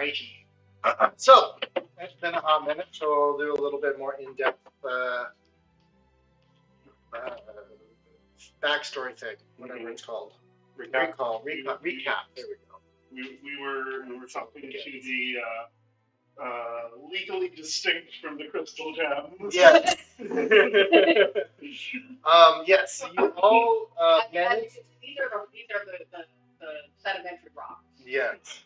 operation. So, it's been a hot minute, so I'll do a little bit more in-depth backstory thing, whatever it's called. Recap. There we go. We were talking to the legally distinct from the crystal gems. Yes. Yes. You all managed. These are the sedimentary rocks. Yes.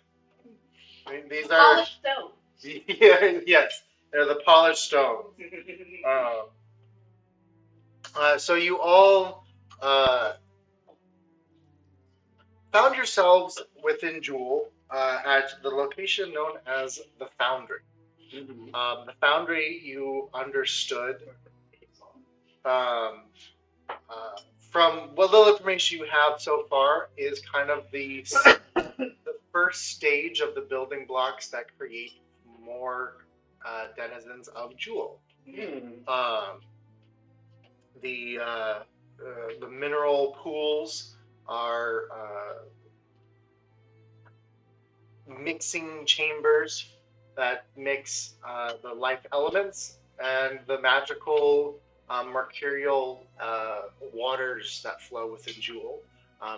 I mean, these are Polished stones. Yeah, yes, they're the polished stones. So you all found yourselves within Jewel at the location known as the Foundry. The Foundry, you understood from what little information you have so far, is kind of the first stage of the building blocks that create more denizens of Jewel. The mineral pools are mixing chambers that mix the life elements and the magical mercurial waters that flow within Jewel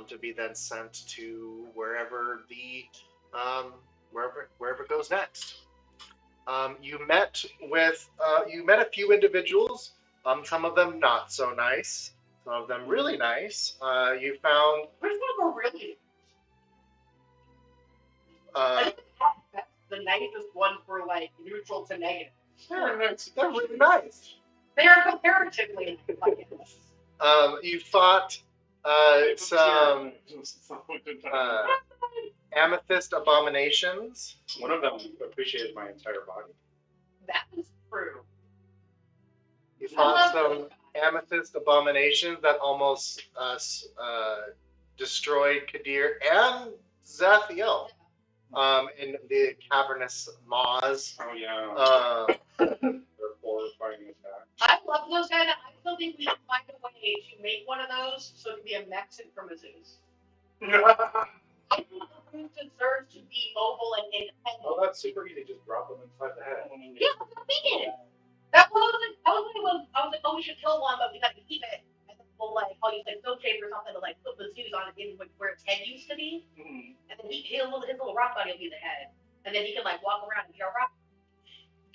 to be then sent to wherever wherever it goes next. You met a few individuals. Some of them not so nice. Some of them really nice. You found. Which ones were really? The nicest ones were like neutral to negative. They're really nice. They are comparatively nice. You fought some amethyst abominations. One of them appreciated my entire body. That is true. You fought some amethyst abominations that almost destroyed Kadir and Zathiel in the cavernous maws. Oh yeah. They're horrifying attacks. I love those guys. I still think we should find a way to make one of those so it can be a Mexican from a Zeus. I think the deserves to be mobile and independent. Oh, that's super easy. Just drop them inside the head. Yeah, that's what I'm thinking. I was like, oh, we should kill one, but we got to keep it. And then we'll use soap shape or something to put the Zeus on it in where its head used to be. Mm-hmm. And then his little rock body will be the head. And then he can walk around and be our rock.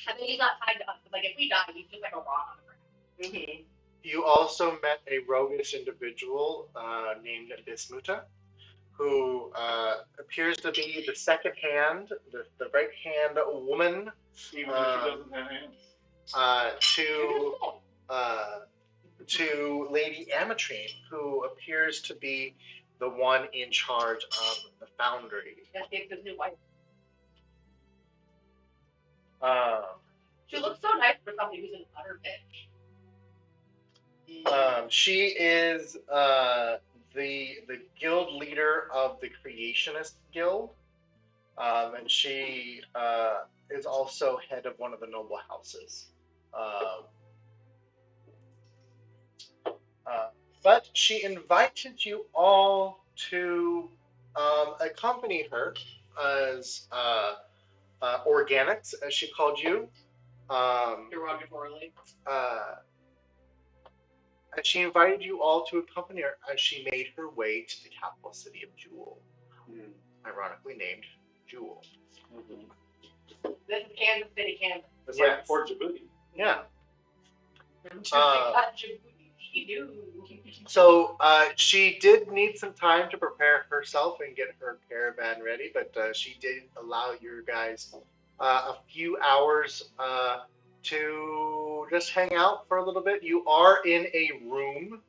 And then he's not tied to us. But if we die, he's just like a rock on the ground. Mm-hmm. You also met a roguish individual named Bismuta, who appears to be the second hand, the right hand woman. Even though she doesn't have hands. To Lady Amatrine, who appears to be the one in charge of the Foundry. That's his new wife. She looks so nice for somebody who's an utter bitch. She is the guild leader of the Creationist Guild, and she is also head of one of the noble houses. But she invited you all to accompany her as organics, as she called you. Derogatorily. And she invited you all to accompany her as she made her way to the capital city of Jewel. Ironically named Jewel. This is Kansas City, Kansas. It's like Fort Djibouti. Yeah. Djibouti. So she did need some time to prepare herself and get her caravan ready, but she did allow your guys a few hours to just hang out for a little bit. You are in a room,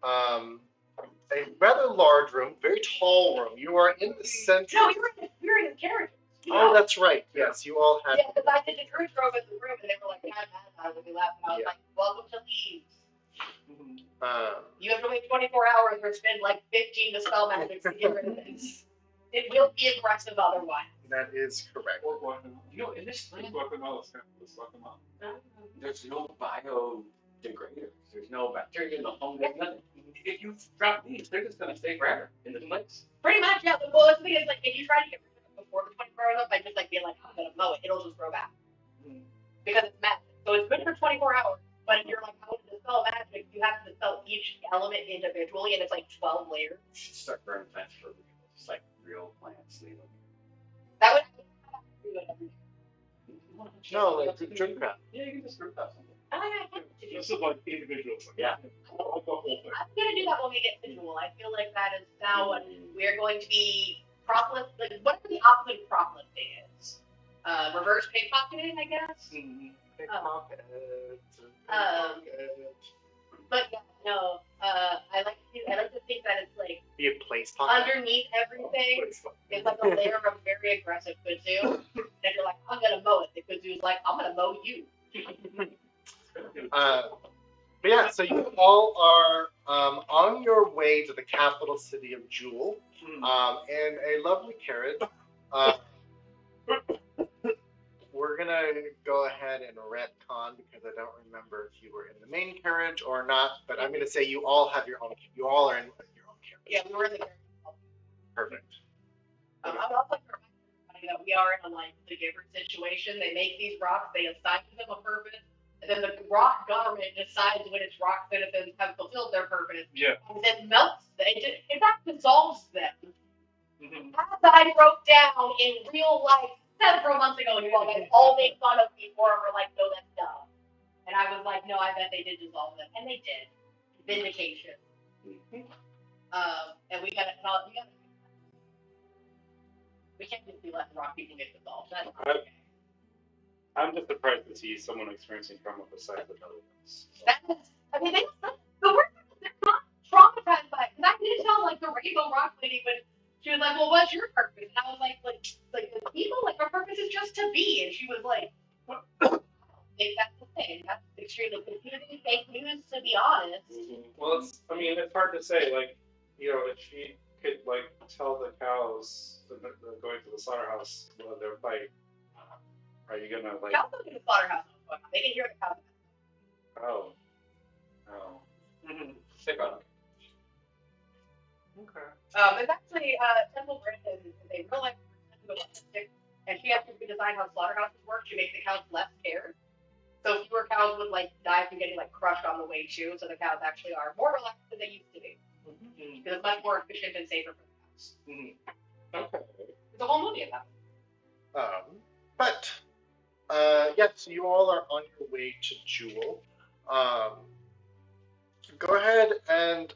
a rather large room, very tall room. You are in the center. No, we were in the carriage. Oh, that's right. Yes, you all had. Yeah, because I did the cruise drove in the room, and they were like, when we left, and I was like, welcome to Leeds. You have to wait 24 hours or spend 15 dispel magic to get rid of this. It will be aggressive otherwise. That is correct. In this land, there's no biodegraders. There's no bacteria in the home. There's nothing. If you drop these, they're just going to stay forever in this place. Pretty much, yeah. Well, the thing is, if you try to get rid of it before the 24 hours up, by just being like, I'm gonna mow it, it'll just grow back. Because it's magic. So it's good for 24 hours, but if you're like, how to dispel magic, you have to dispel each element individually, and it's like 12 layers. You should start growing plants for real. Just like real plants. Leave them. That would do it every day. No, like drip craft. Yeah, you can just group that something. Oh, yeah, I have to do This is like individual. Yeah. Like the whole thing. I'm gonna do that when we get visual. I feel like that is now what we're going to be proplet. Like, whatever the opposite of propleting is. Reverse pickpocketing, I guess. Pickpocket. But yeah, no. I like to think that it's like Be a place pocket. underneath everything. It's like a layer of very aggressive kudzu. And you're like, I'm gonna mow it. The kudzu's like, I'm gonna mow you. But yeah, so you all are on your way to the capital city of Jewel in a lovely carriage. We're gonna go ahead and retcon because I don't remember if you were in the main carriage or not. But I'm gonna say you all have your own. You all are in your own carriage. Yeah, we were in the carriage. Perfect. I would also like to remind everybody that we are in a like the giver situation. They make these rocks, they assign them a purpose, and then the rock government decides when its rock citizens have fulfilled their purpose, and then melts them. In fact, dissolves them. As I wrote down in real life several months ago, and you all guys all made fun of me for it, were like, no, that's dumb. And I was like, no, I bet they did dissolve them, and they did. Vindication. And we can't just be letting rock people get dissolved. That's okay. I'm just surprised to see someone experiencing trauma besides the Pelicans. That is, I mean, the worst thing is they're not traumatized by it. Because I did tell, like, the Rainbow Rock lady when she was like, well, what's your purpose? And I was like the people, like, our purpose is just to be. And she was like, I don't think that's the thing. That's extremely confusing fake news, to be honest. Well, it's hard to say. Like, if she could, like, tell the cows going to the slaughterhouse while they're fighting, are you gonna, like... Cows don't get the slaughterhouse. They can hear the cows. Oh. Sick on it. Okay. There's actually Temple Brandon is a real life person, and she has to redesign how slaughterhouses work to make the cows less scared. So fewer cows would like die from getting like crushed on the way too. So the cows actually are more relaxed than they used to be. Because it's much more efficient and safer for the cows. Okay. There's a whole movie about it. So you all are on your way to Jewel. Go ahead and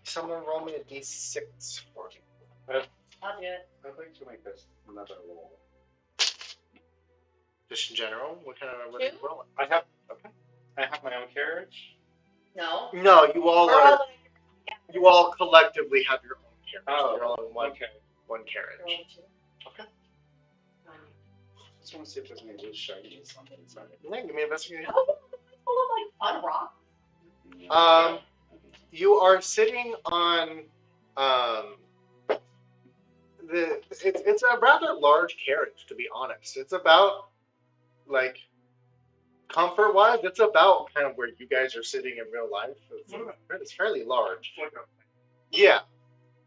someone roll me a d6 for me. I'll do it. I'd like to make this another roll. Just in general, what are you rolling? I have my own carriage. No. No, you all collectively have your own carriage. Oh, you're all in one carriage. Okay. Just want to see if there's any loose shinies on the inside. Yeah, give me an investigation. Oh, it's full of like fun rocks. You are sitting on it's a rather large carriage, to be honest. It's about like comfort wise, it's about kind of where you guys are sitting in real life. It's fairly large. Yeah.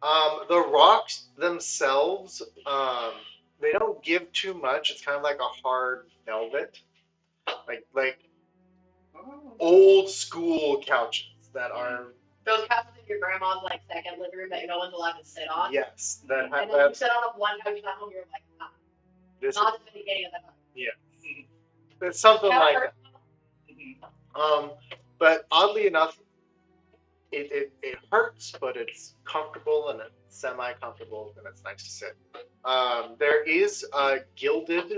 The rocks themselves, they don't give too much. It's kind of like a hard velvet, like old school couches that are. Those couches in your grandma's like second living room that no one's allowed to sit on. Yes, and then you sit on one couch at home. You're like, not as many getting at that. Yeah, it's something like that. But oddly enough, it hurts, but it's comfortable and it's semi-comfortable, and it's nice to sit. There is gilded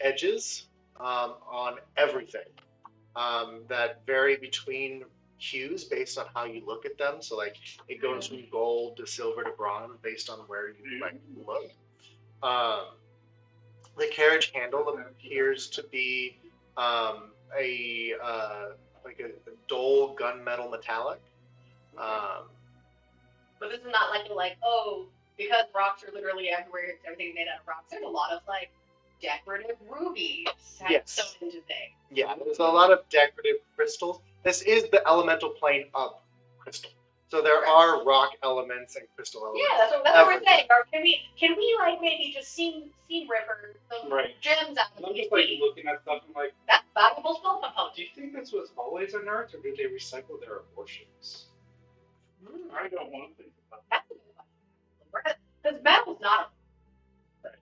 edges on everything that vary between hues based on how you look at them. So like it goes from gold to silver to bronze based on where you like look. The carriage handle appears to be a dull gunmetal metallic. But this is not because rocks are literally everywhere. Everything's made out of rocks. There's a lot of like decorative rubies sewn into things. Yeah, there's a lot of decorative crystals. This is the elemental plane of crystal. So there are rock elements and crystal elements. Yeah, that's what we're saying. Or can we like maybe just seam ripper some gems out of I'm it? just like looking at stuff and like, that's valuable spell component. Do you think this was always a nerd, or did they recycle their abortions? I don't want to think about That's a good question. Because metal's not a Right.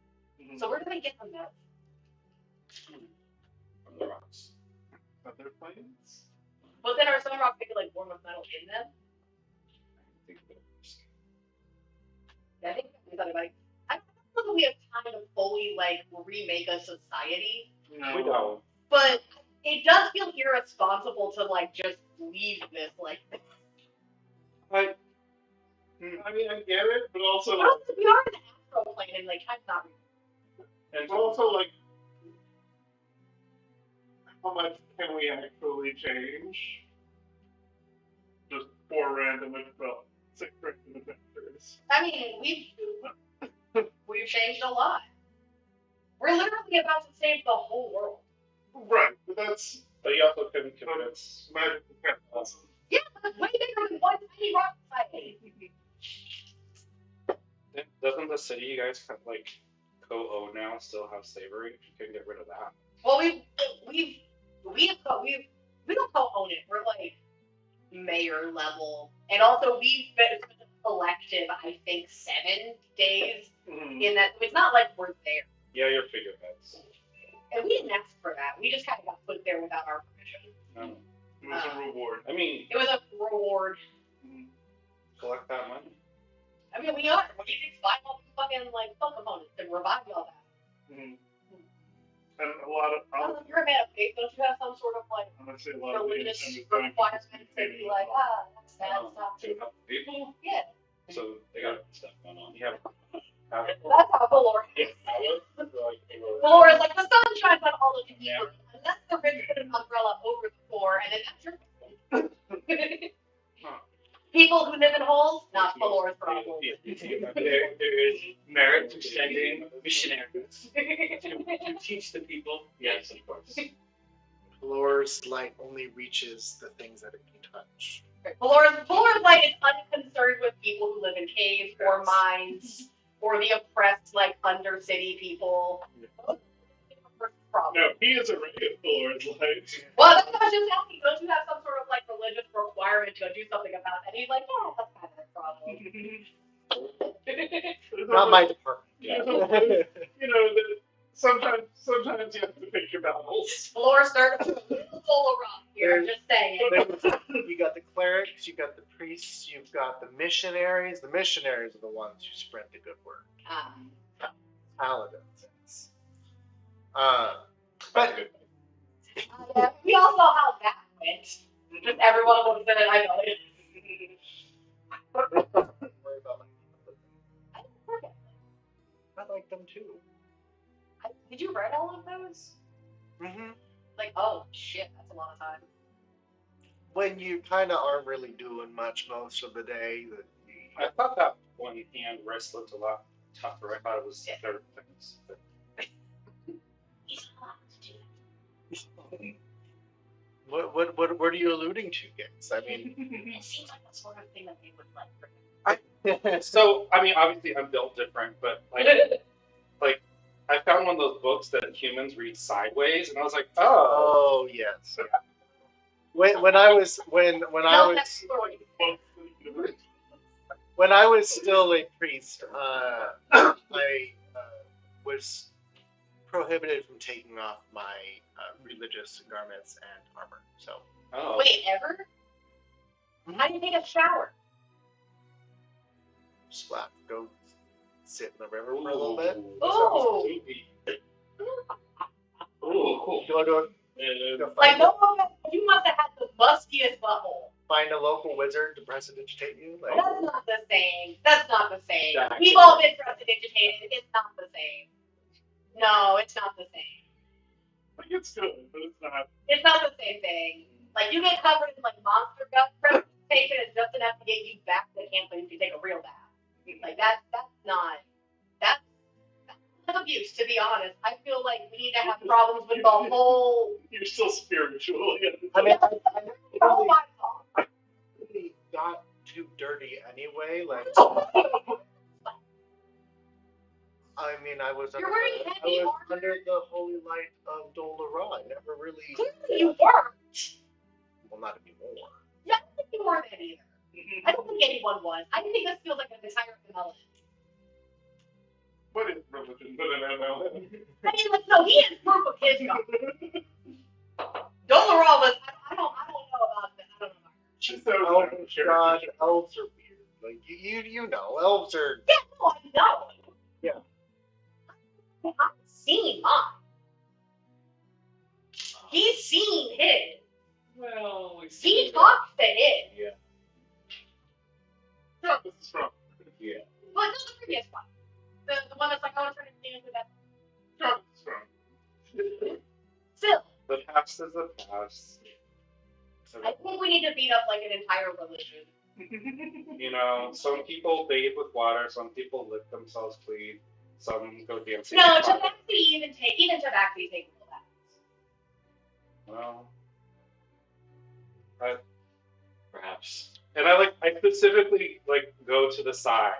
it. so where do they get the metal? From the rocks. Other planes? But then are some rocks maybe like born with metal in them? I think those. Yeah, I think we thought about it. I don't know that we have time to fully like remake a society. No. We don't. But it does feel irresponsible to like just leave this like this. Like, I mean, I get it, but also, But also we are in the astral plane and like time's not real. and also like, how much can we actually change? Just 6 random adventures. I mean, we've changed a lot. We're literally about to save the whole world. Right, but that's but you also couldn't convince. magical capitalism. Yeah, that's way bigger than one tiny rock society. Doesn't the city you guys like co-own now still have slavery? You can get rid of that. Well, we don't co-own it. We're like mayor level, and also we've been collective. I think 7 days in that. It's not like we're there. Yeah, you're figureheads. And we didn't ask for that. We just kind of got put there without our permission. No. It was a reward. I mean, it was a reward. Collect that money. I mean, we are. We need to buy all the fucking like spell components and revive all that. And a lot of, You're a man of faith. Don't you have some sort of like honestly, a lot of religious the requirements to be like, that's bad stuff. To help people? Yeah. So they got stuff going on. You have power. That's how Valor is. Valor is like the sun shines on all of you people, unless the rich put an umbrella over the poor, and then that's your problem. People who live in holes, not Valor's problem. There is merit to sending missionaries to teach the people. Yes, of course. Valor's light only reaches the things that it can touch. Valor's light is unconcerned with people who live in caves or mines or the oppressed, like, undercity people. No, he is a ray of Lord's light. Well, that's what I was just asking. Don't you have some sort of, like, religious requirement to do something about that? And he's like, yeah, that's kind of a problem. Not my department. Yeah. You know, sometimes you have to pick your battles. Valor's starting to a little full of rock here, I'm just saying. You got the clerics, you got the priests, you've got the missionaries. The missionaries are the ones who spread the good word. Paladins. But yeah, we all saw how that went. Just everyone was in it. I know it. worry about my I didn't forget. I like them too. Did you read all of those? Mm-hmm. Like, oh shit, that's a lot of time. When you kind of aren't really doing much most of the day. I thought that one hand wrist looked a lot tougher. I thought it was third things. But... What are you alluding to, Gates? I mean, it seems like the sort of thing that they would like. So, I mean, obviously I'm built different, but like I found one of those books that humans read sideways, and I was like, oh yes. When I was still a priest, I was prohibited from taking off my religious garments and armor. So. oh. Wait, ever? How do you take a shower? Just go sit in the river for a little bit. Oh. Go Like, no one, you must have had the mustiest butthole. find a local wizard to prestidigitate you. Like, That's not the same. That's not the same. Exactly. We've all been prestidigitated. It's not the same. No, it's not the same. Like, it's good, but it's not. It's not the same thing. Like, you get covered in, like, monster gut prestidigitation is just enough to get you back to the camp so you can take a real bath. Like, that's abuse, to be honest. I feel like we need to have problems with the whole... You're still spiritual. Yeah. I mean, I whole vibe. really got too dirty anyway. Like, I mean, I was You're under, wearing I heavy was armor. under the holy light of Dol-Ra. I never really. Clearly you weren't. Well, not anymore. Yeah, I don't think you were then either. I don't think anyone was. I think this feels like an entire MLM. What is religion but an MLM? I mean, like, no, he has proof of his God. Dol-Ra was. I don't know about that. I don't know about her. She's so Oh God, elves are weird. Like you know, elves are. Yeah, no, I know. Yeah. I've seen mine. He's seen his. Well, He talks to his. Yeah. Travis is from. Yeah. Well, not the previous one. The one that's like, I was trying to stand with that. Travis is from. Still, The past is the past. I think we need to beat up like an entire religion. You know, some people bathe with water, some people lick themselves clean, some go dancing. No, Tabaxi even Tabaxi take little baths. Well, Perhaps. and I specifically go to the side.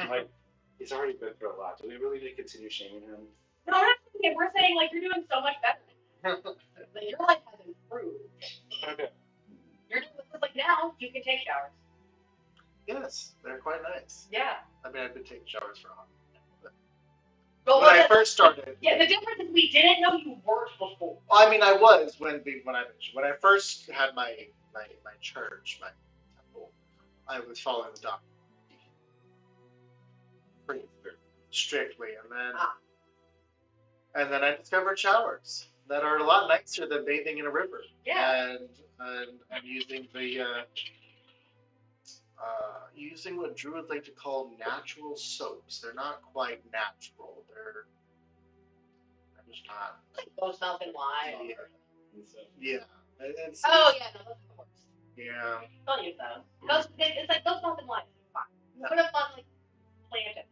Like, he's already been through a lot. Do we really need to continue shaming him? No, we're not saying it. We're saying like you're doing so much better. Like your life has improved. Okay. You're doing this like now you can take showers. Yes, they're quite nice. Yeah. I mean, I've been taking showers for a while. But When I first started. Yeah, the difference is we didn't know you weren't before. I mean, I was when I first had my church, my temple. I was following the doctor pretty strictly, and then I discovered showers that are a lot nicer than bathing in a river. Yeah. And using using what Druids like to call natural soaps. They're not quite natural. They're just not. Like Ghost Milk and Lye. Yeah. It's, Oh yeah, no, those are the worst. yeah. Don't use those. It's like Ghost Milk and Lye. It's fine. Yeah. Put them on like plant it.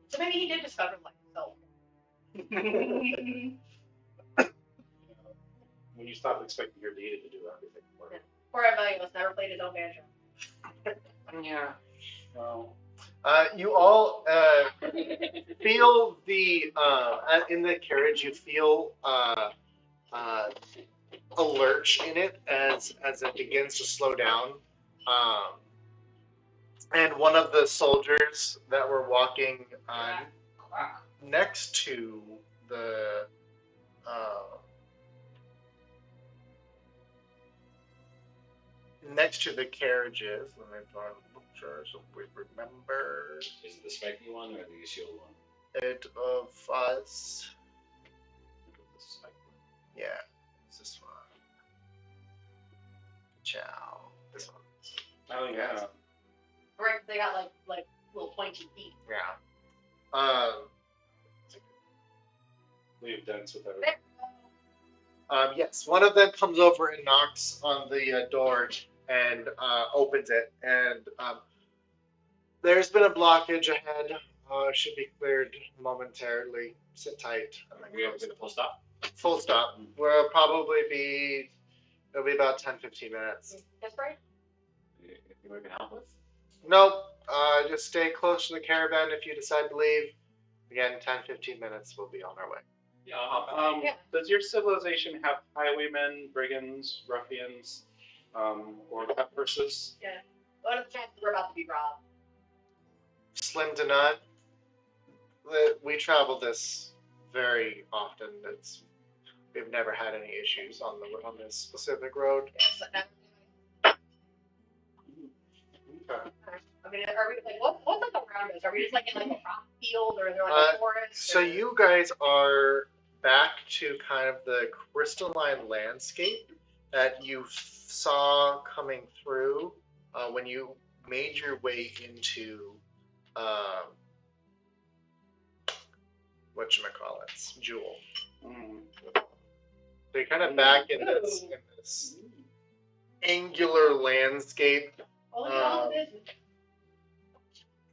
So maybe he did discover like himself. When you stop expecting your deity to do everything for you. Poor Evelios never played his own banjo. Yeah. Well. You all feel the in the carriage. You feel a lurch in it as it begins to slow down. And one of the soldiers that were walking next to the carriages. Let me find the picture so we remember. Is it the spiky one or the shield one? It of us. The spiky one. Yeah, it's this one. Ciao. This one. Oh yeah. Right, they got like little pointy feet. Yeah. Leave dents with everything. Yes, one of them comes over and knocks on the door and opens it, and there's been a blockage ahead. Should be cleared momentarily. Sit tight. We're going to full stop? Full stop. It'll be about 10-15 minutes. That's right. Anything we can help with? Nope. Just stay close to the caravan if you decide to leave. Again, 10-15 minutes, we'll be on our way. Yeah, I'll hop out. Does your civilization have highwaymen, brigands, ruffians, or cut purses? Yeah. What are the chances we're about to be robbed? Slim to none. We travel this very often. We've never had any issues on this specific road. Yeah, Okay. I mean, are we like what's like around us? Are we just like in like a rock field, or is there like a forest? So you guys are back to kind of the crystalline landscape that you saw coming through when you made your way into whatchamacallits, Jewel. So you're kind of back in this angular landscape.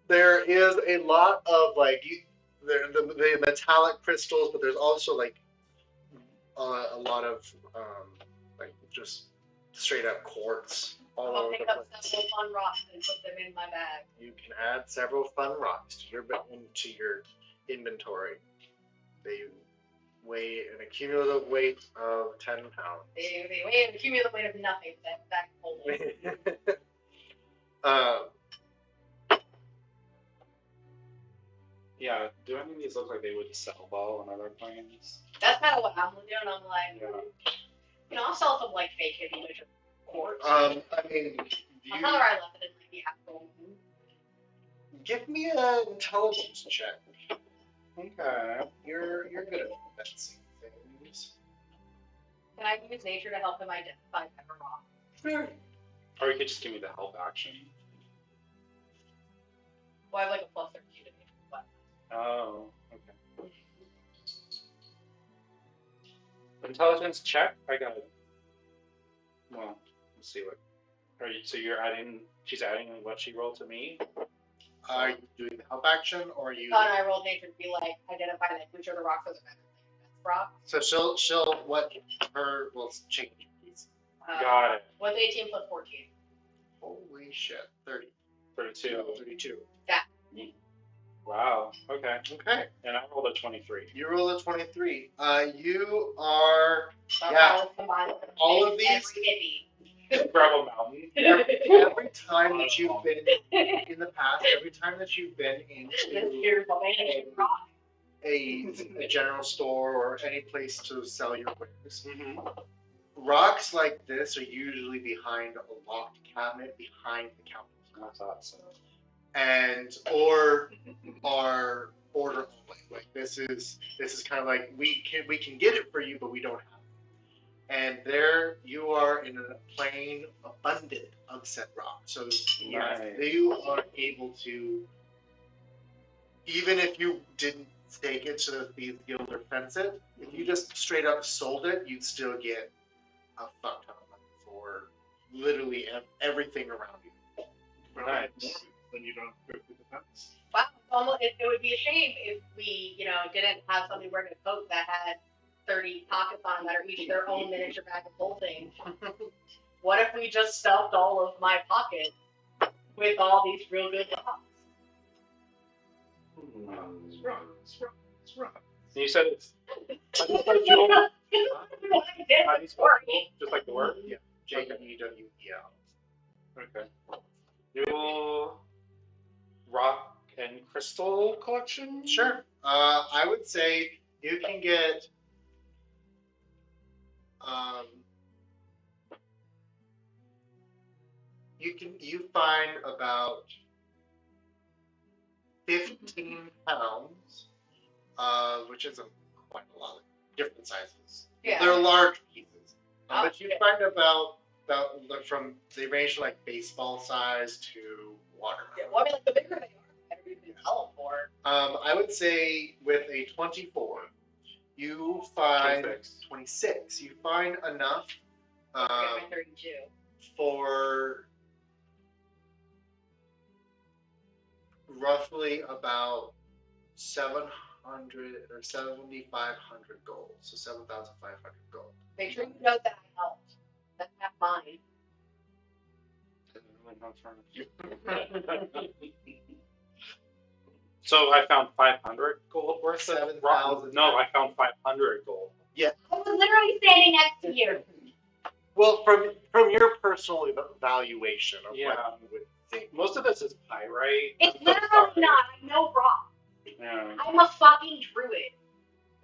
There is a lot of the metallic crystals, but there's also a lot of just straight up quartz all I'm gonna over pick the up place. several fun rocks and put them in my bag. You can add several fun rocks to your inventory. They weigh an accumulative weight of 10 pounds. They weigh an accumulative weight of nothing. That bag full. Yeah, do any of these look like they would sell well on other planes? That's kind of what I'm doing. I'm like, Yeah. you know, I'll sell some like fake hippie miniature quartz. I mean, I'll tell her I left it in like the actual. give me an intelligence check. Okay. You're good at fencing things. Can I use nature to help him identify pepper rock? Sure. Or you could just give me the help action. Well, I have like a +13 to nature, but Oh, okay. Intelligence check. I got it. Well, let's see what. So you're adding? She's adding what she rolled to me. Are you doing the help action, or are you? thought I rolled nature to be like identify like which are the rocks are the better rock. So she'll what her will change these. Got it. What's 18 + 14? Holy shit, 30. 32. 32. Yeah. Wow. Okay. Okay. And I rolled a 23. You roll a 23. You are Combined all of these. Grab a mountain. Every time that you've been in the past, every time that you've been into a general store or any place to sell your wares, rocks like this are usually behind a locked cabinet behind the counter. I thought so. And or are order only. Like this is kind of like we can get it for you, but we don't have it. And there you are in a plain abundant unset rock. So yes, you are able to, even if you didn't stake it to the Thieves Guild or fence it, if you just straight up sold it, you'd still get a fuck ton of money for literally everything around you. Nice. Then you don't go through the fence. Wow, it would be a shame if we, didn't have somebody wearing a coat that had 30 pockets on them that are each their own miniature bag of holding. What if we just stuffed all of my pockets with all these real good rocks? It's rock. And you said it's. Just Just like the word? Yeah. JEWEL. Okay. Jewel, rock, and crystal collection? Sure. I would say you can get you find about 15 pounds, which is quite a lot of different sizes. Yeah. They're large pieces, but you find about from they range from like baseball size to watermelon. Yeah, well, I mean, like the bigger they are, the better you can sell them for. I would say with a 24, you find 26. You find enough I get my 32. for roughly about 700 or 7,500 gold. So 7,500 gold. Make sure you know that I helped. That's not mine. So I found 500 gold worth of 7,000. No, I found 500 gold. Yeah. I was literally standing next to you. Well, from your personal evaluation of what you would think. Most of this is pyrite. It's literally not. I know rock. Yeah. I'm a fucking druid.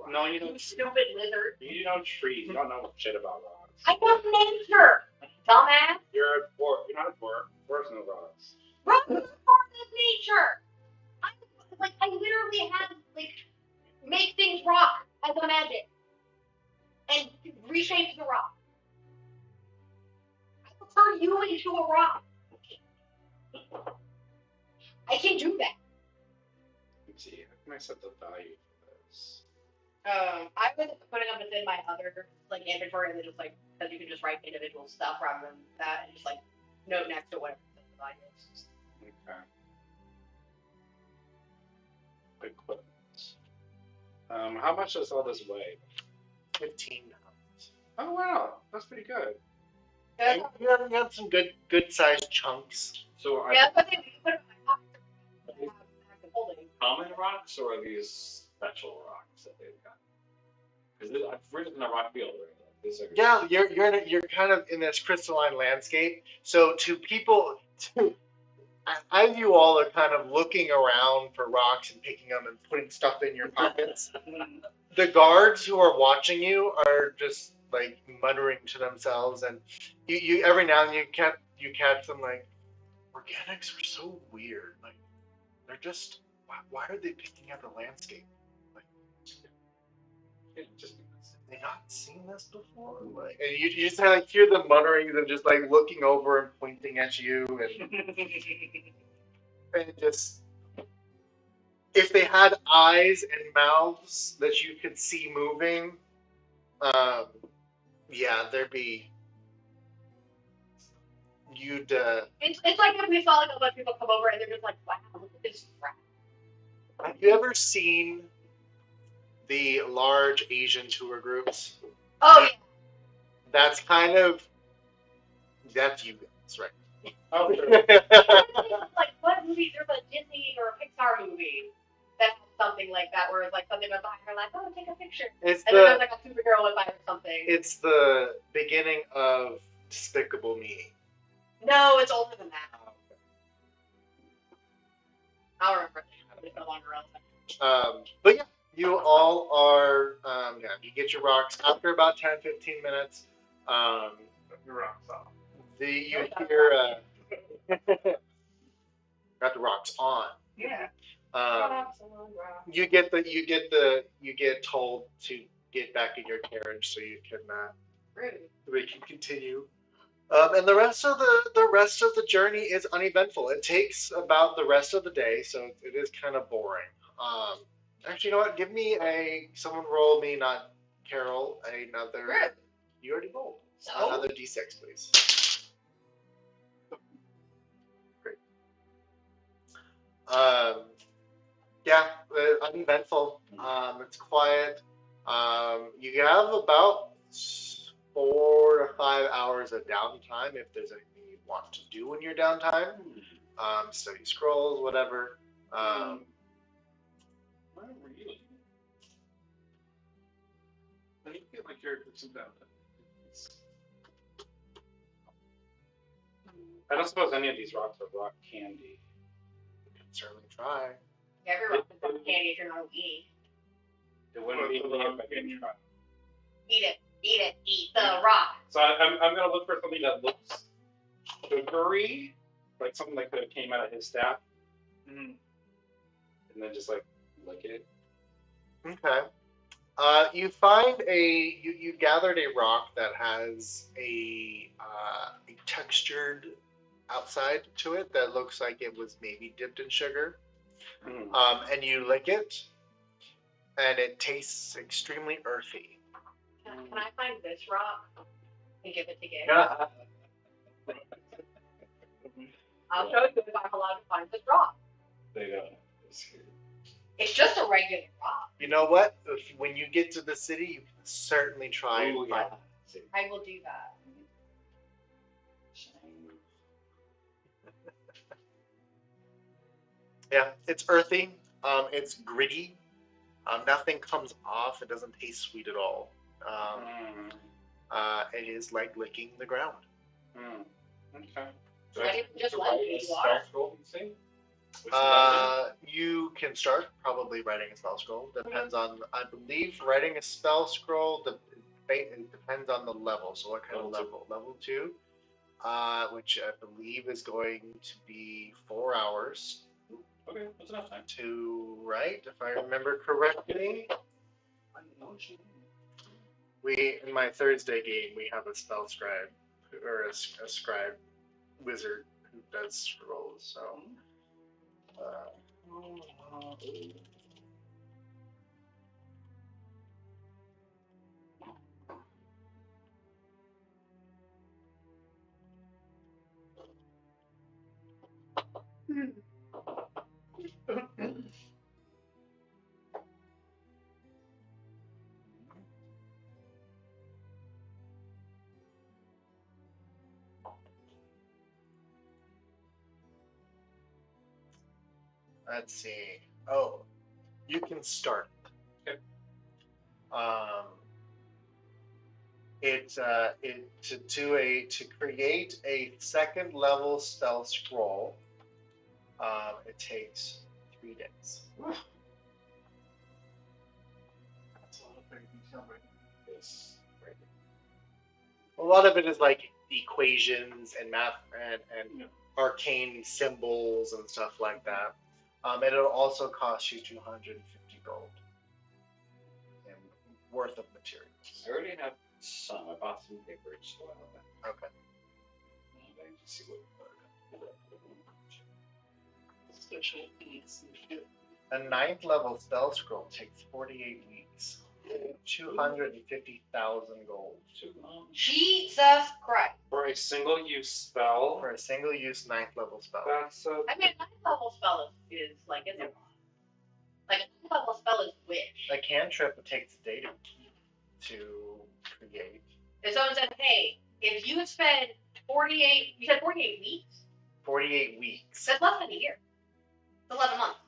No, you You don't. stupid lizard. You know trees. You don't know shit about rocks. I know nature, dumbass. You're a dwarf. You're not a dwarf. Dwarves know rocks. Rock is part of nature. I literally had make things rock as a magic and reshape the rock. I will turn you into a rock. I can do that. Let's see. How can I set the value for this? I was putting them within my other inventory and then just because you can just write individual stuff rather than that and just note next to whatever the value is. Okay. Equipment. How much does all this weigh? 15 pounds. Oh wow, that's pretty good. And you have some good sized chunks. So are Yeah, that's what they put it in my pocket. I have active holding. common rocks or are these special rocks that they've got? Because we're just in a rock field, right? Like, these are Yeah, you're kind of in this crystalline landscape. So to people, as you all are kind of looking around for rocks and picking them and putting stuff in your pockets, the guards who are watching you are just like muttering to themselves, and you every now and then you catch them like, organics are so weird. Like they're just why are they picking out the landscape? Like just have they not seen this before? Like, and you just like hear the mutterings and just like looking over and pointing at you, and just if they had eyes and mouths that you could see moving, um, yeah, there'd be you'd. It's like if we saw like a bunch of people come over and they're just like, wow, look at this crap. Have you ever seen the large Asian tour groups? Oh yeah. That's kind of that's you guys, right? Oh, sure. Like what movie? There's a Disney or a Pixar movie that has something like that, where it's like something went by and they're like, oh, take a picture, It's and then there's the like a superhero went by or something. it's the beginning of Despicable Me. No, it's older than that. I'll remember. It's no longer relevant. But yeah, you all are, yeah, you get your rocks after about 10-15 minutes. Your rocks off. You hear, got the rocks on. Yeah. Um, you get told to get back in your carriage so you can, we can continue. And the rest of the journey is uneventful. It takes about the rest of the day, so it is kind of boring. Actually, you know what? Give me someone roll me, not Carol, another. Right. You already rolled. So? Another d6, please. Great. Yeah, uneventful. It's quiet. You have about 4 to 5 hours of downtime if there's anything you want to do in your downtime. Study scrolls, whatever. not really. I think feel like you're some down. I don't suppose any of these rocks are rock candy. You can certainly try. Everyone can put candy if you're not eating. It wouldn't be me if I didn't try. Eat it. Eat the rock. So I'm gonna look for something that looks sugary, like something like that came out of his staff, and then just like lick it. Okay. You find you gathered a rock that has a textured outside to it that looks like it was maybe dipped in sugar. And you lick it, and it tastes extremely earthy. Can I find this rock and give it to Gabe? I'll show you if I'm allowed to find this rock. They don't. It's just a regular rock. You know what? When you get to the city, you can certainly try and find it. I will do that. Yeah, it's earthy. It's gritty. Nothing comes off. It doesn't taste sweet at all. It is like licking the ground. Okay. So I didn't just like it, you are. scroll, you say? You can start probably writing a spell scroll. Depends on, I believe, writing a spell scroll. It depends on the level. So what kind of level? Level 2, which I believe is going to be 4 hours. Okay, that's enough time. To write, if I remember correctly. In my Thursday game, we have a spell scribe, or a scribe wizard who does scrolls, so. Let's see. Oh, you can start. Okay. To create a second level spell scroll. It takes 3 days. That's a lot of very detailed writing. Yes. Right. A lot of it is like equations and math and Yeah. arcane symbols and stuff like that. And it'll also cost you 250 gold in worth of materials. I already have some. I bought some paper each while back. Okay. I need to see what. Special needs and shit. A 9th level spell scroll takes 48 weeks. 250,000 gold. Jesus Christ. For a single use spell. For a single use 9th level spell. That's a. I mean, a 9th level spell is like, it's a lot. Like, a 9th level spell is Wish. A cantrip takes a day to create. If someone said, hey, if you spend 48, you said 48 weeks? 48 weeks. That's less than a year. It's 11 months.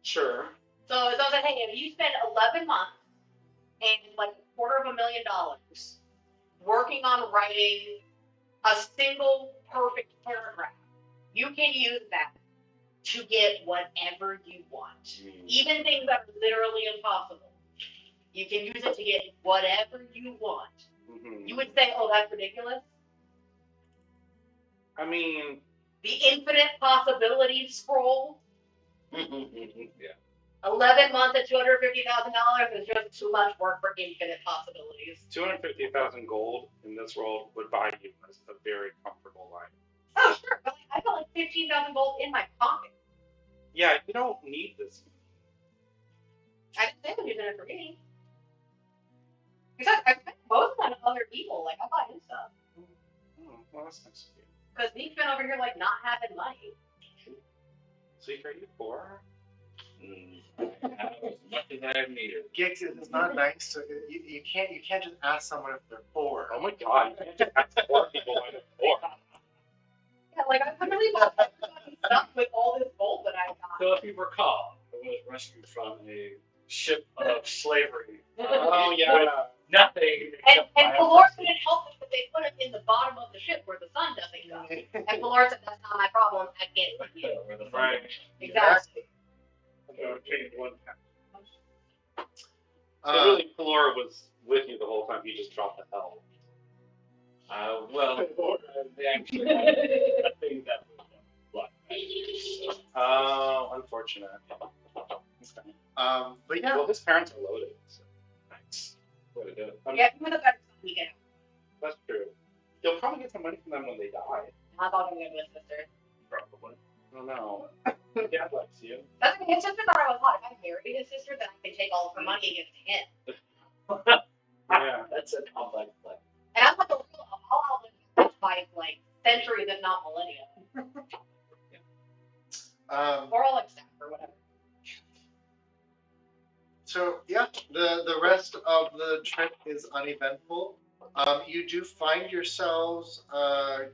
Sure. So if someone said, hey, if you spend 11 months and like $250,000 working on writing a single perfect paragraph, you can use that to get whatever you want. Even things that are literally impossible. You can use it to get whatever you want. Mm-hmm. You would say, oh, that's ridiculous? I mean, The infinite possibilities scroll, Yeah. 11 months at $250,000 is just too much work for infinite possibilities. 250,000 gold in this world would buy you a very comfortable life. Oh, sure, but like, I got like 15,000 gold in my pocket. Yeah, you don't need this. I didn't say I was using it for me. Because I spent most of that on other people. Like, I bought him stuff. Oh, well, that's nice of you. Because he's been over here, like, not having money. Zeke, are you poor? I have as much as I have needed. Gix, it's not nice to you can't just ask someone if they're poor. Oh my god, you can't just ask poor people why they're poor. Yeah, like, I really bought everybody's stuff with all this gold that I got. So if you recall, I was rescued from a ship of slavery. Oh yeah. With nothing. And except my Valor own didn't help us, but they put it in the bottom of the ship where the sun doesn't go. And Valor said, that's not my problem, I get it with you. where the Right. Exactly. I'm gonna change one time. So Uh, really, Pelora was with you the whole time. He just dropped the hell. Well, actually, I think that was what. Oh, unfortunate. but yeah, Well, his parents are loaded. So. Nice. Way to do it. Yeah, he was a better son he get out. That's true. You'll probably get some money from them when they die. I thought he was with his sister. Probably. I don't know. Dad likes you. That's okay, his sister thought I was hot. If I married his sister, then I can take all of her money and give it to him. Yeah. That's a complex play. And I'm like a real, I'll outlive by like centuries, if not millennia. Or I'll accept or whatever. So yeah, the rest of the trip is uneventful. You do find yourselves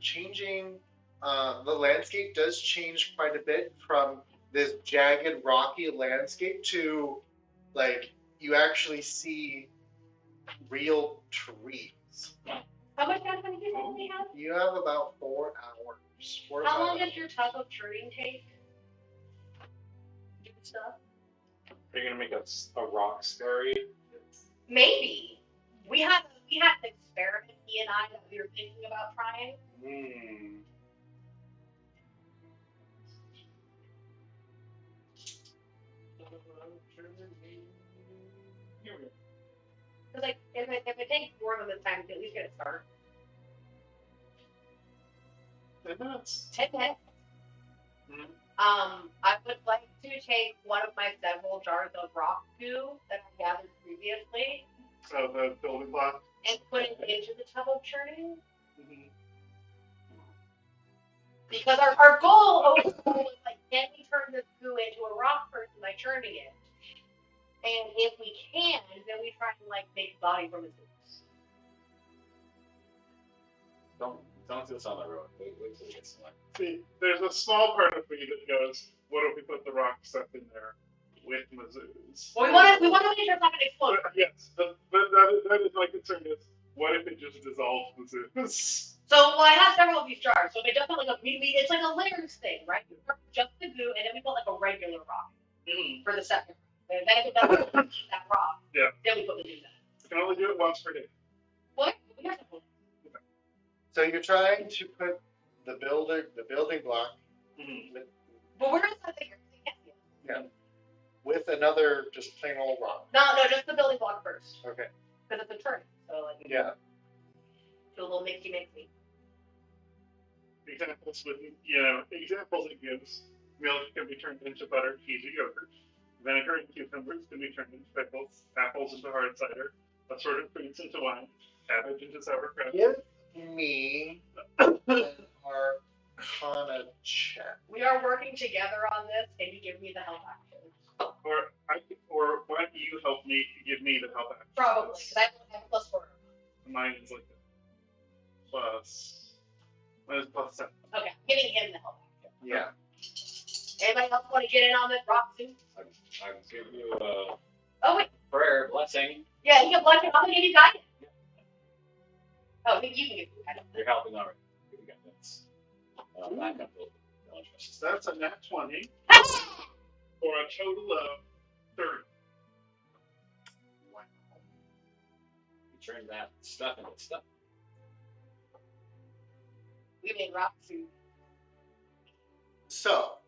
changing. The landscape does change quite a bit from this jagged, rocky landscape to like you actually see real trees. How much time did you only have? You have about 4 hours. 4 or How 5 long hours. does your tub of churning take? Do stuff? Are you gonna make a rock story? Maybe. We had an experiment, he and I, that we were thinking about trying. Hmm. Because like, if it takes more than this time, we can at least get it started. 10 minutes. 10 minutes. Mhm. I would like to take one of my several jars of rock goo that I gathered previously So the building block. and put it into the tub of churning. Mm-hmm. Because our goal was like, can we turn this goo into a rock person by churning it? And if we can, then we try and like make a body from his boots. Don't do this on the road. Wait till we get somewhere. See, there's a small part of me that goes, what if we put the rock stuff in there with Mizzou's? Well, we want to make sure it's not going to explode. Yes, but that is my concern is, what if it just dissolves Mizzou's? So, well, I have several of these jars. So they just put like it's like a layers thing, right? You start with just the goo, and then we put like a regular rock for the second round. And then if it doesn't that rock, Yeah. then we put the goo down. You can only do it once per day. What? We have to. So you're trying to put the building block But where is that thing? with another just plain old rock. No, just the building block first. Okay. Because it's a turn. So like. Yeah. Do a little mixy. Examples it gives: milk can be turned into butter, cheese, or yogurt. Vinegar and cucumbers can be turned into pickles. Apples into hard cider. Assorted fruits into wine. Cabbage into sauerkraut. Give me an Arcana check. We are working together on this, and you give me the help action. Or why don't you help me give me the help action? Probably, because I have +4. Mine is like minus +7. Okay, I'm giving him the help action. Yeah. Anybody else want to get in on this rock too? I can give you a Oh wait, prayer blessing. yeah, you can bless him. I'm gonna give you guidance. Oh, you can give me guidance. You're helping already. You got this. Back up a little bit. So that's a nat 20 for a total of 30. Wow. You turn that stuff into stuff. We made rock soup. So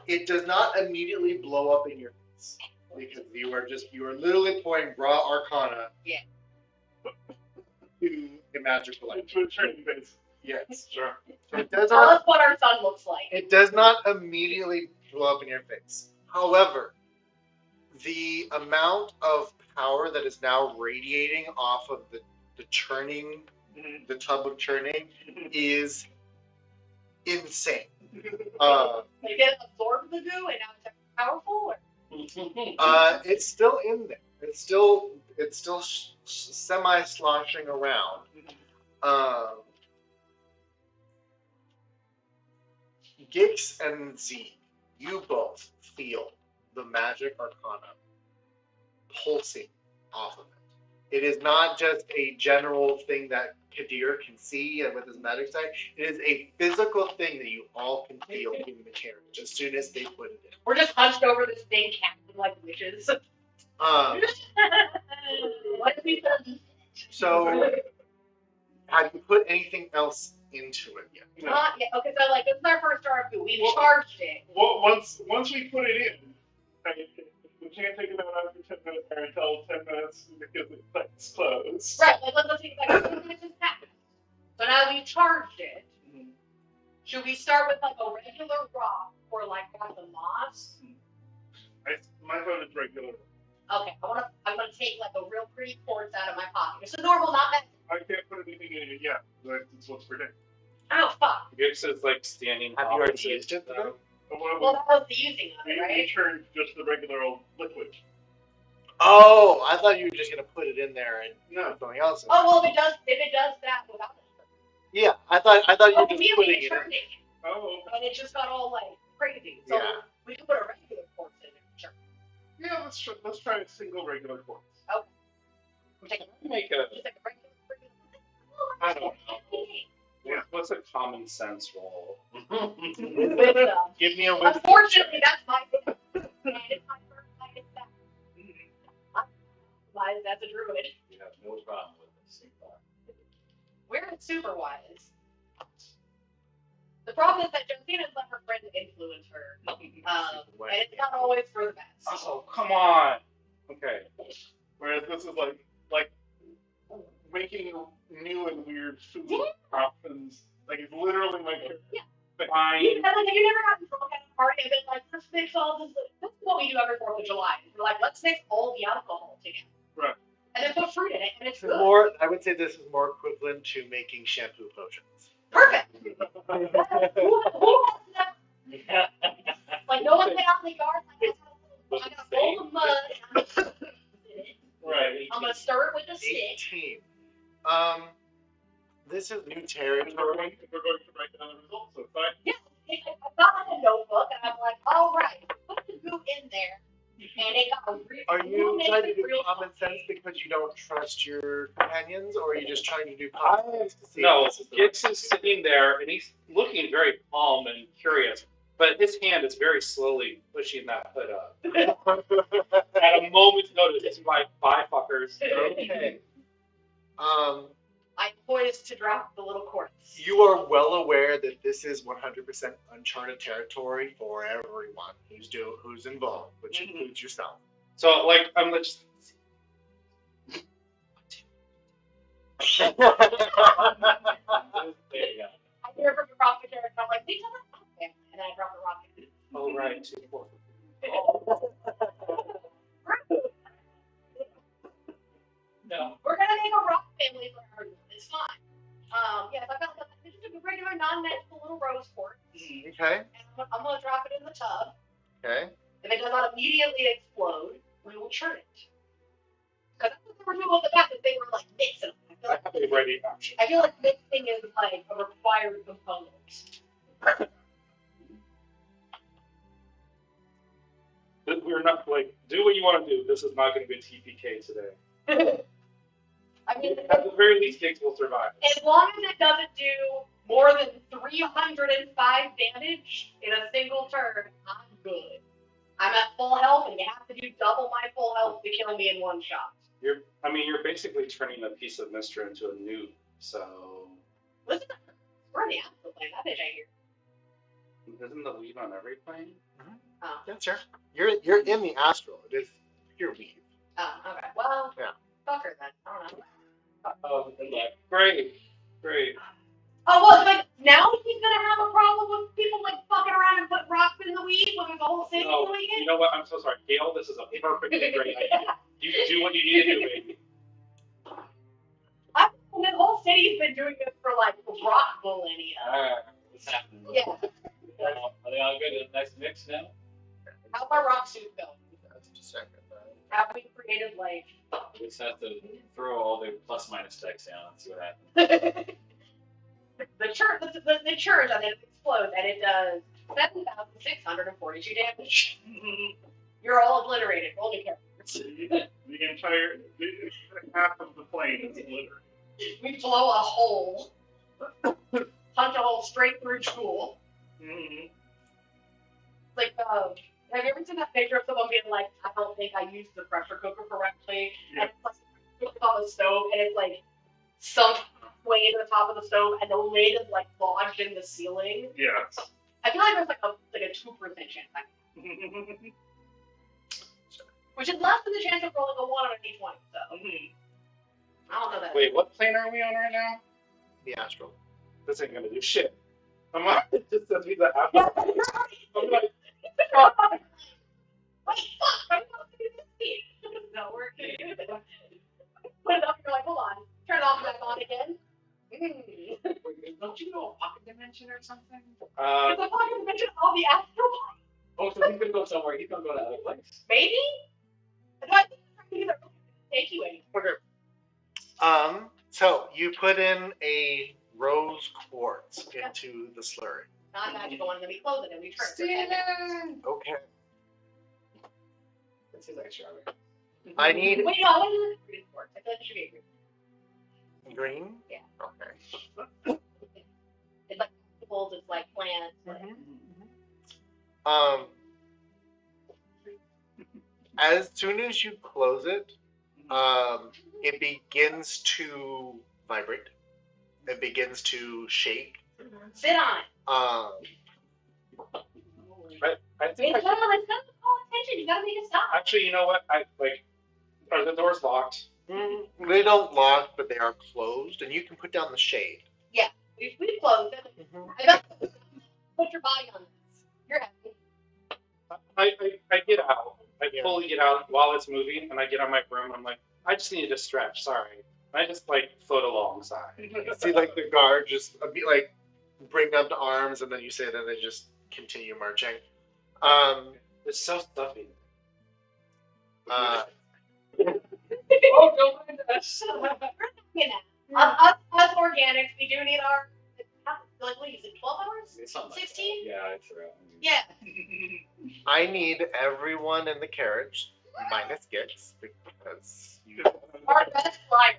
it does not immediately blow up in your face because you are literally pouring raw Arcana. Yeah. To a magical light. Into a training base. Yes. Sure. So it does Tell not. us what our son looks like. It does not immediately blow up in your face. However, the amount of power that is now radiating off of the churning, the tub of churning, is insane. They did absorb the goo, and now it's powerful. Or? It's still in there. It's still semi sloshing around. Gix and Z, you both feel the magic arcana pulsing off of it. It is not just a general thing that Kadir can see with his magic sight. It is a physical thing that you all can feel in the carriage as soon as they put it in. We're just hunched over this thing, casting like witches. What have we done? So, have you put anything else into it yet? Not yet. Okay, so like this is our first jar of goo. We charged it. Well, once we put it in, we can't take it out after 10 minutes or until 10 minutes because it's closed. Right, like let's take like 10 minutes just passed. So now we've charged it. Should we start with like a regular rock or like one of the moss? My vote is regular. Okay, I'm gonna take like a real pretty quartz out of my pocket. It's a normal, not magic. I can't put anything in it yet. That's what's for day. Oh fuck. Gix is like standing. Have you already used it? Well, that was the using of it, We right? turned just the regular old liquid. Oh, I thought you were just gonna put it in there and put something else in. Oh well, if it does that without it. Yeah, I thought you were just We putting it in. turned it, Oh. and it just got all like crazy. So Yeah. we can put a regular quartz in there. Sure. Yeah, let's try a single regular quartz. Okay. We're taking Make a. just like a regular. I don't know. Yeah. What's a common sense roll? Wisdom. Give me a wisdom. Unfortunately, that's my thing. And it's my first night at that. That's a druid. You have no problem with this. We're super wise. The problem is that Josina's let her friend influence her. And it's not always for the best. Oh, come on. Okay. Whereas this is like making new and weird food options. Like it's literally like Fine. You never gotten drunk at a party and been like, let's mix all this. This is what we do every 4th of July. We're like, let's mix all the alcohol together. Right. And then put fruit in it, and it's good. I would say this is more equivalent to making shampoo potions. Perfect. Who has that? Like, no one went out in the yard. Like, I got a bowl of mud. And Right. I'm going to stir it with a stick. 18. This is new territory. We're going to write down the results. So fine. Yeah, I thought I had notebook, and I'm like, all right, put the goo in there, and it got Are you trying to do common sense because you don't trust your companions, or are you just trying to do common sense to see No, if this is the Gix is sitting there and he's looking very calm and curious, but his hand is very slowly pushing that hood up. At a moment's notice, it's like, bye, fuckers. Okay. I'm poised to drop the little quartz. You are well aware that this is 100% uncharted territory for everyone who's involved, which includes yourself. So, like, I'm just. There you go. I hear from across the character, I'm like, these are the family, and then I drop the rocket. Oh, right, 2, 4. No. We're gonna make a rock family for everyone. It's fine. Yes, I got this is a regular non-magical little rose quartz. Okay. And I'm gonna drop it in the tub. Okay. If it does not immediately explode, we will churn it. Because that's what they were doing with the back, is they were like mixing them. I have a ready option. I feel like mixing is like a required component. We're not, like, do what you want to do. This is not going to be a TPK today. I mean, At the very least, Gix will survive. as long as it doesn't do more than 305 damage in a single turn, I'm good. I'm at full health, and you have to do double my full health to kill me in one shot. You're basically turning a piece of Mystra into a nuke, so. Listen, we're in the astral plane. That bitch ain't here. Isn't the weave on every plane? Oh. Yeah, sure. You're in the astral. It is pure weave. Oh, okay. Well, Yeah. fuck her then. I don't know. Oh, great. Oh, well, like, now he's gonna have a problem with people, like, fucking around and putting rocks in the weed when there's a whole city No, doing it? you know what? I'm so sorry. Gail, this is a perfectly great idea. You do what you need to do, baby. I mean, the whole city's been doing this for, like, rock millennia. What's happening? Yeah. Are they all good in the next mix now? How's our rock suit going? That's just a second. Have we created, like... We just have to throw all the plus minus decks down and see what happens. the church, and it explodes, and it does 7,642 damage. You're all obliterated. Roll your characters. The entire half of the plane is obliterated. We blow a hole. Punch a hole straight through Jewel. Mm-hmm. Like, have you ever seen that picture of someone being like, I don't think I used the pressure cooker correctly? Yeah. And it's like on the stove, and it's like sunk way into the top of the stove, and the lid is like lodged in the ceiling. Yes. I feel like there's like a 2% chance, which is less than the chance of rolling a 1 on a d20. So I don't know that. Wait, what plane are we on right now? The astral. This ain't gonna do shit. I'm like, it just says me the apple. I'm like, Wait, fuck! I'm not doing this. No, we're good. Put it up, you're like, hold on. Turn it off and back on again. Don't you know a pocket dimension or something? Because the pocket dimension all the astral plane. Oh, so he's gonna go somewhere. He's gonna go to other place. Maybe? No, I think it's not take you anywhere. Okay. So you put in a rose quartz into the slurry. Not magical, and then we close it and we turn it. Okay. That seems like strawberry. I need Wait, no, I want to do the green quartz. I feel like it should be a green. green. Yeah. Okay. It's like vegetables, it's like plants. As soon as you close it, it begins to vibrate. It begins to shake. Sit on it. I think It's gonna call attention. You gotta make it stop. actually, you know what? Are the doors locked? They don't lock, but they are closed, and you can put down the shade. Yeah, we closed it. I got put your body on this. You're happy. I get out. I Yeah. fully get out while it's moving, and I get on my broom. I'm like, I just need to stretch. Sorry. And I just like float alongside. You see, like the guard just like bring up the arms, and then you say that they just continue marching. It's so stuffy. Oh, don't mind us. You know, us organics, we do need our. Like, what is it? 12 hours? It's something like 16? that. Yeah, it's around. Yeah. I need everyone in the carriage, minus Gix, because Our best flyer.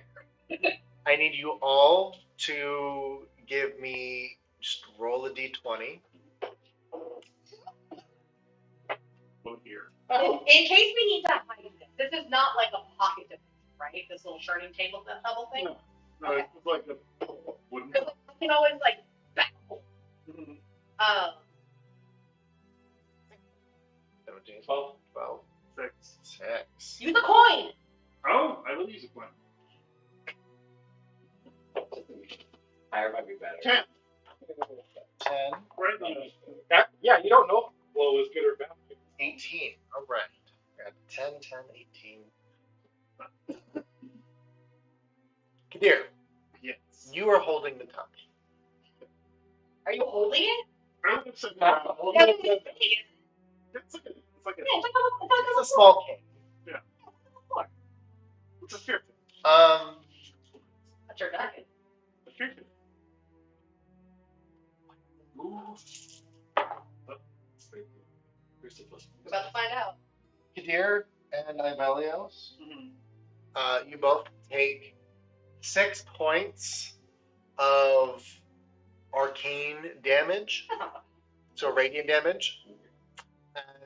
I need you all to give me, just roll a d20. Oh dear. In case we need to hide this is not like a pocket dimension, right? This little turning table double thing. No, Okay. it's like a wooden. Because I can always like back. 17, 12. 12, 6. 6. Use a coin. Oh, I will use a coin. Higher might be better. 10. 10, Right on. Yeah, you don't know if blow is good or bad. 18. All right. Got 10, 10, 18. Kadir, Yes. you are holding the cup. Are you holding it? I would have said Yeah. that. Yeah, it's big. It's like a. Yeah, it's like It's a small cane. It's a sphere. That's your dragon. A sphere. You're supposed We're about to find out. Kadir and Ivelios, Mm-hmm. you both take 6 points of arcane damage, so radiant damage,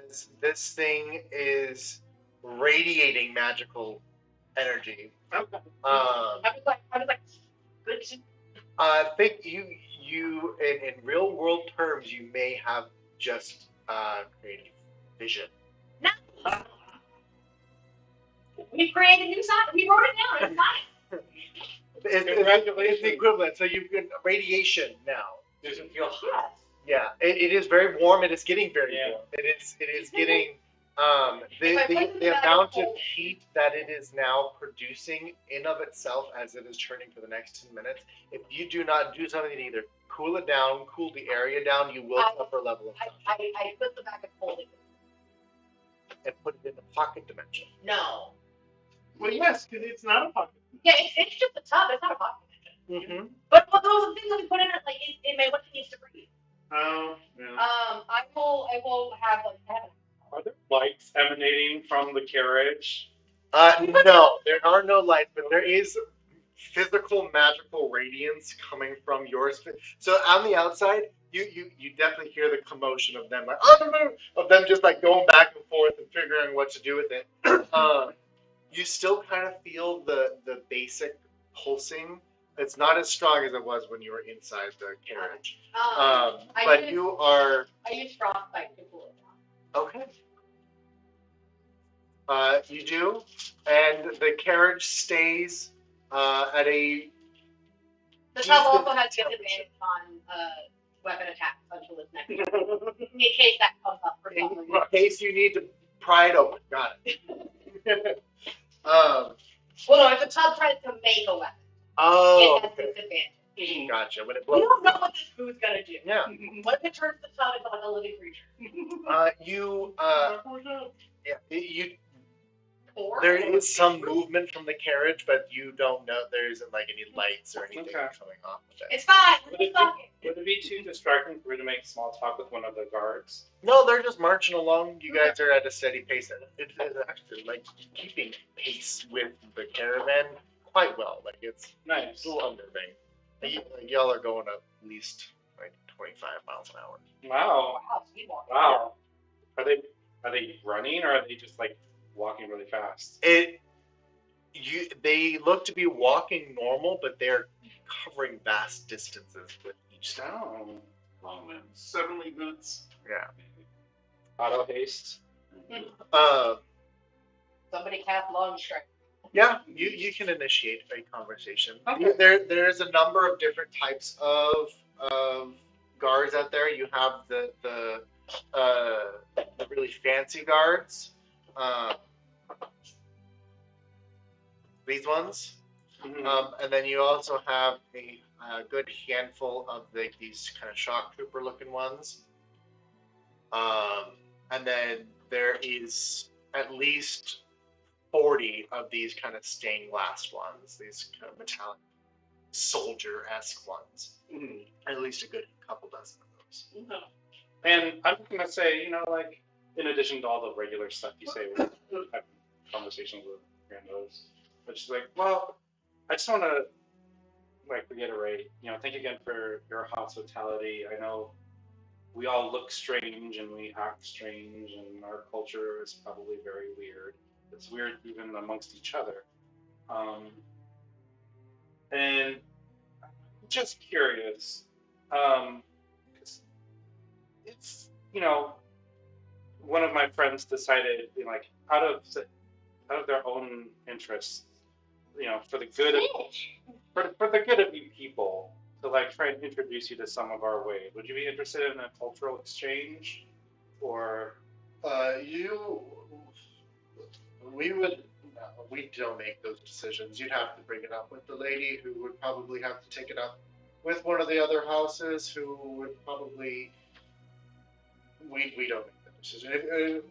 as this thing is radiating magical energy. I was like, good. I think you in real world terms, you may have just created vision. No. We created new science. We wrote it down. It's science. It's the equivalent. So you've got radiation now. Does it feel hot? Yeah, it is very warm. It is getting very warm. It is getting the amount of heat that it is now producing in of itself as it is turning for the next 10 minutes. If you do not do something to either cool it down, cool the area down, you will suffer a level of touch. I put the bag of holding. And put it in the pocket dimension. No. Well, yes, because it's not a pocket. Yeah, it's just a tub. It's not a pocket dimension. Mm-hmm. But those things that we put in it, like it may what it needs to breathe. Oh, yeah. I will have like heaven. Are there lights emanating from the carriage? No, there are no lights, but there is physical magical radiance coming from yours. So on the outside, you definitely hear the commotion of them, like of them just like going back and forth and figuring what to do with it. You still kind of feel the basic pulsing. It's not as strong as it was when you were inside the carriage. But you are. I use frostbite to cool it down. Okay. You do, and the carriage stays at a. The tub also has disadvantage on weapon attacks until it's next turn. In case that comes up for some reason. In case you need to pry it open. Got it. Well, no, if the tub tries to make a weapon, it has disadvantage. Gotcha. When it We blows. don't know what this food's gonna do. Yeah. What if it turns the tub into like a living creature? There is some movement from the carriage, but you don't know there isn't like any lights or anything coming off of it. It's fine. Would it be too distracting for you to make small talk with one of the guards? No, they're just marching along. You guys are at a steady pace. It's actually like keeping pace with the caravan quite well. Like it's Nice. a little unnerving. Y'all are going at least like 25 miles an hour. Wow. Wow, speed walk. Wow. Are they running or are they just like walking really fast? They look to be walking normal, but they're covering vast distances with each step. Oh. Long limbs. 7 league boots. Yeah. Auto haste. Somebody cast long strike. Yeah, you can initiate a conversation. Okay. There's a number of different types of guards out there. You have the really fancy guards. These ones. Mm-hmm. And then you also have a good handful of these kind of shock trooper looking ones. And then there is at least 40 of these kind of stained glass ones, these kind of metallic soldier-esque ones. Mm-hmm. At least a good couple dozen of those. And I'm gonna say, like, in addition to all the regular stuff you say when having conversations with randos, but she's like, well, I just want to like reiterate, thank you again for your hospitality. I know we all look strange and we act strange, and our culture is probably very weird. It's weird even amongst each other. Um, and just curious, 'cause it's one of my friends decided, like, out of their own interests, for the good of for the good of you people, to like try and introduce you to some of our ways. Would you be interested in a cultural exchange, or? You, we would, no, we don't make those decisions. You'd have to bring it up with the lady, who would probably have to take it up with one of the other houses, who would probably, we don't make that decision.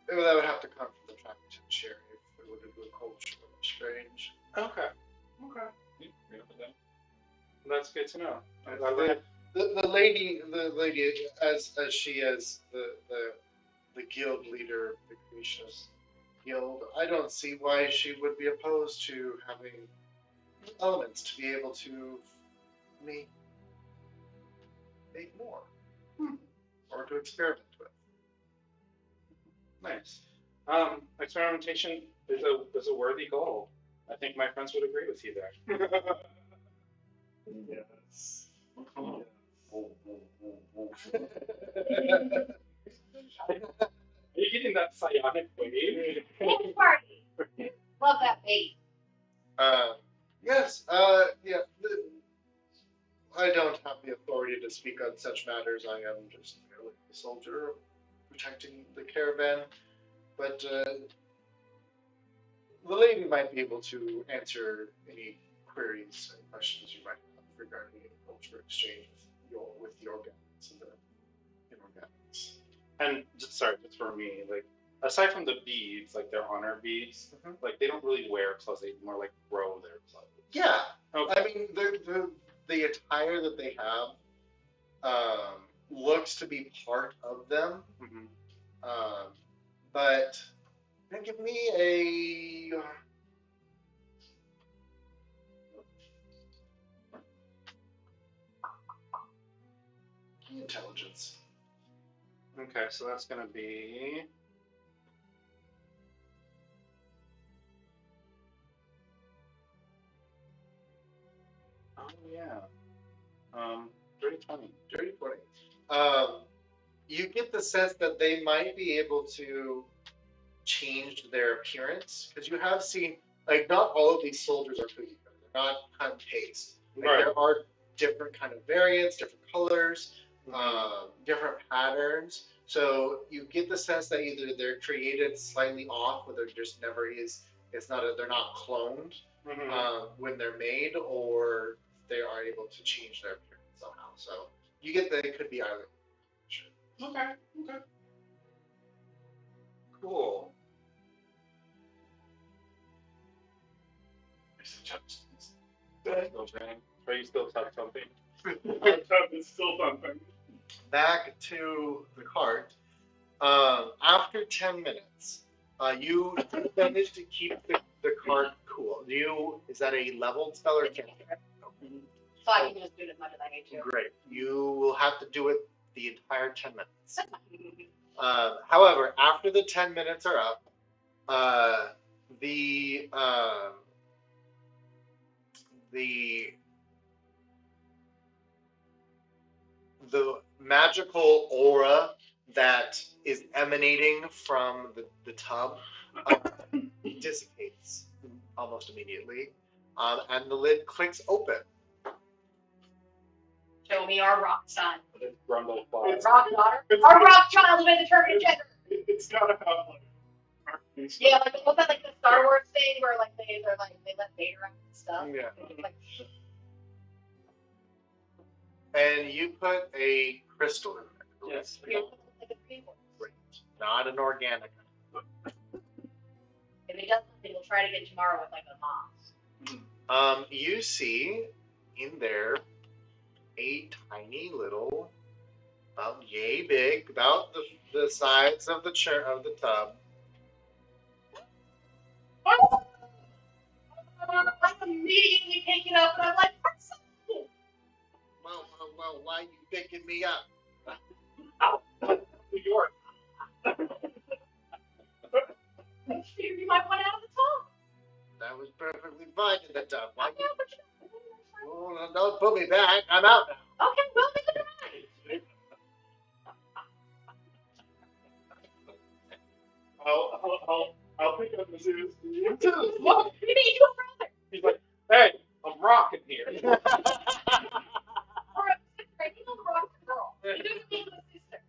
That would have to come from the Trappington Sheriff if we were to do a cultural exchange. Okay. Okay. That's good to know. The lady, as she is the guild leader of the Creationist Guild, I don't see why she would be opposed to having elements to be able to make more, or to experiment with. Nice. Experimentation is a worthy goal. I think my friends would agree with you there. Yes. Are you getting that psionic wave? Dance party. Love that bait. Yes. Yeah. I don't have the authority to speak on such matters. I am just merely a soldier protecting the caravan. But the lady might be able to answer any queries and questions you might have regarding a culture exchange with the organics and the inorganics. And just for me, like, aside from the beads, like their honor beads, like they don't really wear clothes; they more like grow their clothes. Yeah, okay. I mean the attire that they have looks to be part of them, but give me a intelligence. Okay, so that's gonna be. Oh yeah. Dirty 20. Dirty 20. You get the sense that they might be able to change their appearance, because you have seen, like, not all of these soldiers are cookie cutter. They're not cut and paste. Like, right. There are different kind of variants, different colors, different patterns. So you get the sense that either they're created slightly off, or they're just never is. They're not cloned when they're made, or they are able to change their appearance somehow. So you get that it could be either. Sure. Okay. Cool. Are you still talking something? It's still something. Back to the cart. After 10 minutes, you manage to keep the cart cool. Is that a leveled spell or can't? So I can just do it as much as I need to. Great. You will have to do it the entire 10 minutes. However, after the 10 minutes are up, the magical aura that is emanating from the tub dissipates almost immediately, and the lid clicks open. Show me our rock son. Grundle Rock daughter. Our rock child with a determined gender. It's gotta have like. Yeah, like what's that, like the Star Wars thing where like they let Vader out and stuff. Yeah. Like, And you put a crystal in there. Yes. like a Great. Not an organic. if it does something, we'll try it again tomorrow with like a moms. You see in there a tiny little About yay big, about the size of the tub. I immediately pick it up and I'm like, what's up? Well, why you picking me up? New York. I figured you might want out of the tub. That was perfectly fine in the tub. Why Yeah, but you... Don't put me back. I'm out now. okay, we'll be good. I'll pick up Mizzou's. What? You need your brother. He's like, hey, I'm rocking here. Or a sister. You know the rock girl. You do the name of a sister.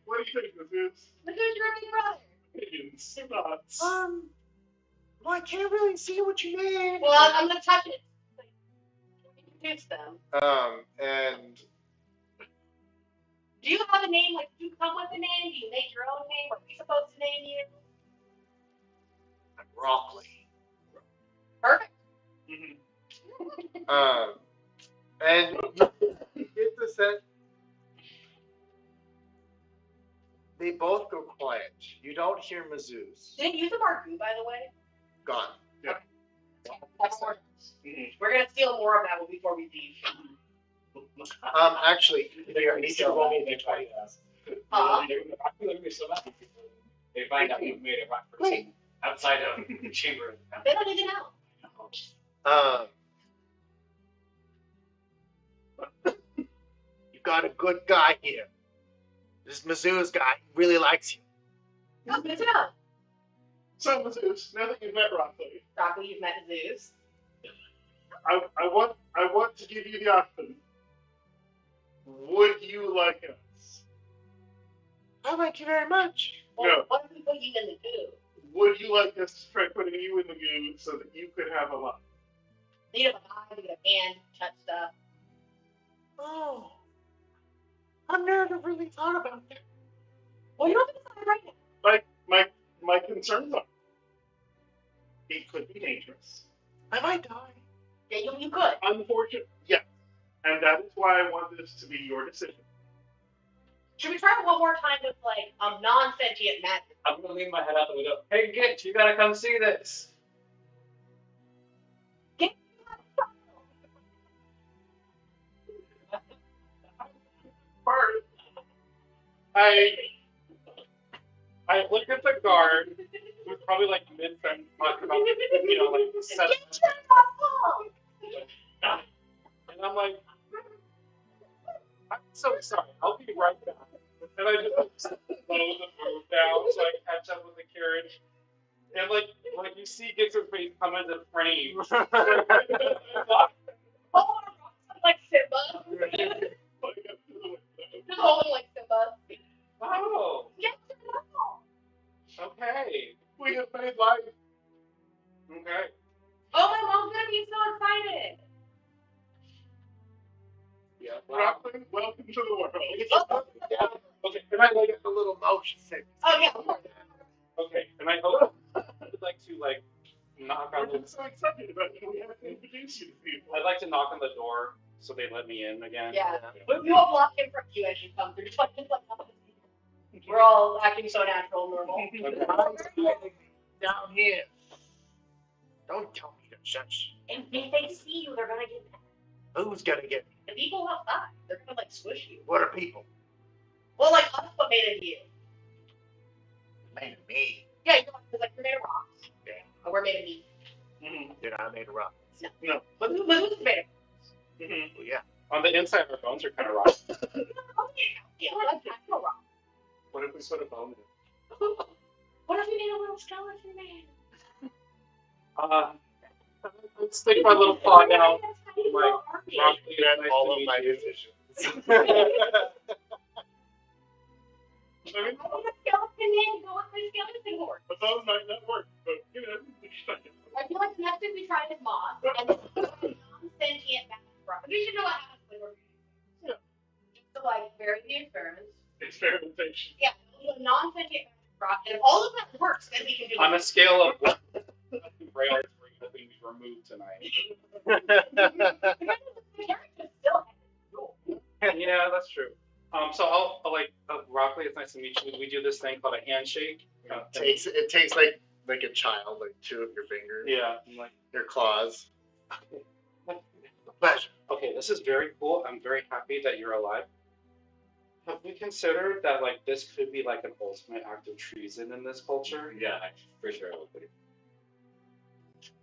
What do you think, Mizzou's? But who's your big brother? Opinions, thoughts. Well, I can't really see what you mean. Well, I'm gonna touch it. Introduce them. And Do you have a name? Like, do you come with a name? Do you make your own name? Are we supposed to name you? I'm Rockley. Perfect. And you get the sense they both go quiet. You don't hear Mizzou's. Didn't use the Marku, by the way. Gone. We're gonna steal more of that before we leave. Actually, I need to roll me a d20. Huh? They're gonna be so mad. They find out you made a rock person outside of the chamber. They don't even know. You got a good guy here. This Mizzou's guy really likes you. That's good to know. So, Mizzou's, now that you've met Rockley, Rockley, you've met Zeus. I want to give you the option. Would you like us? I like you very much. Well, No. what if we put you in the goo? Would you like us to try putting you in the goo so that you could have a life? You have an eye, you have a hand, touch stuff. Oh, I've never really thought about that. Well, you don't have to decide right now. My concerns are it could be dangerous. I might die. Yeah, you could. Unfortunate, yes. And that is why I want this to be your decision. Should we try it one more time with, like, non-sentient magic? I'm gonna lean my head out the window. Hey, Git, you gotta come see this. First, I look at the guard, who's probably like mid-sentence, talking about, like, set. And I'm like, I'm so sorry, I'll be right back. And I just slow the move down so I catch up with the carriage. And like you see Gix's face come into frame. Oh, like Simba. Just holding like Simba. Oh, Yes, no. okay. we have made life. Okay. Oh, my mom's gonna be so excited. Yeah. Rockley, welcome to the world. Okay, can I like A little motion sickness. Oh, yeah, of course. okay, and I hope I'd like to like knock on We're the just so excited about it. We have to introduce you to people. I'd like to knock on the door so they let me in again. Yeah. We will block him from you as you come through. Just like, we're all acting so natural and normal. Down here. Don't tell me to shush. And if they see you, they're gonna get mad. Who's gonna get me? The people outside, they're gonna like squish you. What are people? Well, like us, what made of you? Made of me. Yeah, you're like you're made of rocks. Yeah. And we're made of meat. You're not made of rock. No. But who's made of? Mm-hmm. Well, yeah. On the inside, our bones are kind of rotten. Yeah, like actual rock. What if we put a bone in it? What if we made a little skeleton man? Let's stick my little paw down. Like, Rocky, nice All to of meet my you. decisions. I mean, a skeleton man, go with my skeleton horse. a bone might not work, but we should. I feel like next if we try this moss and non-sentient magic rock. We should know what happens when we're just to like vary the experiments. Experimentation. Yeah, we'll do a non-sentient magic rock, and if all of that works, then we can do On a it. scale of 1 to rails, we're hoping we remove tonight. The characters Yeah, that's true. So I'll like Rockley. It's nice to meet you. We do this thing called a handshake. It takes like a child, like 2 of your fingers. Yeah, I'm like your claws. Pleasure. Okay, this is very cool. I'm very happy that you're alive. Have we considered that like this could be like an ultimate act of treason in this culture? Yeah, for sure.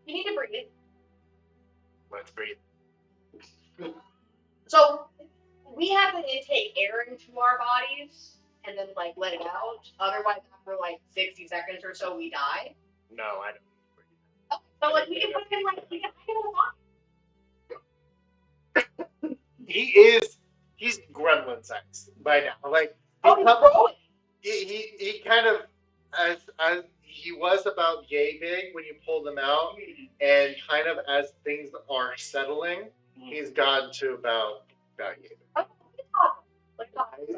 You need to breathe. Let's breathe. So we have to intake air into our bodies and then like let it out. Otherwise, after like 60 seconds or so, we die. No, I don't. Okay, so like we can put him like we can hide him alive. He's gremlin size by now. Like Oh, he's growing. he kind of as he was about yay big when you pulled him out, and kind of as things are settling, he's gotten to about yay big. Oh,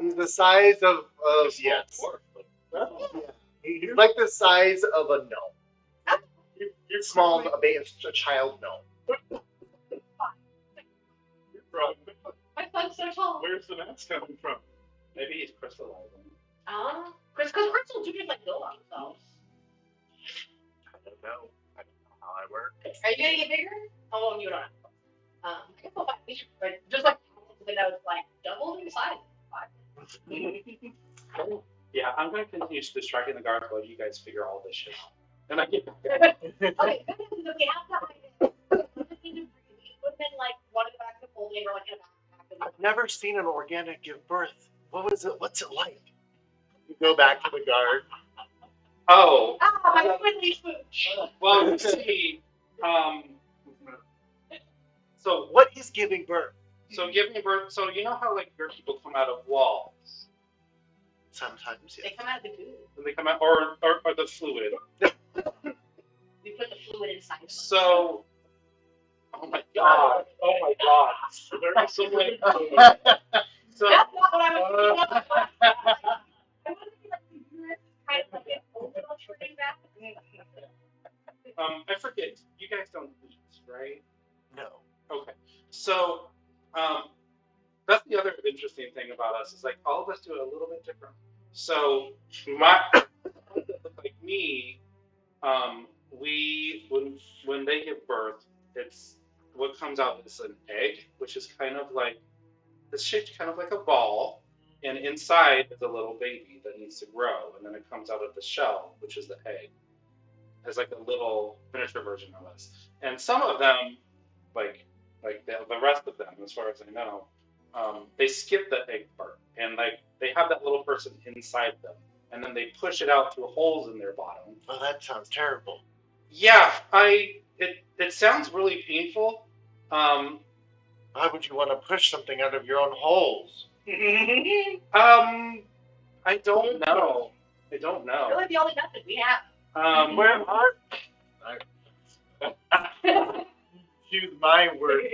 He's the size of yes. He's like the size of a gnome. You're small, a child gnome. My son's so tall. Where's the mass coming from? Maybe he's crystallizing. Because crystals do just like build on themselves. I don't know how I work. Are you gonna get bigger? Oh, well, you don't have to. I guess we should just like the nose like double in size. Yeah, I'm gonna continue distracting the guards while you guys figure all this shit out. And I get Okay, we have to hide it. We put him in like one of the back of the folding or like in a backpack. I've never seen an organic give birth. What's it like? You go back to the guard. Oh. My squiddly smooch. Well, you see, so what is giving birth? So giving birth. So you know how like your people come out of walls. Sometimes, yes. They come out of the goo. They come out, or the fluid. We put the fluid inside. So. Oh my god! Oh my god! So there's so many. So. That's not what I was thinking of. I want to be like the uterus, kind of like an overall shrinking back. I forget. You guys don't eat, right? No. Okay. So, that's the other interesting thing about us is like all of us do it a little bit different. So, like me, when they give birth, it's what comes out is an egg, which is kind of like it's shaped kind of like a ball, and inside is a little baby that needs to grow, and then it comes out of the shell, which is the egg. As like a little miniature version of us, and some of them, like the rest of them, as far as I know, they skip the egg part, and like they have that little person inside them, and then they push it out through holes in their bottom. Oh, that sounds terrible. Yeah, it sounds really painful. Why would you want to push something out of your own holes? I don't know. I don't know. Really, the only method we have. Where are? Choose my words.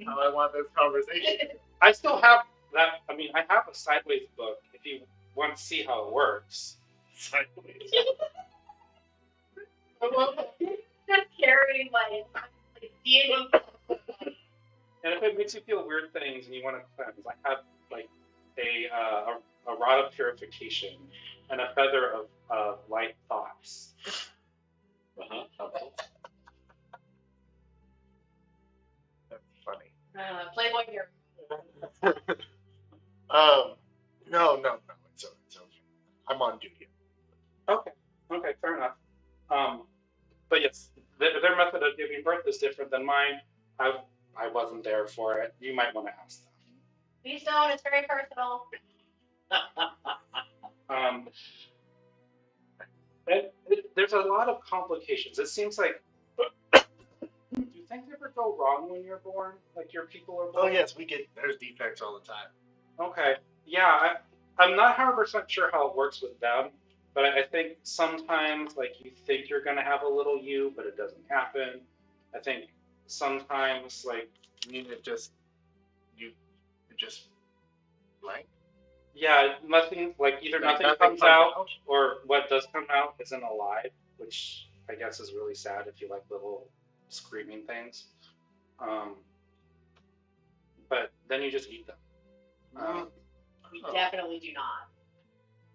How I want this conversation. I still have that. I mean, I have a sideways book. If you want to see how it works. Sideways. Just carrying like DNA. And if it makes you feel weird things and you want to cleanse, I have like a rod of purification and a feather of light thoughts. That's funny. Playboy here. No. It's okay. I'm on duty. Okay, fair enough. But yes, their method of giving birth is different than mine. I wasn't there for it. You might want to ask them. Please don't. It's very personal. There's a lot of complications. It seems like. Do things ever go wrong when you're born? Like your people are born? Oh yes, there's defects all the time. Okay. Yeah, I'm not 100% sure how it works with them, but I think sometimes like you think you're gonna have a little you, but it doesn't happen. I think sometimes like you just blank. Yeah, nothing like either nothing comes out or what does come out isn't alive, which I guess is really sad if you like little screaming things. But then you just eat them. We definitely do not.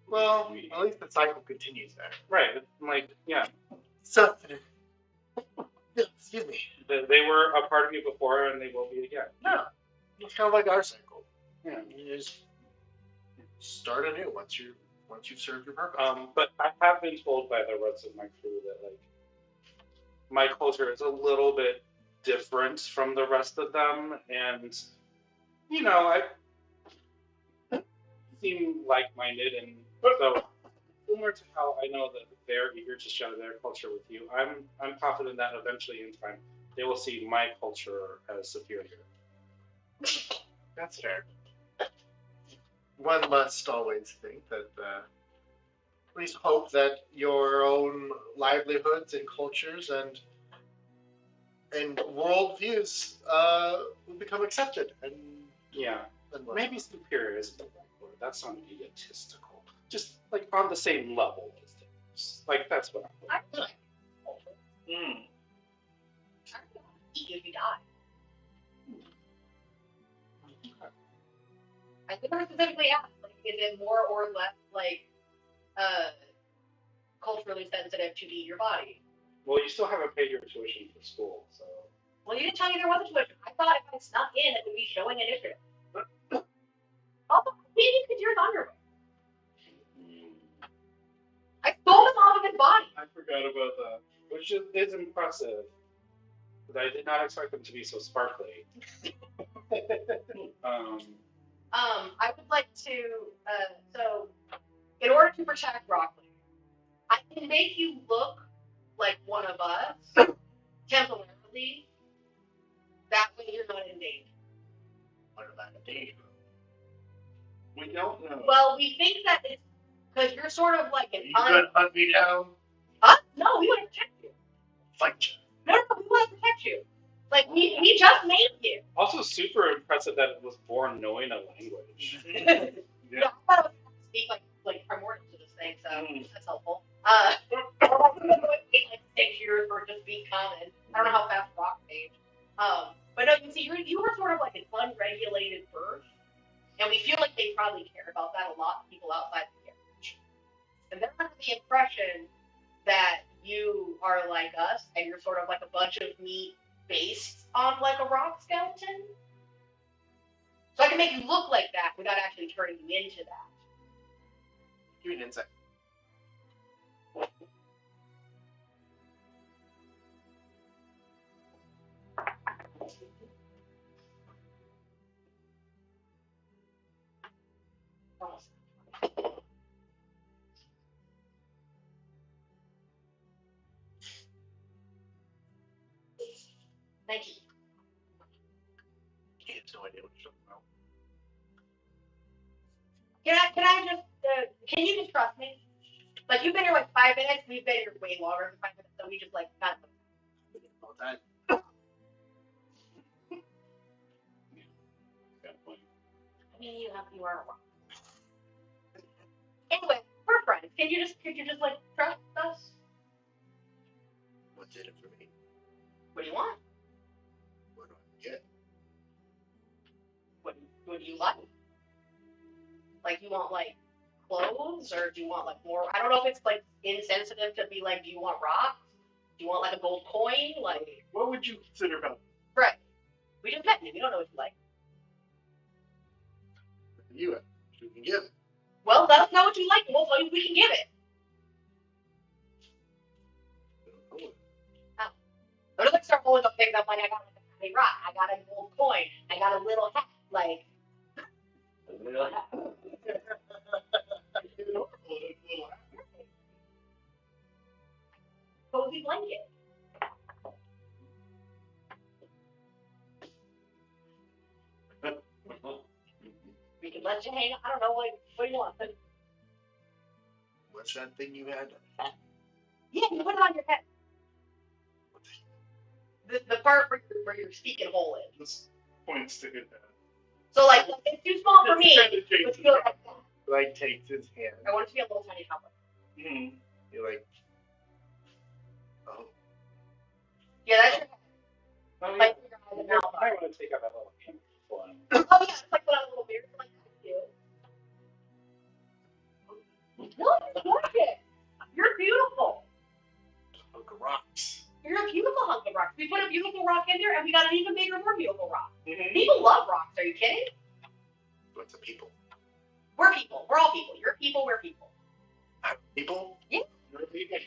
Well, at least the cycle continues there. Right. Like, yeah. So, excuse me. They were a part of you before, and they will be again. Yeah, it's kind of like our cycle. Yeah. You just start anew once you've served your purpose. But I have been told by the rest of my crew that like my culture is a little bit different from the rest of them, and you know, I seem like-minded, and so similar to how I know that they're eager to share their culture with you, I'm confident that eventually in time they will see my culture as superior. That's fair. One must always think that, at least hope that your own livelihoods and cultures and worldviews will become accepted. And Yeah, and maybe superior isn't the right word. That sounds egotistical. Just like on the same level as theirs. Like that's what I'm. I like culture. I don't eat you if you die. I think I specifically asked, like, is it more or less like culturally sensitive to eat your body? Well, you still haven't paid your tuition for school, so. Well, you didn't tell me there was a tuition. I thought if I snuck in, it would be showing initiative. Also, maybe because you're underwear. I stole them off of his body. I forgot about that. Which is impressive. But I did not expect them to be so sparkly. I would like to, so, in order to protect Broccoli, I can make you look like one of us, temporarily. That way you're not in danger. what about the danger? We don't know. Well, we think that it's, because you're sort of like an You gonna hunt me down? Us? No, we want to protect you. Fight No, we want to protect you. Like, we just made you. Also, super impressive that it was born knowing a language. Yeah, I thought it was speak like primordial to this thing, so that's helpful. It take like 6 years for it to speak common. I don't know how fast rock age. But no, you see, you were sort of like an unregulated birth, and we feel like they probably care about that a lot. People outside the carriage, and they're under the impression that you are like us, and you're sort of like a bunch of meat based on like a rock skeleton. So I can make you look like that without actually turning you into that. Give me an insight. Thank you. He has no idea what you're talking about. Can you just trust me? Like, you've been here like 5 minutes, we've been here way longer than 5 minutes, so we just like got All that. I mean, you are wrong. Anyway, we're friends. Could you just like trust us? What's in it for me? What do you want? What do I get? What do you like? Like, you want like clothes, or do you want like more? I don't know if it's like insensitive to be like, do you want rocks? Do you want like a gold coin? Like, What would you consider valuable? right? We just met you. We don't know what you like. You can give it. Well, let us know what you like, and we'll tell you if we can give it. Or just like start pulling up things up, like I got like a tiny rock, I got a gold coin, I got a little hat, like a little hat. Cozy blanket. We can let you hang. I don't know, like, what do you want? What's that thing you had? Yeah, you put it on your head. The part where your speaking hole is. This points to his head. So like, it's too small for me. It's kinda But feel like that. Like takes his hand. I want it to be a little tiny tablet. Mm-hmm. You're like, oh. Yeah, that's your head. I mean, Like your eyes and I mouth. might want to take out that little hand one. Oh yeah, it's like one of the little beards like that. We put a beautiful rock in there, and we got an even bigger, more beautiful rock. Mm-hmm. People love rocks. Are you kidding? What's a people? We're people. We're all people. You're people. We're people. People? Yeah. You're people.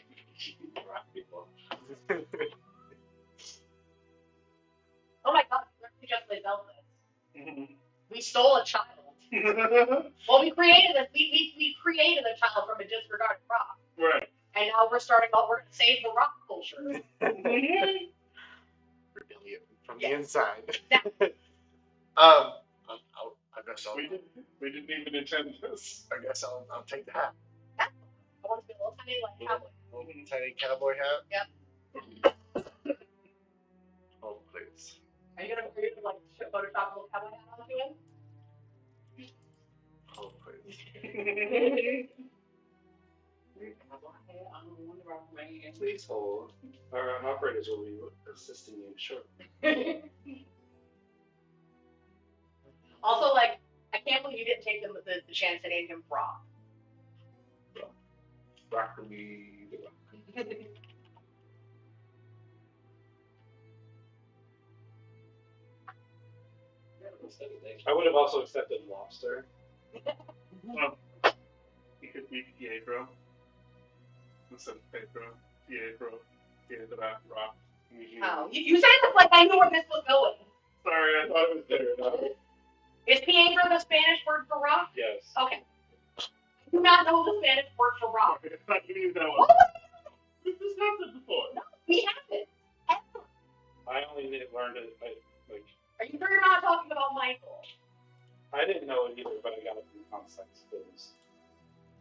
Rock people. Oh my God, we just played Velvet. Mm-hmm. We stole a child. Well, we created a child from a disregarded rock, Right. and now we're starting off. We're gonna save the rock culture. Mm-hmm. Rebellion from Yes. the inside. Exactly. I guess I'll. We didn't even intend this. I guess I'll take the hat. I want to be a little tiny like cowboy. Little tiny cowboy hat. Yep. Oh please. Are you gonna like Photoshop a little cowboy hat onto him? Oh please. Please hold. Our operators will be assisting you. Sure. Also, like, I can't believe you didn't take the chance to name him Brock. Broccoli. I would have also accepted lobster. He could be Pietro. Instead of Pedro. Pietro. Pietro Rock. Oh, you said it like I knew where this was going. Sorry, I thought it was there. No. Is Pietro the Spanish word for rock? Yes. Okay. I do not know the Spanish word for rock. I thought you knew that one. What? We've discussed it before. No, we haven't. Ever. I only learned it like. Are you sure you're not talking about Michael? I didn't know it either, but I got it from context.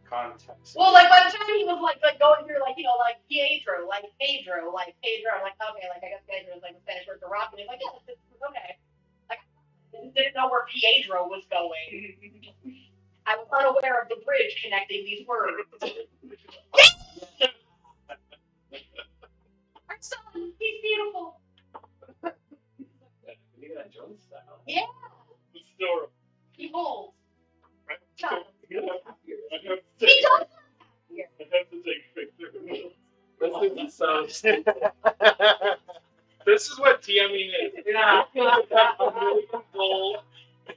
Context. Well, like by the time he was like going through like like Pedro, like Pedro, I'm like okay, like I guess Pedro is like the Spanish word for rock, and he's like yeah, this is okay. Like I didn't know where Pedro was going. I was unaware of the bridge connecting these words. Our son, he's beautiful. Indiana Jones style. Yeah, It's still. he holds. I Child. have to He take, does. I have to take a picture. This is so stupid. This is what DMing is. Yeah. You can have a million gold,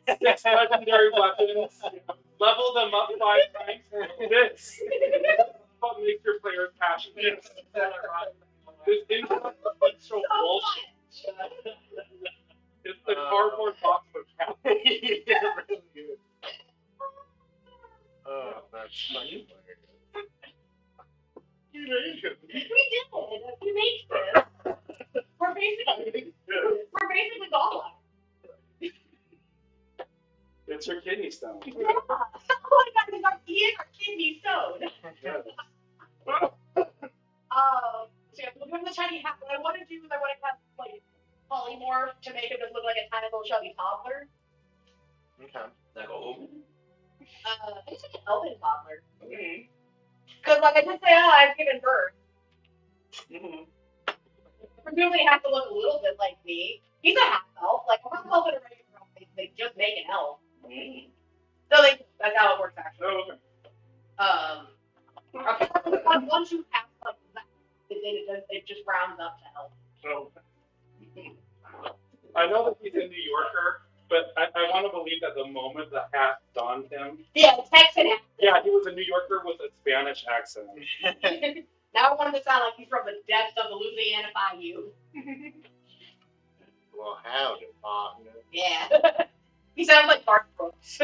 6 legendary weapons, level them up 5 times. This is what makes your players passionate. This intellectual bullshit. It's the cardboard box of cat. Yeah, really good. Oh, that's fucking hilarious. You made it. We did. We made this. We're basically Gollum. It's your kidney stone. Yeah. Oh my God, we got our kidney stone. Yes. So yeah, we'll give him the tiny hat. What I want to do is I want to have like polymorph to make him just look like a tiny little chubby toddler. Okay. Like old. I think like an elven toddler. Mm-hmm. Because like I did say, I've given birth. Mm-hmm. Presumably, it has to look a little bit like me. He's a half elf. Like a half elf and a regular elf, they just make an elf. Mm-hmm. So that's how it works actually. Oh, okay. Apparently, once you pass like that, it just rounds up to elf. So, I know that he's a New Yorker, but I want to believe that the moment the hat donned him, Yeah, Texan accent. yeah, he was a New Yorker with a Spanish accent. Now I want him to sound like he's from the depths of the Louisiana Bayou. Well, howdy, partner. Yeah. He sounds like Garth Brooks.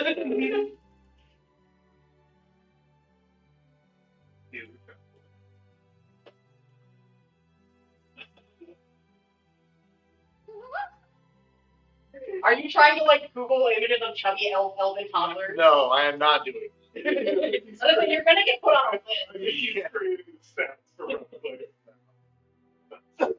Are you trying to like Google images of chubby elven toddlers? No, I am not doing it. Listen, you're gonna get put on a list. he's creating stats for rough players now.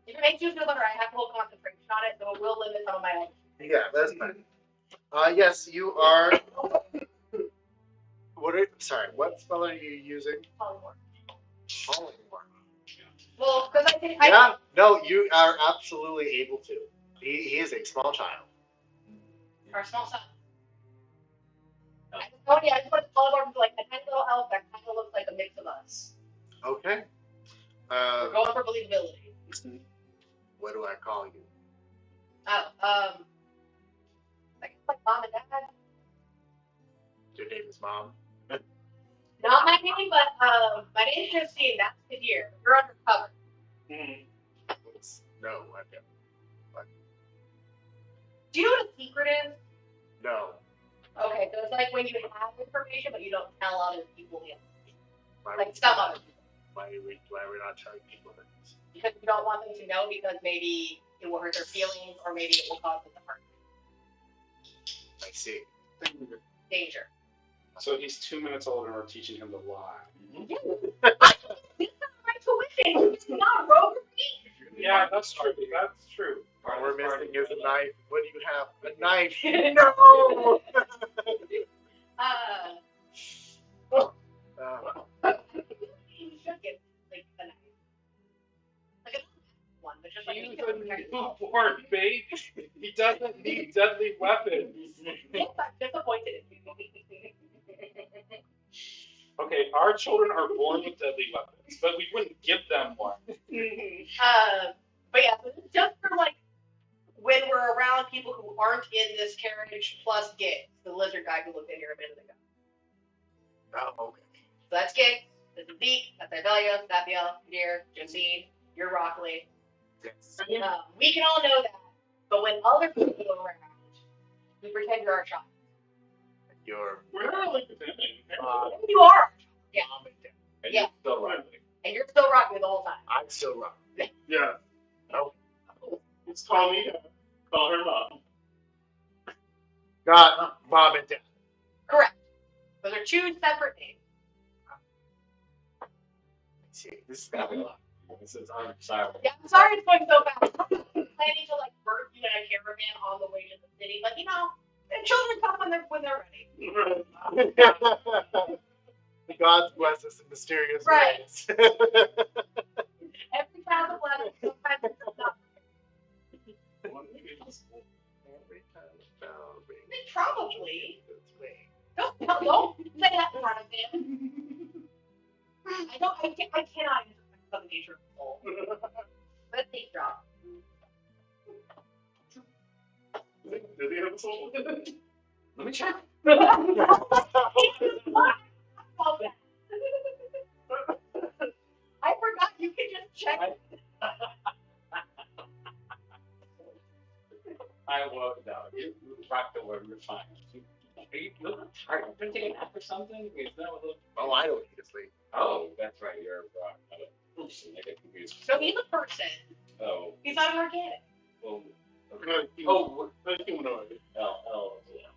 If it makes you feel better, I have full concentration on it, so it will limit some of my own. Yeah, that's fine. Yes, you are. What spell are you using? Polymorph. Polymorph. Well, because I think Yeah, no, you are absolutely able to. He is a small child. Our small son. I just told you, I just put the color like a tiny little elf that kind of looks like a mix of us. Okay. We're going for believability. What do I call you? Oh, I guess like mom and dad. Your name is Mom. Not my name, but my name's Justine. That's Kadir. You're undercover. No, I don't. Do you know what a secret is? No. Okay, so it's like when you have information, but you don't tell other people yet. Why Like some other people. Why are we not telling people this? Because you don't want them to know because maybe it will hurt their feelings or maybe it will cause them to hurt. I see. Danger. So he's 2 minutes old and we're teaching him to lie. It's not my tuition. It's not rogue. Yeah, that's true. That's true. All we're missing is a knife. What do you have? A knife. No! You should get like a knife. Like a one, but just like He's a newborn baby. He doesn't need deadly weapons. Yes, I'm disappointed in you. Okay, our children are born with deadly weapons, but we wouldn't give them one. But yeah, so this is just for like when we're around people who aren't in this carriage plus Giggs, the lizard guy who looked in here a minute ago. Oh, okay. So that's Giggs, this is Zeke, that's Ivelia, Zapiel, Kadir, Jacine, you're Rockley. Yes. We can all know that, but when other people are around, we pretend you're our child. We're not really pretending. You are. Yeah. Mom and Dad. And Yeah. you're still Rockley. And you're still Rockley the whole time. I'm still wrong. Yeah. No. Just call me Dad. Call her Mom. Not Mom and Dad. Correct. Those are two separate names. See, this is gonna be a lot. This is unsilent. Yeah, I'm sorry it's going so fast. I'm planning to like birth you in a caravan on the way to the city, but you know, the children come when they're ready. The gods bless us in mysterious Right. ways. Every child is blessed. Sometimes it's not. Probably. Don't say that in front of him. I cannot answer the nature of the soul. Let's take drop. Does he have a soul? Let me check. I forgot you can just check. I won't. No, you rock the word. You're fine. Are you looking tired? Are you taking a nap or something? Is that what the... Oh, I don't need to sleep. Oh, that's right. You're a person. I get confused. So he's a person. Oh. He's not an organic. Well, Okay. oh, Not humanoid. oh, yeah.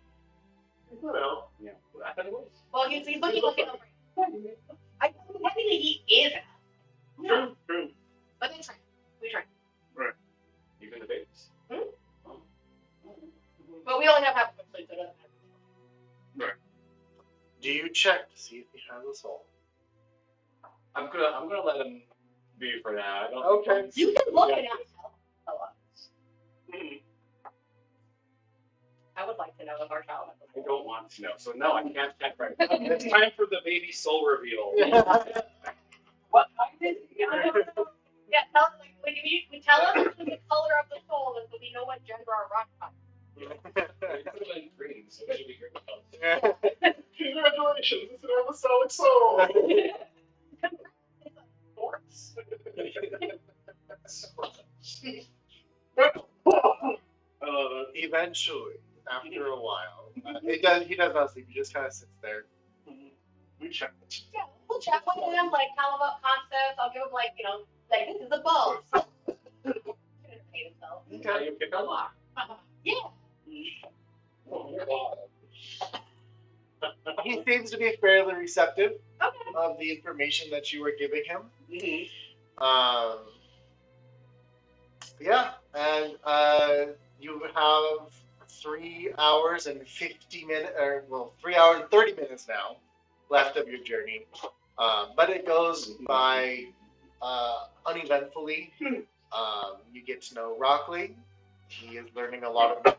He's not L. Yeah. I thought it was. Well, he's looking like an I technically he is an True. but they try. We try. Even the babies. But we only have half of it, so it doesn't matter. Do you check to see if he has a soul? I'm gonna let him be for now. I don't. Okay. You can look it up. Tell us. I would like to know if our child has a I don't want to know. So no, I can't check right now. It's time for the baby soul reveal. What kind is he? Yeah, tell us like when we tell us the color of the soul, so we know what gender our rock type. It's like green, so it should be green. Congratulations, it's an apostolic soul. Eventually, after a while, he does not sleep. He just kind of sits there. We checked. Yeah, we'll chat with him, like tell him about concepts. I'll give him like, like this is a bulb. Entertain himself. Now you pick a lock. Yeah. He seems to be fairly receptive Okay. of the information that you were giving him. Yeah, and you have 3 hours and 50 minutes, 3 hours and 30 minutes now left of your journey. But it goes by uneventfully. You get to know Rockley. He is learning a lot of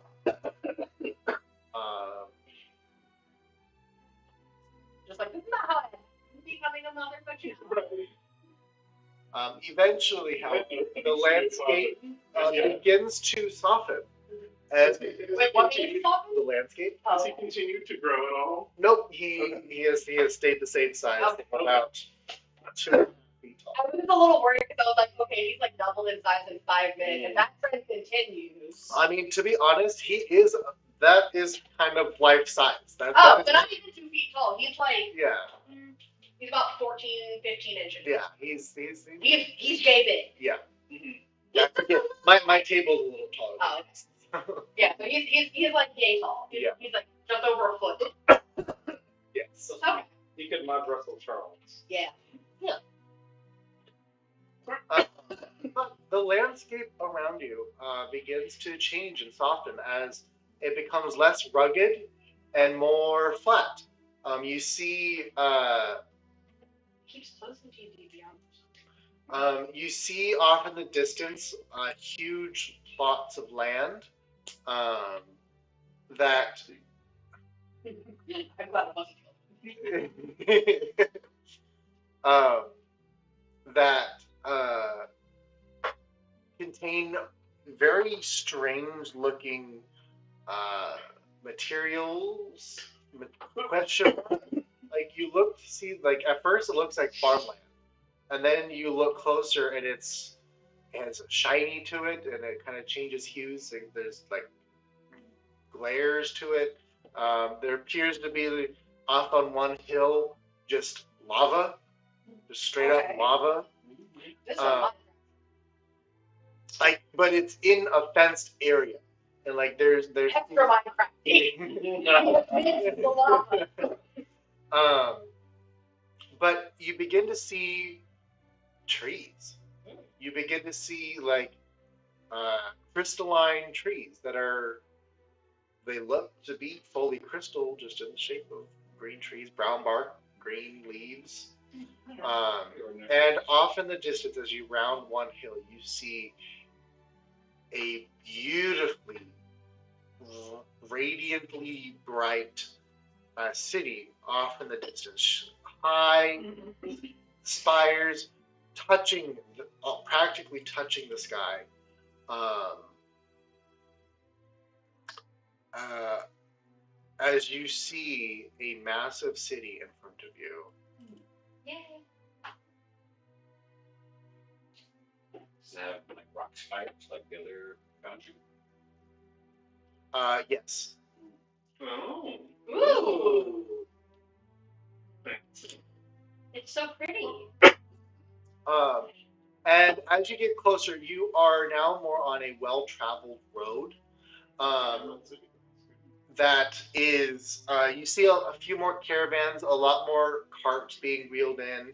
just like, this is not how it ends. Becoming a mother, but you Eventually, however, the landscape begins to soften. As Wait, what made you stop the landscape? Has he continued to grow at all? Nope, he has stayed the same size, Okay. about 2 feet tall. I was just a little worried because I was like, okay, he's like doubled in size in 5 minutes. If that trend continues. I mean, to be honest, that is kind of life size. That So not even 2 feet tall. He's like, yeah, he's about 14, 15 inches. yeah, he's J big. yeah. Mm-hmm. Yeah, my table's a little taller. Oh, yeah, so he's like yay tall. He's like just over a foot. Yes. Okay. He could mud Russell Charles. Yeah. But the landscape around you begins to change and soften as it becomes less rugged and more flat. You see, Keeps closing to you, you see off in the distance huge plots of land that I'm glad it wasn't that contain very strange looking materials. Question: like you look to see, like at first it looks like farmland, and then you look closer and it has shiny to it, and it kind of changes hues. And there's like glares to it. There appears to be off on one hill just lava, just straight up lava. This is But it's in a fenced area, and like there's extra Minecraft. But you begin to see trees. You begin to see like crystalline trees they look to be fully crystal, just in the shape of green trees, brown bark, green leaves. And off in the distance, as you round one hill, you see a beautifully, radiantly bright city off in the distance. High spires, practically touching the sky. As you see a massive city in front of you. Yay. Does it have like rock spikes like the other country? Yes. Oh. Ooh. Thanks. It's so pretty. And as you get closer, you are now more on a well-traveled road. That is, you see a few more caravans, a lot more carts being wheeled in.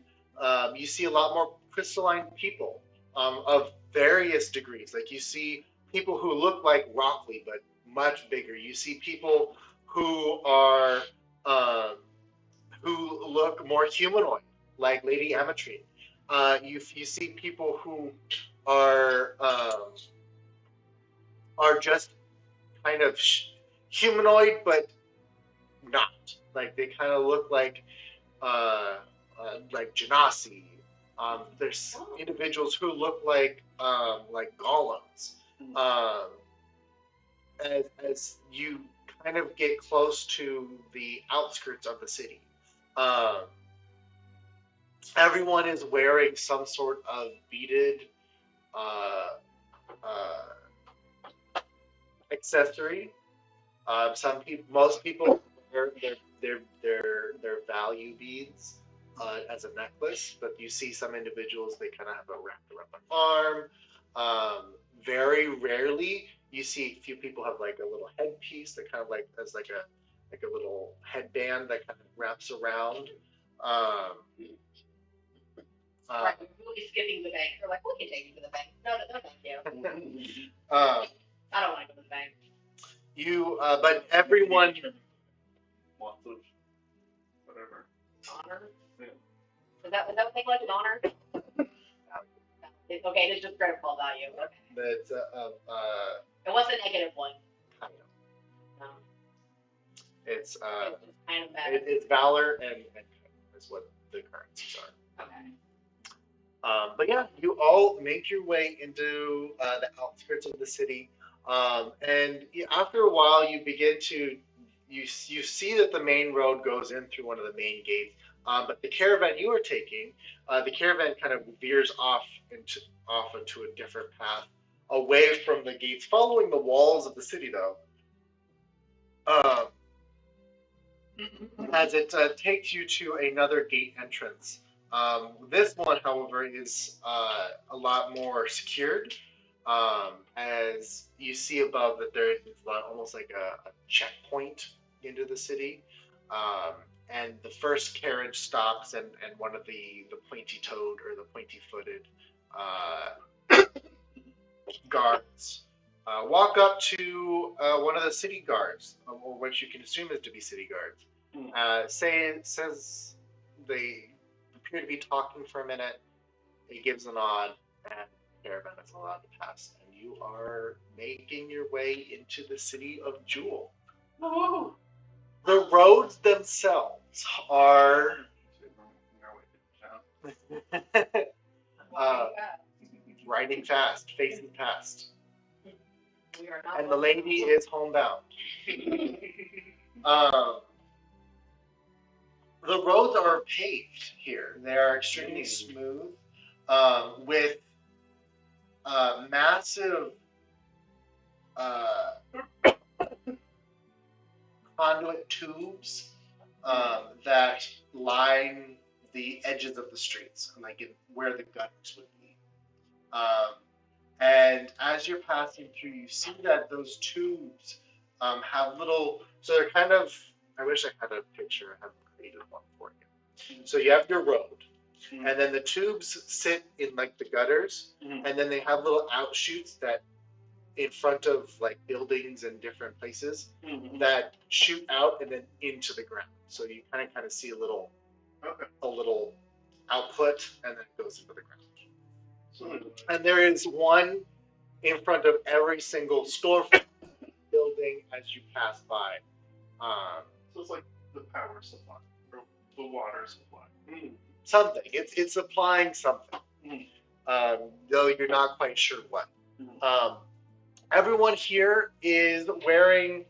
You see a lot more crystalline people of various degrees. Like you see people who look like Rockley, but much bigger. You see people who are who look more humanoid, like Lady Amatrine. You see people who are just kind of humanoid, but not. Like they kind of look like Genasi. There's individuals who look like golems. As you kind of get close to the outskirts of the city, everyone is wearing some sort of beaded accessory. Most people wear their value beads as a necklace, but you see some individuals they kind of have it wrapped around their arm. Very rarely you see a few people have like a little headpiece that kind of like as like a little headband that kind of wraps around. Right, we're really skipping the bank. They're like, we can take you to the bank. No, thank you. I don't want to go to the bank. But everyone. Lots of whatever. Honor? Yeah. Is that what they like an honor? Okay, it's just critical value. Okay. But And what's the negative one? Kind of. No. It's It's kind of bad. it's valor and is what the currencies are. Okay. But yeah, you all make your way into the outskirts of the city, and after a while, you begin to you see that the main road goes in through one of the main gates. But the caravan you are taking, the caravan kind of veers off into a different path, away from the gates, following the walls of the city, though. Um, as it takes you to another gate entrance. This one, however, is a lot more secured. As you see above that there is almost like a checkpoint into the city. And the first carriage stops, and one of the pointy-toed or the pointy-footed guards walk up to one of the city guards, or what you can assume is to be city guards. Says they appear to be talking for a minute. He gives a nod, and the caravan is allowed to pass, and you are making your way into the city of Jewel. Woo! The roads themselves are riding fast, facing past. We are not And the lady is homebound. The roads are paved here. They are extremely smooth, with massive conduit tubes that line the edges of the streets, like where the gutters would be. And as you're passing through, you see that those tubes have little. So they're kind of. I wish I had a picture. I haven't created one for you. So you have your road, and then the tubes sit in like the gutters, and then they have little outshoots that in front of like buildings and different places that shoot out and then into the ground. So you kind of see a little output, and then it goes into the ground. And there is one in front of every single storefront building as you pass by. So it's like the power supply or the water supply. Something. It's supplying something. Though you're not quite sure what. Everyone here is wearing.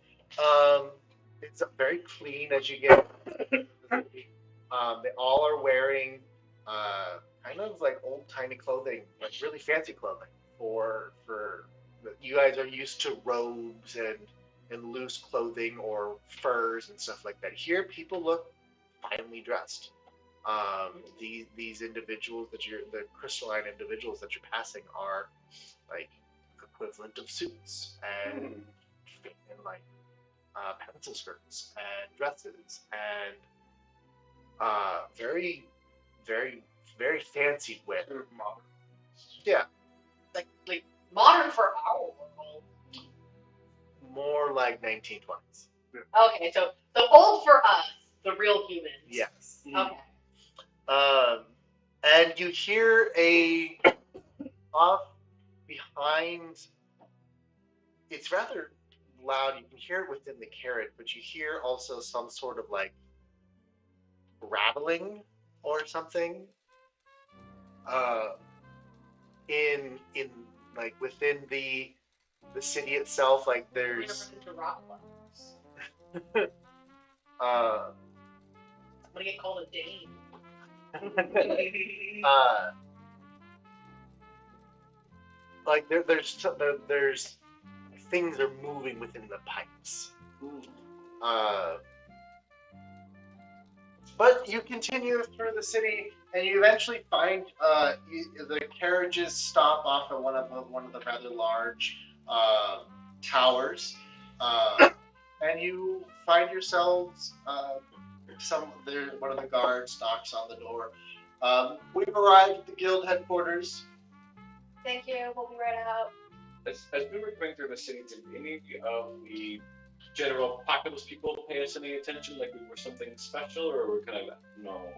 It's very clean as you get. They all are wearing kind of like old timey clothing, like really fancy clothing. For you guys are used to robes and loose clothing or furs and stuff like that. Here, people look finely dressed. These individuals the crystalline individuals that you're passing are like equivalent of suits and like pencil skirts and dresses and very, very, very fancied with modern. Yeah, like modern for our world. more like 1920s. Okay, so old for us, the real humans. Yes. Okay. And you hear a off behind. It's rather loud. You can hear it within the carriage, but you hear also some sort of like rattling or something. In like within the city itself, like there's. I'm gonna get called a Dane. Like there's things are moving within the pipes. But you continue through the city, and you eventually find the carriages stop off at one of the rather large towers, and you find yourselves. One of the guards knocks on the door. We've arrived at the guild headquarters. Thank you. We'll be right out. As we were going through the city, did any of the general populace people pay us any attention, like we were something special, or we're kind of no?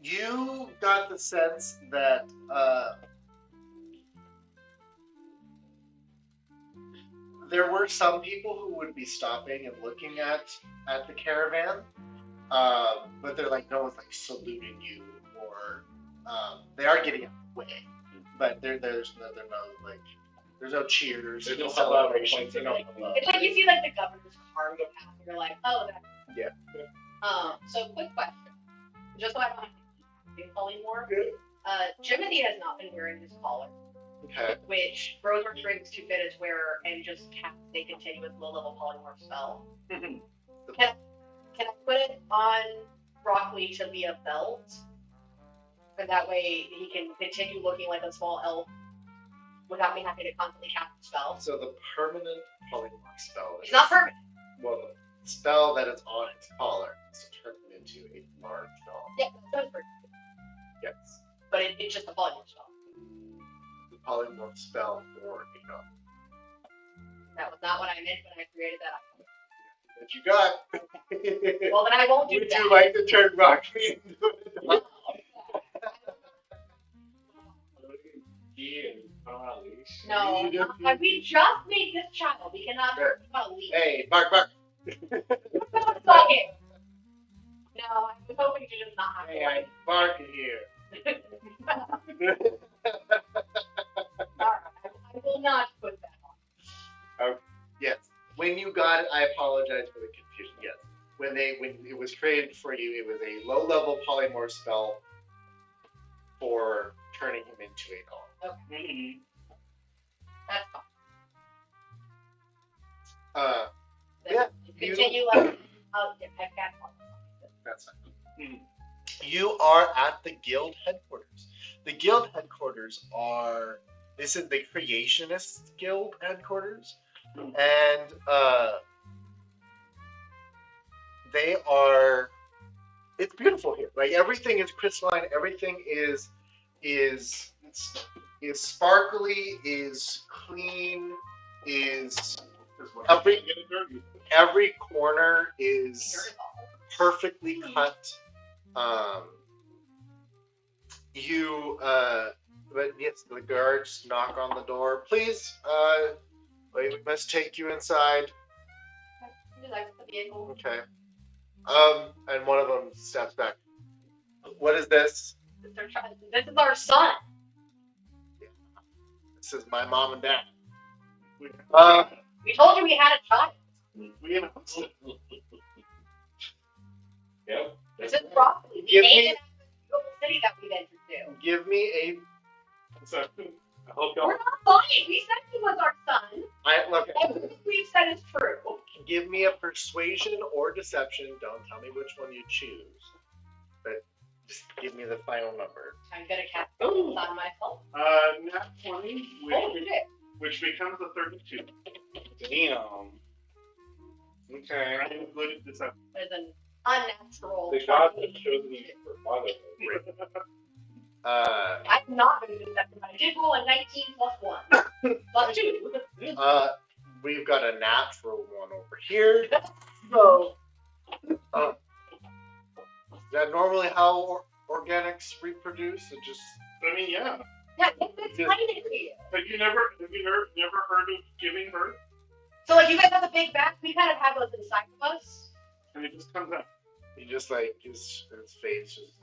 You got the sense that there were some people who would be stopping and looking at the caravan, But they're like, no one's like saluting you, or they are getting out of the way, but there's no like, there's no cheers, There's no celebration. points, no hubbub. It's like you see like the governor's car go past, and you're like, oh, that's Yeah. So quick question, just so I don't have to keep anymore. Jimothy has not been wearing his collar, Okay. which grows or shrinks to fit its wearer and just casts a continuous low-level polymorph spell. Can I put it on Broccoli to be a belt? And that way he can continue looking like a small elf without me having to constantly cast the spell. So the permanent polymorph spell. It's not permanent. Well, the spell that is on its collar is turned into a large doll. Yeah, that's permanent. Yes. But it's just a polymorph spell. The polymorph spell for a doll. That was not what I meant when I created that item. That you got. Well, then I won't do Would that. you like to turn Broccoli into a doll? No, we just made this child. We cannot talk about leave. Hey, bark, bark. Talking. No, I was hoping to just not have to. Hey, I'm barking here. Alright, I will not put that on. Yes. When you got it, I apologize for the confusion. Yes. When it was created for you, it was a low-level polymorph spell for turning him into a doll. Okay. That's fine. Yeah. Continue. I've got one. That's fine. You are at the guild headquarters. The guild headquarters are. This is the Creationist Guild headquarters, and they are. It's beautiful here. Like everything is crystalline. Everything is sparkly. Is clean. Is every corner is perfectly cut. But yes, the guards knock on the door. Please, we must take you inside. Okay. And one of them steps back. What is this? This is our son. This is my mom and dad. We told you we had a child. Yep. This is Broccoli. Give the me- agent of the city that we've entered to. Give me a. So, I hope y'all. We're not lying. We said he was our son. Look. Everything we've said is true. Give me a persuasion or deception. Don't tell me which one you choose, but just give me the final number. I'm gonna cast it on myself. Nat 20, Holy shit. which becomes a 32. Damn. Okay. I included this up. There's an unnatural. The god that chosen you for fatherhood. I've not been deceptive. I did roll a 19 plus 1. Plus 2. We've got a natural one over here. So, is that normally how organics reproduce? It just. I mean, yeah. Yeah, it's explaining to you. Have you never heard of giving birth? So, like, you guys have the big back. We kind of have those inside of us. And it just comes out. He just like his face just.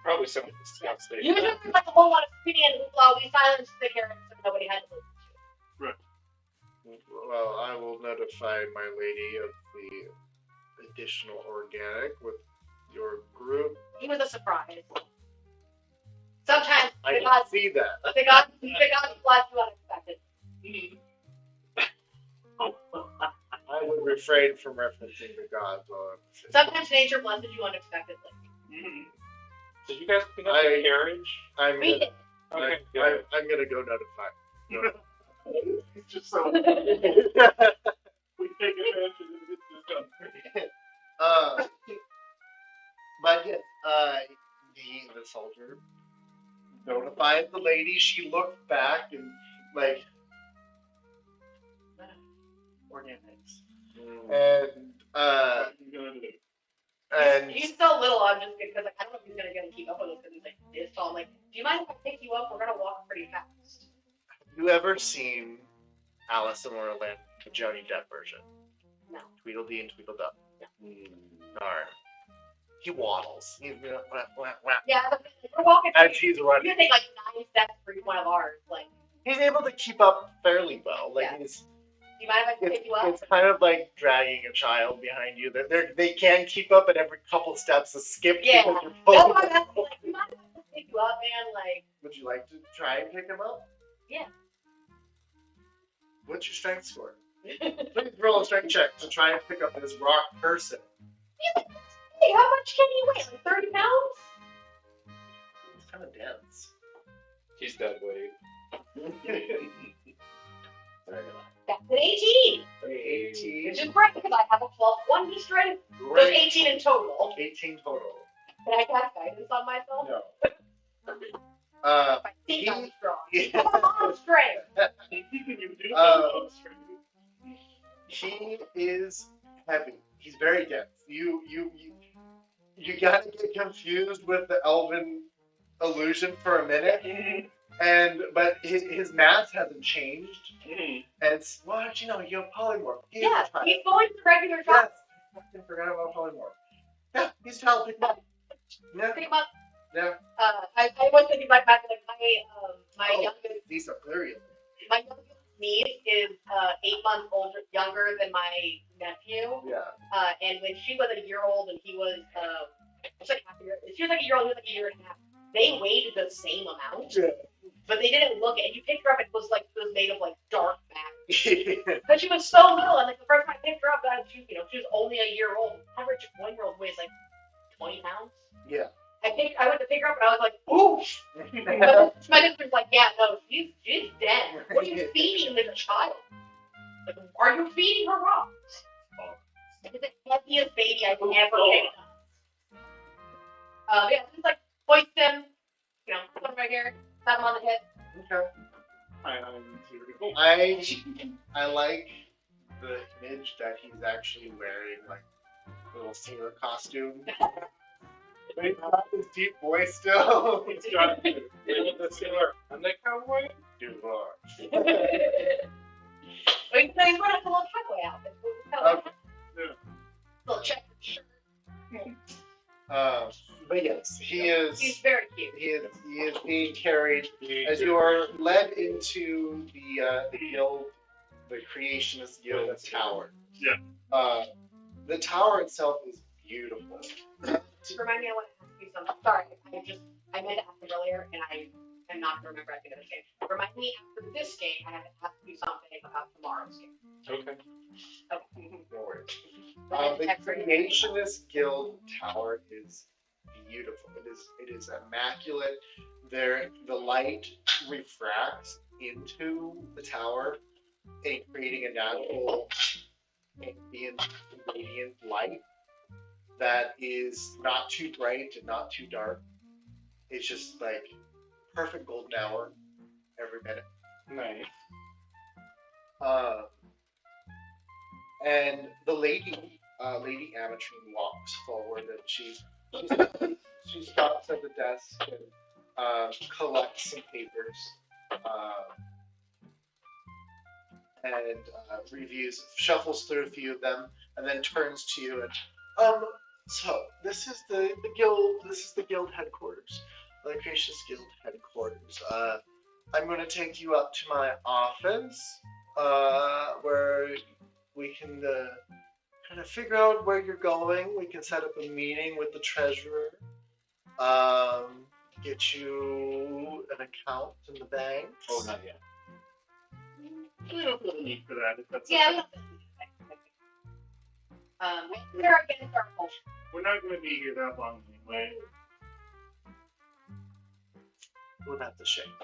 Probably something disgusting. Usually, there's like a whole lot of screaming and hoopla. We silenced the carrots so nobody had to listen to. Well, I will notify my lady of the additional organic with your group. He was a surprise. Sometimes I the can gods, see that. the gods bless you unexpected. I would refrain from referencing the gods while I'm sitting. Sometimes nature blesses you unexpectedly. Did you guys clean up I- the carriage? I'm We gonna, did. Okay, good. I'm gonna go notify. Just so we take advantage of this done. But yes, the soldier notified the lady. She looked back and like organics, and What are you gonna do? and He's so little, I'm just because like, I don't know if he's gonna keep up with us because he's like this tall. I'm like, do you mind if I pick you up? We're gonna walk pretty fast. have you ever seen Alice in Wonderland, the Johnny Depp version? No. Tweedledee and Tweedledum. No. Darn. he waddles. He's Yeah, we're walking. as he's You running. take like 9 steps for each one of ours. Like, He's able to keep up fairly well. Like Yeah. do you mind if I pick you up? it's kind of like dragging a child behind you. They can keep up, and every couple steps a skip Yeah. because you're That's pulling. why I'm asking, like, you mind if I pick you up, man? Like, Would you like to try and pick him up? Yeah. What's your strength score? Please roll a strength check to try and pick up this rock person. Hey, how much can you weigh? Like 30 pounds? It's kind of dense. He's dead weight. That's an 18. 18. Which is great because I have a +1 to strength. So Great. 18 in total. 18 total. Can I cast guidance on myself? No. I think I'm strong. Yeah. I'm on strength. He is heavy. He's very dense. You gotta get confused with the elven illusion for a minute, but his mass hasn't changed. And it's, well, actually, no, you have polymorph. He's He's going to regular shots. Yes, I forgot about polymorph. Yeah, he's a child. Pick him up. Yeah. Pick him up. Yeah. I was thinking about my youngest. These are brilliant. My youngest niece is 8 months younger than my nephew. Yeah. And when she was a year old and he was like half a year, she was like a year old, he was like a year and a half. They weighed the same amount, but they didn't look at it. You picked her up, it was made of like dark matter. But she was so little, and like the first time I picked her up, she was only a year old. Average 1-year-old weighs like 20 pounds. Yeah. I went to pick her up, and I was like, oof. But my sister's like, yeah, no, she's dead. What are you feeding this child? Like, are you feeding her rocks? It's the heaviest baby I've ever picked up. Yeah, just like hoist him, put him right here, pat him on the head. Okay. I like the image that he's actually wearing like a little sailor costume. But he's got his deep voice still. He's got the sailor and the cowboy. Do more. He's wearing a little cowboy outfit. Little checkered shirt. But yes, He's very cute. He is being carried as you are led into the guild, the Creationist Guild tower. Yeah. The tower itself is beautiful. Remind me, I want to ask you something. Sorry, I meant to ask him earlier, and I am not going to remember at the end of this game. Remind me after this game, I have to ask you something about tomorrow's game. Okay. No worries. The Creationist Guild tower is beautiful. It is immaculate. The light refracts into the tower and creating a natural ambient radiant light that is not too bright and not too dark. It's just like perfect golden hour every minute. Nice. And the lady Amatrine walks forward and she stops at the desk and collects some papers and shuffles through a few of them, and then turns to you and so this is the guild headquarters, the Creationist Guild headquarters. I'm going to take you up to my office where we can kind of figure out where you're going. We can set up a meeting with the treasurer, get you an account in the bank. Oh, not yet. We don't really need for that. If that's Yeah, they're against our culture. We're not going to be here that long anyway. Well, that's a shame.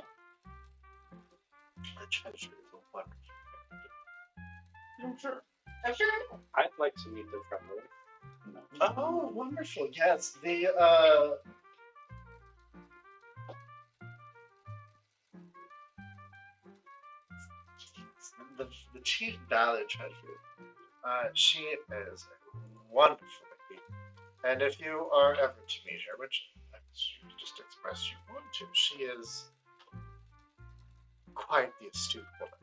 The treasurer is a wonderful. I'm sure. I'd like to meet the traveler. No. Oh, wonderful! Yes, the chief valley treasurer. She is a wonderful lady, and if you are ever to meet her, which you just expressed you want to, she is quite the astute woman.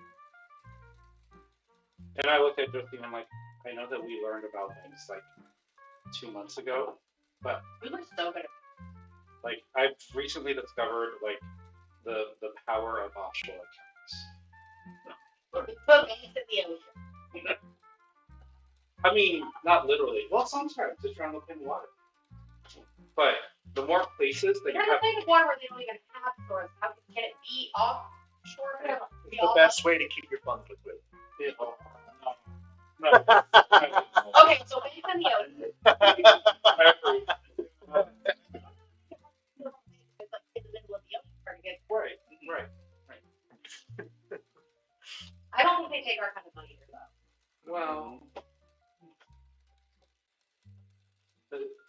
And I looked at Josephine and I'm like, I know that we learned about things like 2 months ago, But We were so good at like I've recently discovered like the power of offshore accounts. we put banks in the ocean. I mean, not literally. Well, sometimes just trying to look in the water. But the more places that you You're in a have, place of water where they don't even have stores. How can it be offshore? It's the best way to keep your funds liquid. no. Okay, so banks in the ocean. I approve. It's like in the middle of the ocean trying to get. Right. I don't think they take our kind of money here though. Well,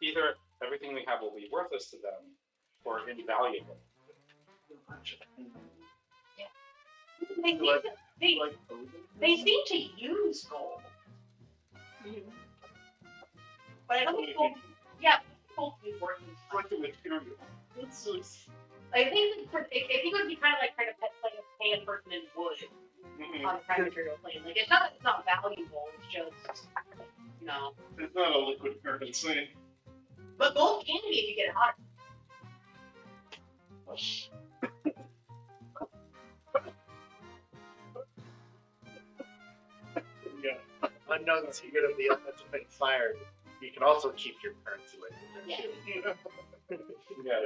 either everything we have will be worthless to them, or invaluable. They seem to, they seem to use gold. But I don't think gold. Yeah, gold is working. Like the material. It's I think it would be kind of like trying to pay a person in wood on the kind of material plane. Like it's not valuable. It's just it's not a liquid currency. But gold can be if you get it hot. Yeah. Unknown secret of the ultimate fire. You can also keep your currency liquid. Yeah. Yeah.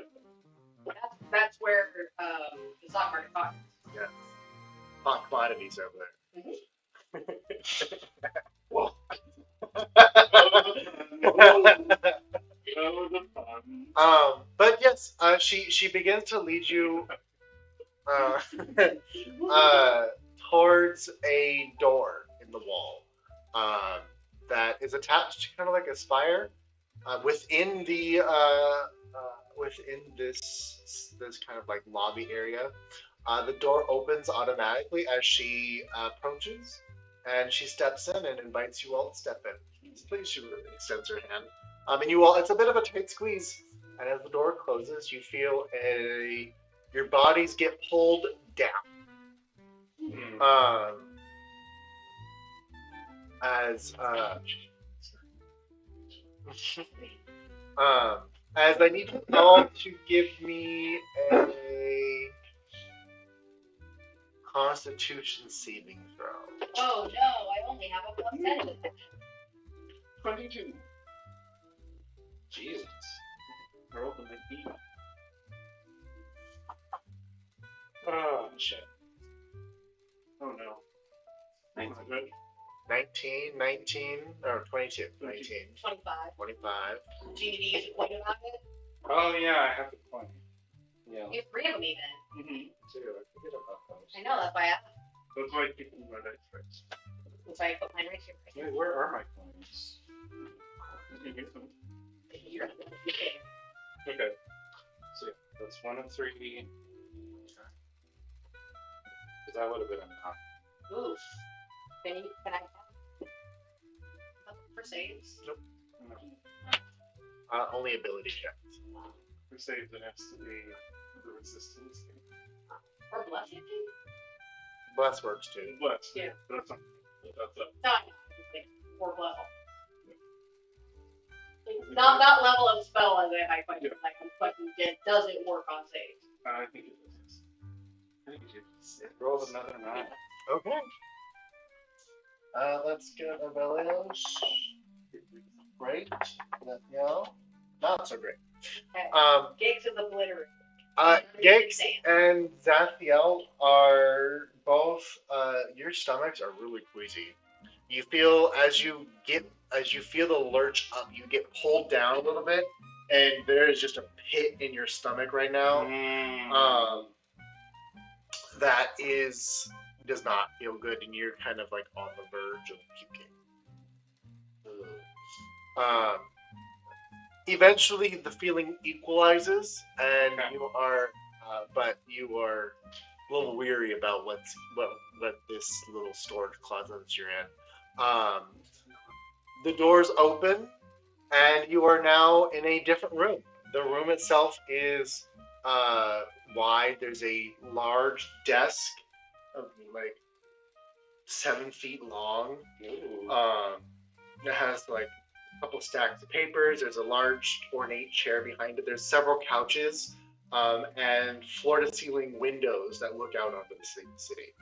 That's where the stock market talks. Yes. Hot commodities over there. Oh, the fun. But yes, she begins to lead you towards a door in the wall that is attached to kind of like a spire within the within this kind of like lobby area. The door opens automatically as she approaches, and she steps in and invites you all to step in. Please, she extends her hand. And you all, it's a bit of a tight squeeze. And as the door closes, you feel your bodies get pulled down. As I need you all to give me a Constitution saving throw. Oh no, I only have a +10 in this. 22. Jesus. I rolled a 19. Oh shit. Oh no. 19. Not good. 19, or 22. 19, 25. 25. Do you need to use a point about it? Oh yeah, I have the point. Yeah. You have 3 of them even. Mm-hmm. Too. I forget about those. I know, that's why I asked. That's why I keep them my dice first. That's why I put mine right here. Wait, where are my coins? You get them. Okay. So yeah, that's 1 of 3. Because that would have been enough. Ooh. Can I have for saves? Nope. Only ability checks. For saves, it has to be the resistance. Or blessing? Bless works too. Bless. Yeah. That's not. That's up. No, or level. Not level of spell as I question. Yeah. Like I'm questioning, does it work on saves? I think it is. I think you should roll another 9. Okay. Let's get Avelios. Great. Nathaniel. Not so great. Okay. Gigs is obliterated. Gex and Zathiel are both. Your stomachs are really queasy. You feel as you feel the lurch up, you get pulled down a little bit, and there is just a pit in your stomach right now. That does not feel good, and you're kind of like on the verge of puking. Eventually, the feeling equalizes, and you are, but you are a little weary about what this little storage closet that you're in. The doors open, and you are now in a different room. The room itself is wide. There's a large desk of like 7 feet long. It has like couple stacks of papers. There's a large ornate chair behind it. There's several couches and floor-to-ceiling windows that look out onto the city.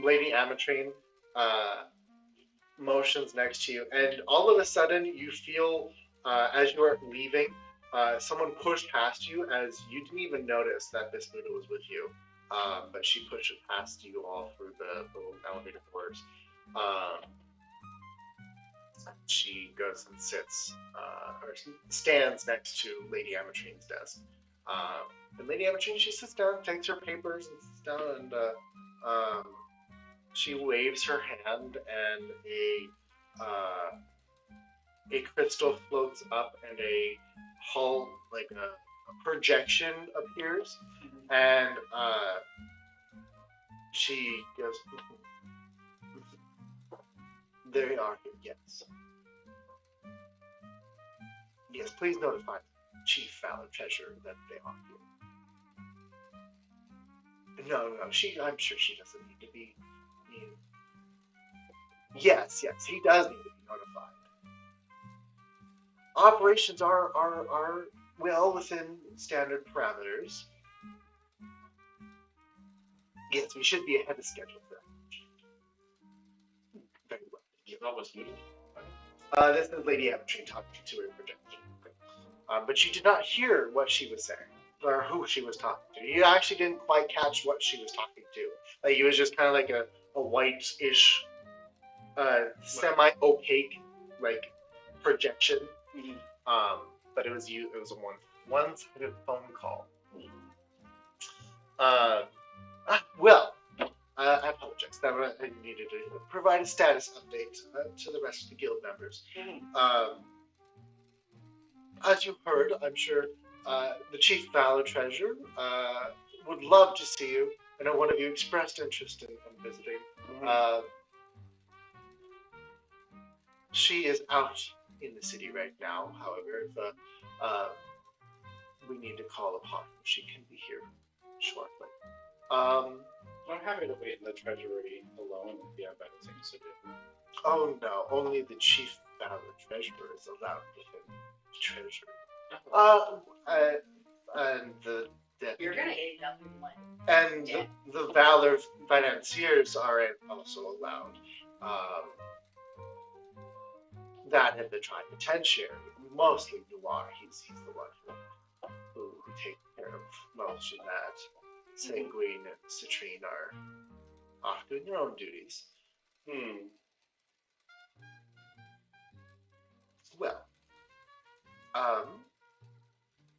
Lady Amatrine, motions next to you, and all of a sudden you feel, as you are leaving, someone pushed past you as you didn't even notice that Miss Muda was with you. But she pushed it past you all through the elevator doors. She goes and sits, or stands next to Lady Amatrine's desk. And Lady Amatrine, she sits down, takes her papers, and sits down, and she waves her hand, and a crystal floats up, and a hull, like a projection appears, and she goes, "They are here, yes. Yes, please notify Chief Valor Treasurer that they are here." No, I'm sure she doesn't need to be. Yes, he does need to be notified. Operations are well within standard parameters. Yes, we should be ahead of schedule for that. Very well. That was me. This is Lady Amatrine talking to her projection. But you did not hear what she was saying, or who she was talking to. You actually didn't quite catch what she was talking to. Like, it was just kind of like a white-ish, semi-opaque, like, projection. Mm-hmm. But it was a one-sided phone call. I apologize. I needed to provide a status update to the rest of the guild members. Mm-hmm. As you heard, I'm sure the Chief Valor Treasurer would love to see you. I know one of you expressed interest in visiting. Mm-hmm. She is out in the city right now. However, if we need to call upon her, she can be here shortly. I'm happy to wait in the treasury alone if you have better things to do. Oh no, only the Chief Valor Treasurer is allowed within the treasury. And the deputy. You're gonna end up in one. And the Valor financiers are also allowed. That and the Tripotentiary, mostly Noir. He's the one who takes care of most of that. Sanguine and Citrine are off doing their own duties. Well,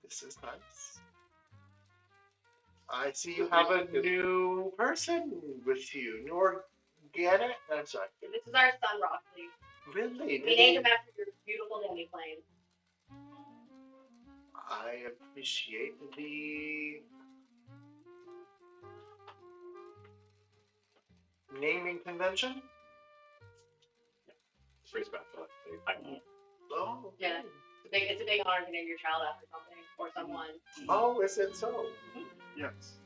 this is nice. I see you have a new person with you. New organic? I'm sorry. This is our son, Rockley. Really? We named him after your beautiful demiplane. I appreciate the naming convention. It's pretty special, actually. Oh. Yeah. It's a big honor to name your child after something or someone. Oh, is it so? Yes.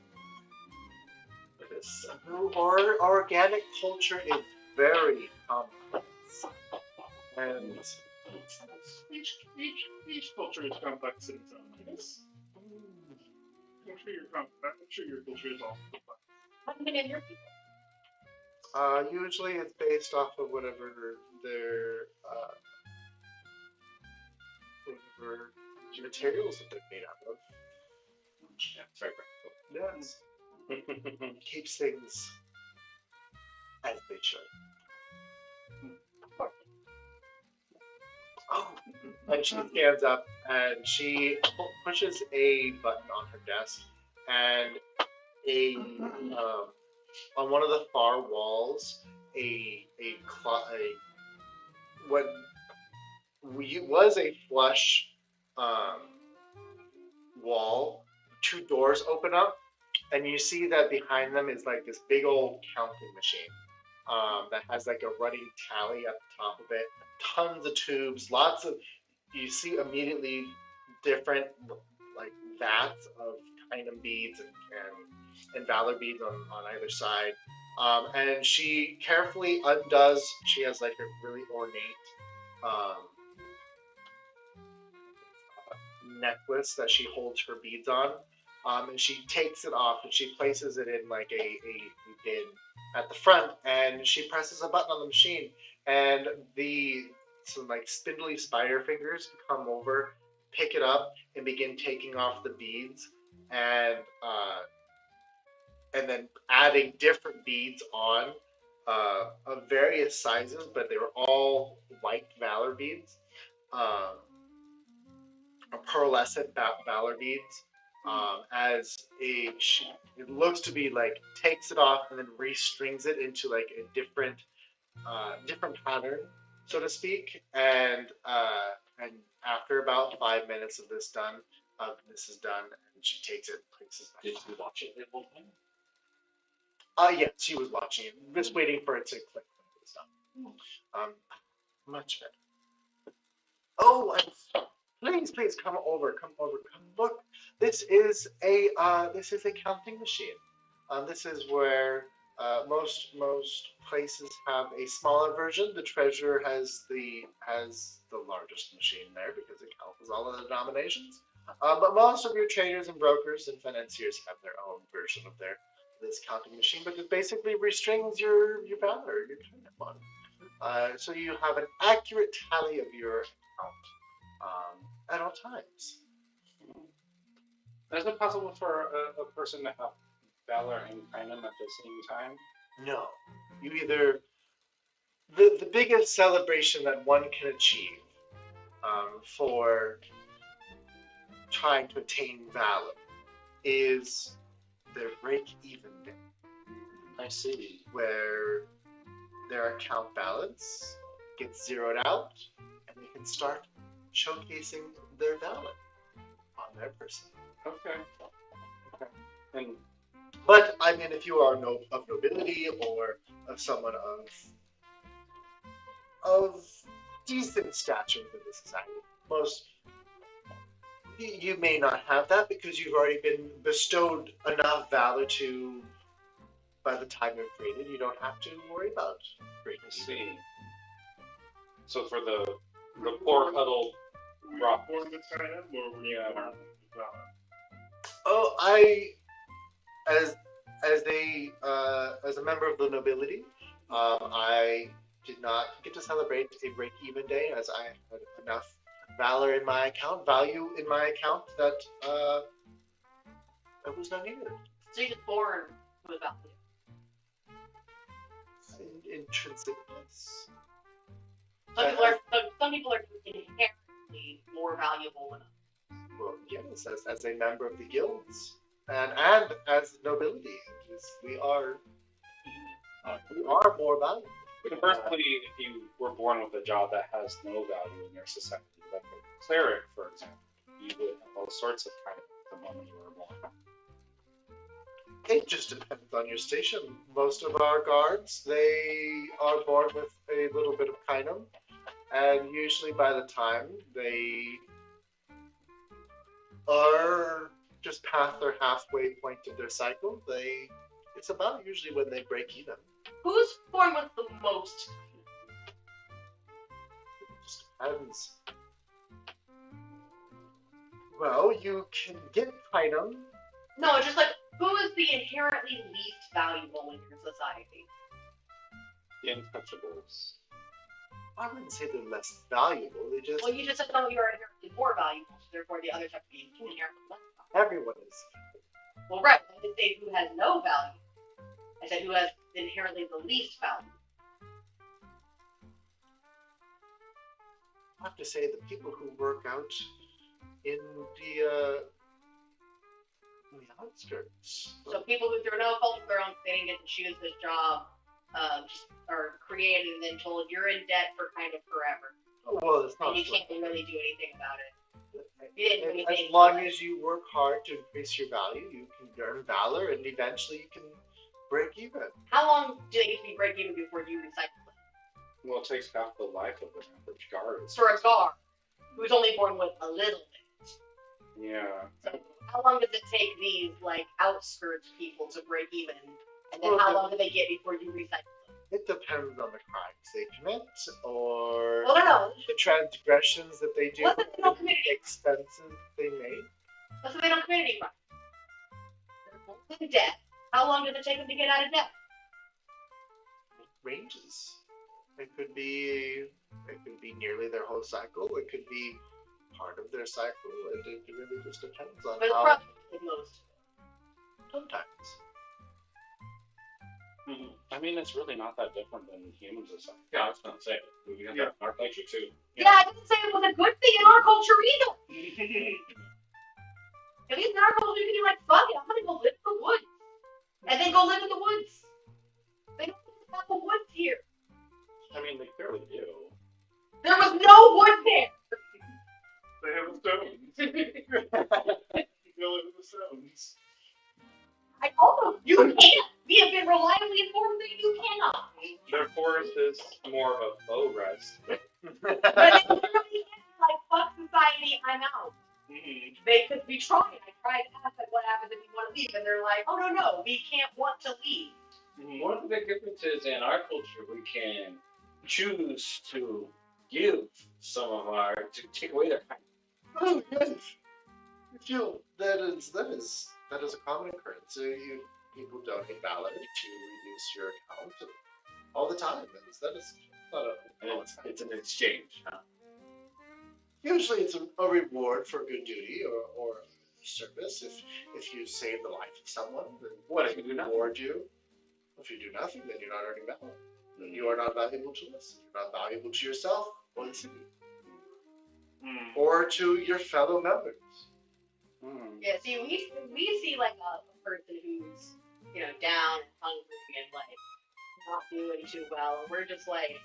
This organic culture is very complex. And each culture is complex in its own ways. I'm sure your culture is also complex. How do you name your people? Usually it's based off of whatever their materials that they're made out of. Yeah, it's very practical. Yes. Keeps things as they should. Oh, and she stands up and she pushes a button on her desk, and on one of the far walls, what was a flush wall. Two doors open up, and you see that behind them is like this big old counting machine that has like a running tally at the top of it. Tons of tubes, you see immediately different like vats of Tynum beads and Valor beads on either side. And she carefully undoes. She has like a really ornate necklace that she holds her beads on. And she takes it off and she places it in like a bin at the front, and she presses a button on the machine, and some like spindly spider fingers come over, pick it up, and begin taking off the beads, and then adding different beads on of various sizes, but they were all white valor beads. Um, Pearlescent valor beads, as it looks to be like takes it off and then restrings it into like a different pattern, so to speak. And after about 5 minutes this is done, and she takes it and places it. Did you watch it the whole time? Yeah, she was watching it, just waiting for it to click and stuff. Much better. Oh, please come over, come look. This is a counting machine. This is where most places have a smaller version. The treasurer has the largest machine there because it counts all of the denominations. But most of your traders and brokers and financiers have their own version of this counting machine, but it basically restrings your valor, your kind of one. So you have an accurate tally of your account at all times. Is it possible for a person to have valor and kindness at the same time? No, you either the biggest celebration that one can achieve for trying to attain valor is their break-even day. I see. Where their account balance gets zeroed out, and they can start showcasing their valor on their person. Okay. And but I mean, if you are of nobility or of someone of decent stature within the society, you may not have that because you've already been bestowed enough valor to. By the time you're created, you don't have to worry about breaking. I see. So for the poor huddled rock. Born with kind of, or were you born with valor? Oh, as a member of the nobility, I did not get to celebrate a break-even day, as I had enough value in my account that it was not needed. So you're just born with value. Intrinsicness. Some people are inherently more valuable than others. Well, yes, as a member of the guilds and as nobility, we are more valuable. Conversely, if you were born with a job that has no value in your society, like a cleric, for example, you would have all sorts of kindness the moment you were born. It just depends on your station. Most of our guards, they are born with a little bit of kindness, and usually by the time they are just past their halfway point of their cycle, it's about usually when they break even. Who's born with the most? It just depends. Well, you can get kindness. No, it's just like, who is the inherently least valuable in your society? The untouchables. I wouldn't say they're less valuable. They just. Well, you just said some of you are inherently more valuable, so therefore the others have to be inherently less valuable. Everyone is. Well, right. I didn't say who has no value. I said who has inherently the least value. I have to say the people who work out in the outskirts. So people who through no fault of their own, they didn't get to choose this job, just are created and then told you're in debt for kind of forever. Well, it's not. And you can't really do anything about it. You didn't do As anything. long as you work hard to increase your value, you can earn valor, and eventually you can break even. How long do they get to be break even before you recycle it? Well, it takes half the life of an average guard. For a guard who's only born with a little bit. Yeah. So how long does it take these like outskirts people to break even And then how long do they get before you recycle them? It depends on the crimes they commit, or Well, no. the transgressions that they do, Let's say they don't commit the expenses they make. Let's say they don't commit any crime. They're in debt. How long does it take them to get out of debt? Ranges. It could be nearly their whole cycle. It could be part of their cycle. It really just depends on But it's how. probably most. Sometimes. I mean, it's really not that different than humans or something. Yeah, I was gonna say we have that in our culture too. Yeah, I didn't say it was a good thing in our culture either. At least in our culture, you can be like, fuck it, I'm gonna go live in the woods. And then go live in the woods. They don't have the woods here. I mean, they clearly do. There was no wood there. They have stones. You go into the stones. I told them, you can't. We have been reliably informed that you cannot. Their forest is more of a faux rest. But they literally like, fuck society, I'm out. Because we tried. I tried to ask, like, what happens if you want to leave? And they're like, oh, no, we can't want to leave. One of the big differences in our culture, we can choose to give some of our to take away their kind. Oh yes. That is a common occurrence. People donate valor to reduce your account all the time. That is not a. It's an exchange. Huh? Usually, it's a reward for good duty or service. If you save the life of someone, then What if you do nothing? reward you. If you do nothing, then you're not earning valor. Then you are not valuable to us. You're not valuable to yourself or the city or to your fellow members. Yeah, see, we see like a person who's, down and hungry and like not doing too well, and we're just like,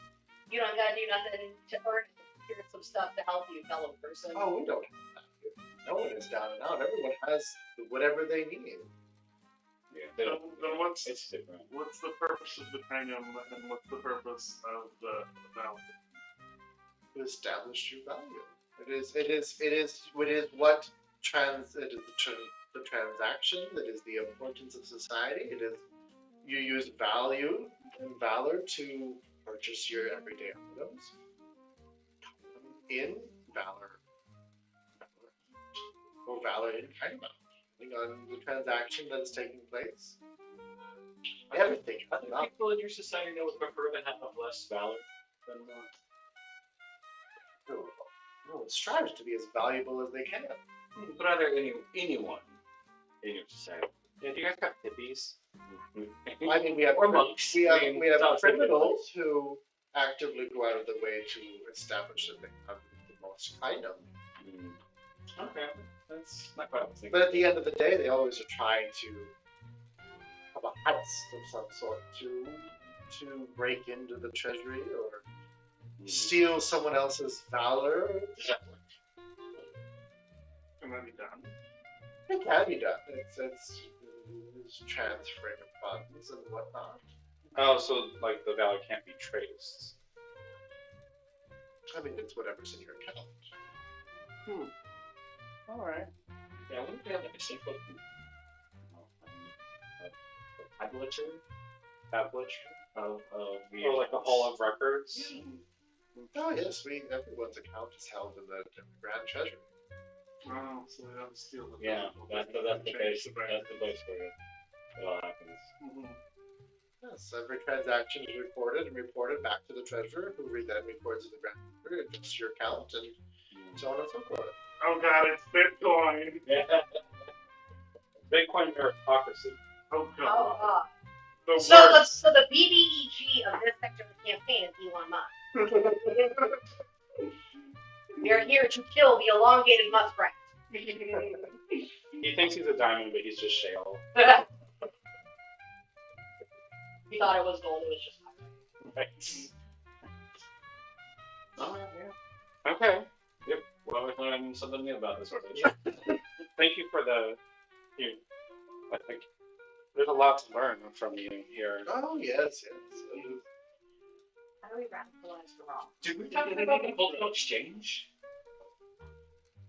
you don't gotta do nothing to earn it. Here's some stuff to help you, fellow person. Oh, we don't have that here. No one is down and out. Everyone has whatever they need. Yeah, Then what's it's different. what's the purpose of the premium and what's the purpose of the value? To establish your value. It is what the transaction. It is the importance of society. It is you use value and valor to purchase your everyday items. In valor or valor in kind amount, depending on the transaction that is taking place. Everything. I think people in your society that would prefer to have less valor than more. No one strives to be as valuable as they can. But are there anyone in your society? Yeah, do you guys got hippies? I mean, we have Or monks. We have, I mean, we have sounds like criminals who actively go out of their way to establish that they have the most kind of. Okay, that's not what I was thinking. But at the end of the day, they always are trying to have a heist of some sort to break into the treasury or steal someone else's valor. Can that be done? It can be done. It's transferring of funds and whatnot. Oh, so like the valor can't be traced. I mean, it's whatever's in your account. All right. Yeah, wouldn't we have like a simple tablature of Or like a hall of records. Oh yes, everyone's account is held in the Grand Treasury. Oh, so they don't steal the Yeah, that's the place. the That's the place where it all happens. Yes, every transaction is recorded and reported back to the treasurer, who then records in the Grand Treasury, adjusts your account, and so on and so forth. Oh god, it's Bitcoin. Yeah. Bitcoin meritocracy. Oh Oh, god. The so worst. the BBEG of this sector of the campaign is Elon Musk. They're here to kill the elongated muskrat. He thinks he's a diamond, but he's just shale. He thought it was gold, it was just Right. Oh, yeah. Okay. Yep. We're always learning something new about this organization. Thank you for I think there's a lot to learn from you here. Oh yes. How do we radicalize the wrong? Did we talk about the cultural exchange?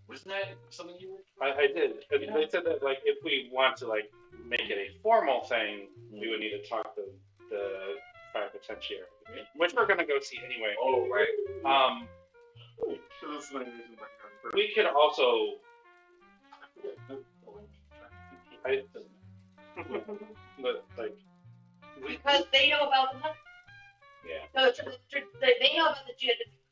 Wasn't that something you were? I did. They said that like if we want to like make it a formal thing, we would need to talk to the plenipotentiary, which we're gonna go see anyway. Oh, right. So this is the reason why I'm We could also. But like. Because they know about the money. Yeah. No, they know about the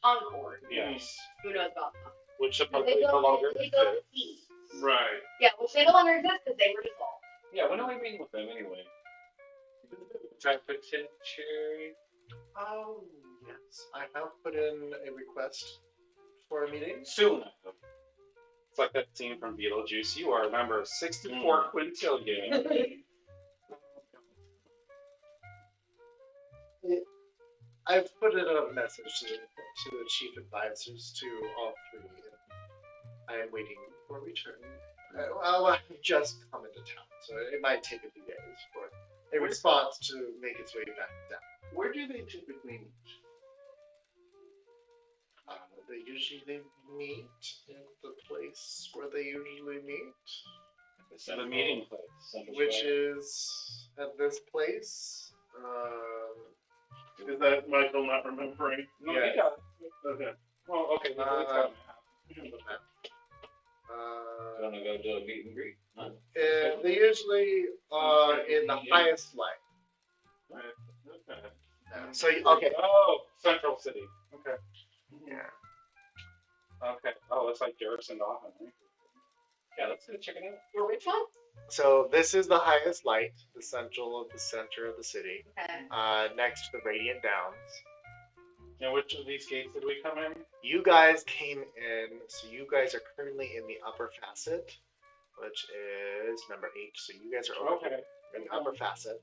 Concord. Yes. Who knows about that? Which supposedly no longer exists. Right. Yeah, which they no longer exist because they were dissolved. Yeah, when are we meeting with them anyway? Potentiary. Oh, yes. I have put in a request for a meeting. Soon. It's like that scene from Beetlejuice. You are a member of 64 quintillion. I've put in a message to the chief advisors to all three. I am waiting for a return. Well, I've just come into town, so it might take a few days for a response to make its way back down. Where do they typically meet? They usually meet in the place where they usually meet, The meeting place. which is at this place. Is that Michael not remembering? No, Yeah. you got it. Okay. Well, okay. You want to go do a meet and greet? Huh? They usually are in the highest light. Okay. So, okay. Oh, Central City. Okay. Yeah. Okay. Oh, it's like Garrison Dauphin, right? Yeah, let's go check it out. For which one? So this is the highest light, the center of the city, Okay. next to the Radiant Downs. And which of these gates did we come in? You guys came in, so you guys are currently in the upper facet, which is number 8. So you guys are over here in the upper facet.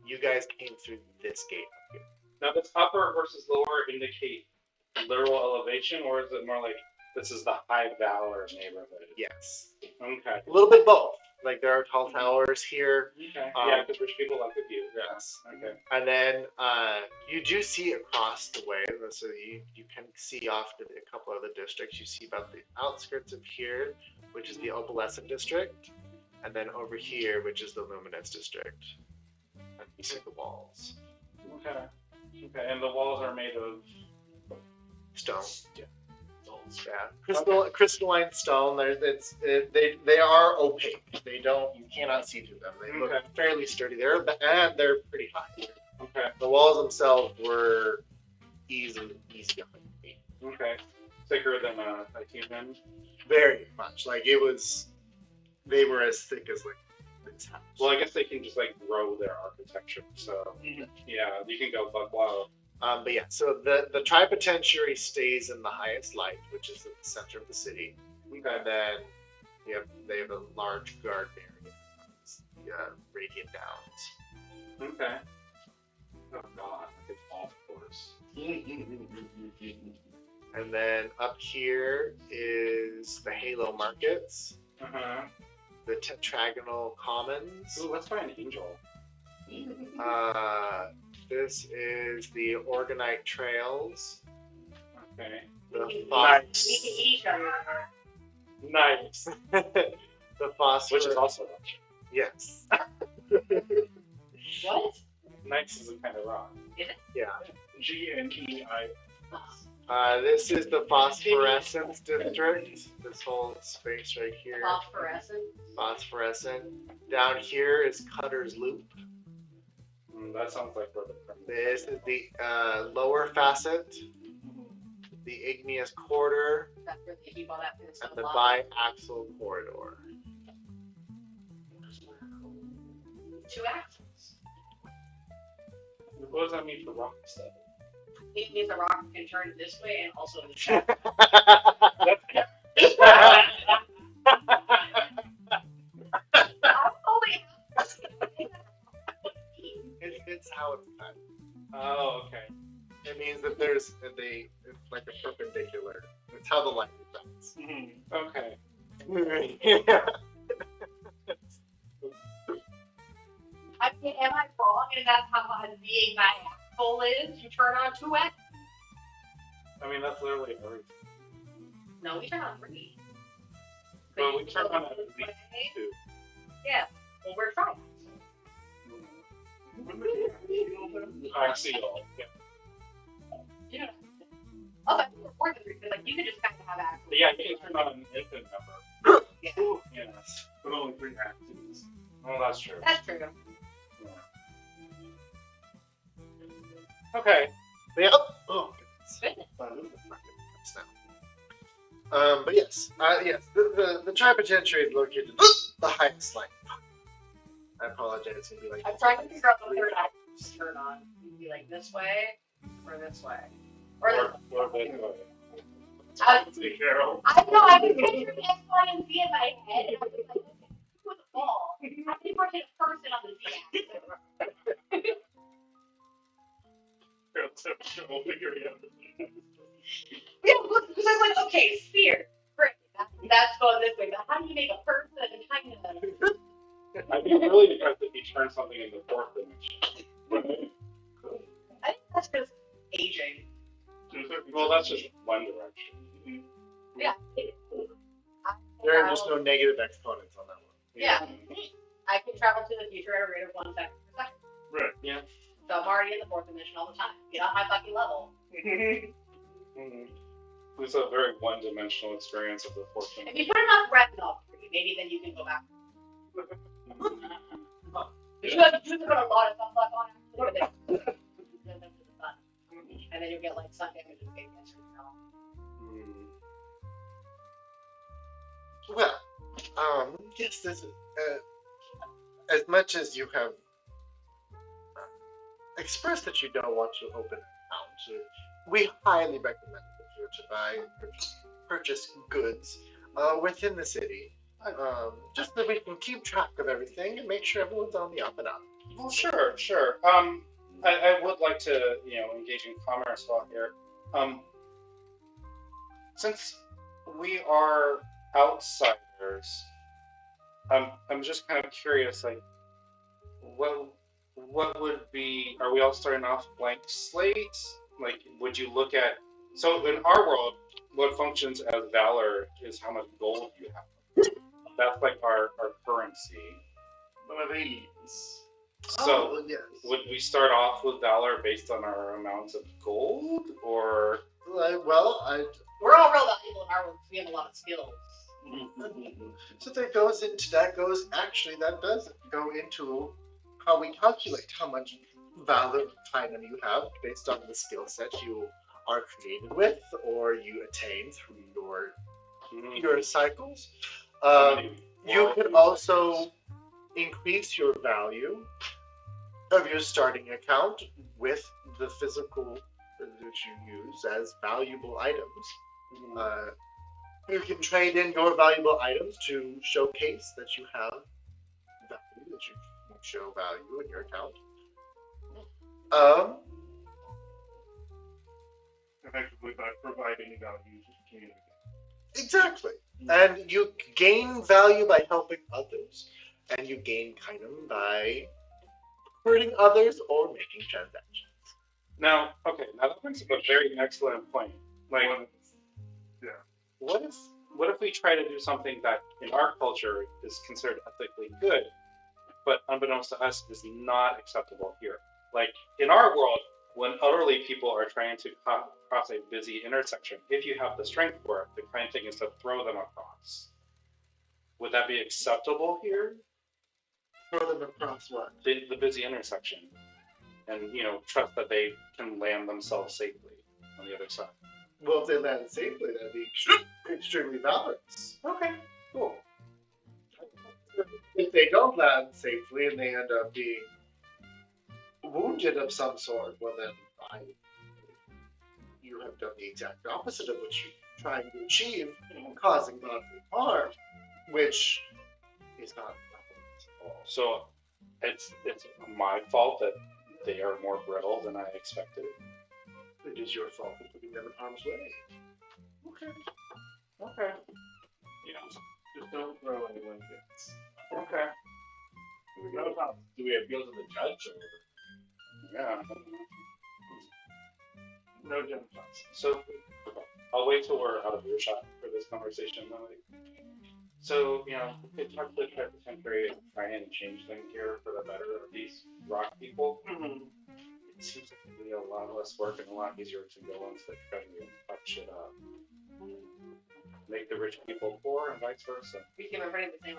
You guys came through this gate up here. Now, does upper versus lower indicate literal elevation, or is it more like this is the High Valor neighborhood? Yes. Okay. A little bit both. Like there are tall towers here. Okay. Yeah, because rich people like the view. Yes. Okay. And then you do see across the way, so you can see off to a couple other districts. You see about the outskirts of here, which is the Opalescent district, and then over here, which is the Luminous district. And you see the walls. Okay. Okay. And the walls are made of Stone. Yeah. Yeah. Crystalline stone. They are opaque. You cannot see through them. They look fairly sturdy. They're pretty high. Okay. The walls themselves were easy 100 feet. Okay. Thicker than a human. Very much. Like they were as thick as like this house. Well, I guess they can just like grow their architecture. So yeah, you can go buck wild. But yeah, so the Tripotentiary stays in the highest light, which is at the center of the city. Okay. And then they have a large guard area, the Radiant Downs. Okay. Oh god, it's off course. And then up here is the Halo Markets, the Tetragonal Commons. Ooh, let's find an angel. This is the Orgonite Trails. Okay. The We can eat each other. Nice. The Phosphorus. Which is also Russian. Yes. What? Nice is a kind of rock. Yeah. GNEI. This is the Phosphorescence District. This whole space right here. Phosphorescent. Phosphorescent. Down here is Cutter's Loop. That sounds like where This is the lower facet, the Igneous Corridor, That's where they keep all that food and the stuff. Biaxial Corridor. 2 axles. What does that mean for rock stuff? It means the rock can turn this way and also this way. It's how it's done. Oh, okay. It means that it's like a perpendicular. It's how the light bends. Okay. Yeah. I mean, am I wrong? And that's how being biaxial is? You turn on 2 axes? I mean, that's literally everything. No, we turn on 3. Well, we turn on at least 2. Yeah. Well, we're trying. Axial. Yeah. You know. Oh, we're the 3, because like you could just kind of have access. Yeah, you can turn on an infinite number. Yeah. Yes. But only 3 axes. Well, that's true. That's true. Yeah. Okay. Yeah. Oh, goodness. But yes, the Tripenitentiary is located the highest line. I apologize. It's gonna be like. I'm trying to figure out the third axis to turn on. It'd be like this way or this way. Or Or this way. Hey, Carol. I know, I was picturing X, Y, and Z in my head, and I was like, with a ball. How do you rotate a person on the Z axis? We'll figure it out. Yeah, because I was like, okay, sphere. Great. That's going this way. But how do you make a person kind of. I'd be really impressed if you turn something into 4th dimension. I think that's just aging. Well, that's just one direction. Yeah. There are just no negative exponents on that one. Yeah. I can travel to the future at a rate of 1 second per second. Right. Yeah. So I'm already in the 4th dimension all the time. Get on my fucking level. It's a very one-dimensional experience of the 4th If dimension. you put enough retinol, maybe then you can go back. But you have to put a lot of sunblock on actually, but then to the sun. And then you'll get like sun damage and face cancer. Well, yes, there's as much as you have expressed that you don't want to open an account, we highly recommend that you to purchase goods within the city, just so we can keep track of everything and make sure everyone's on the up and up. Well, sure. I would like to, engage in commerce while here. Since we are outsiders, I'm just kind of curious, like, what would be? Are we all starting off blank slates? Like, would you look at? So in our world, what functions as valor is how much gold you have. That's like our currency. One of these. So yes. would we start off with valor based on our amounts of gold, or? We're all real valuable in our world because we have a lot of skills. So that does go into how we calculate how much valor time you have based on the skill set you are created with or you attain through your cycles. You could also increase your value of your starting account with the physical that you use as valuable items. You can trade in your valuable items to showcase that you have value, that you can show value in your account. Effectively by providing value to the community. Exactly. And you gain value by helping others. And you gain kind of by hurting others or making transactions. Now that brings up a very excellent point. Like, what if we try to do something that in our culture is considered ethically good, but unbeknownst to us is not acceptable here? Like, in our world, when elderly people are trying to cross a busy intersection, if you have the strength for it, the kind thing is to throw them across. Would that be acceptable here? Throw them across what? The busy intersection. And, trust that they can land themselves safely on the other side. Well, if they land safely, that'd be extremely valorous. Okay, cool. If they don't land safely and they end up being wounded of some sort, well then you have done the exact opposite of what you're trying to achieve, causing bodily harm, which is not at all. So it's my fault that they are more brittle than I expected. It is your fault for putting them in harm's way. Okay. Just don't throw any blankets. Okay. Do we appeal to the judge? Yeah. No genocide. So I'll wait till we're out of earshot for this conversation. Like, so, we could talk to the Tricentenary and try and change things here for the better of these rock people. It seems like it'd be a lot less work and a lot easier to go into the treasury and fuck shit up. Make the rich people poor and vice versa. We can remember the same.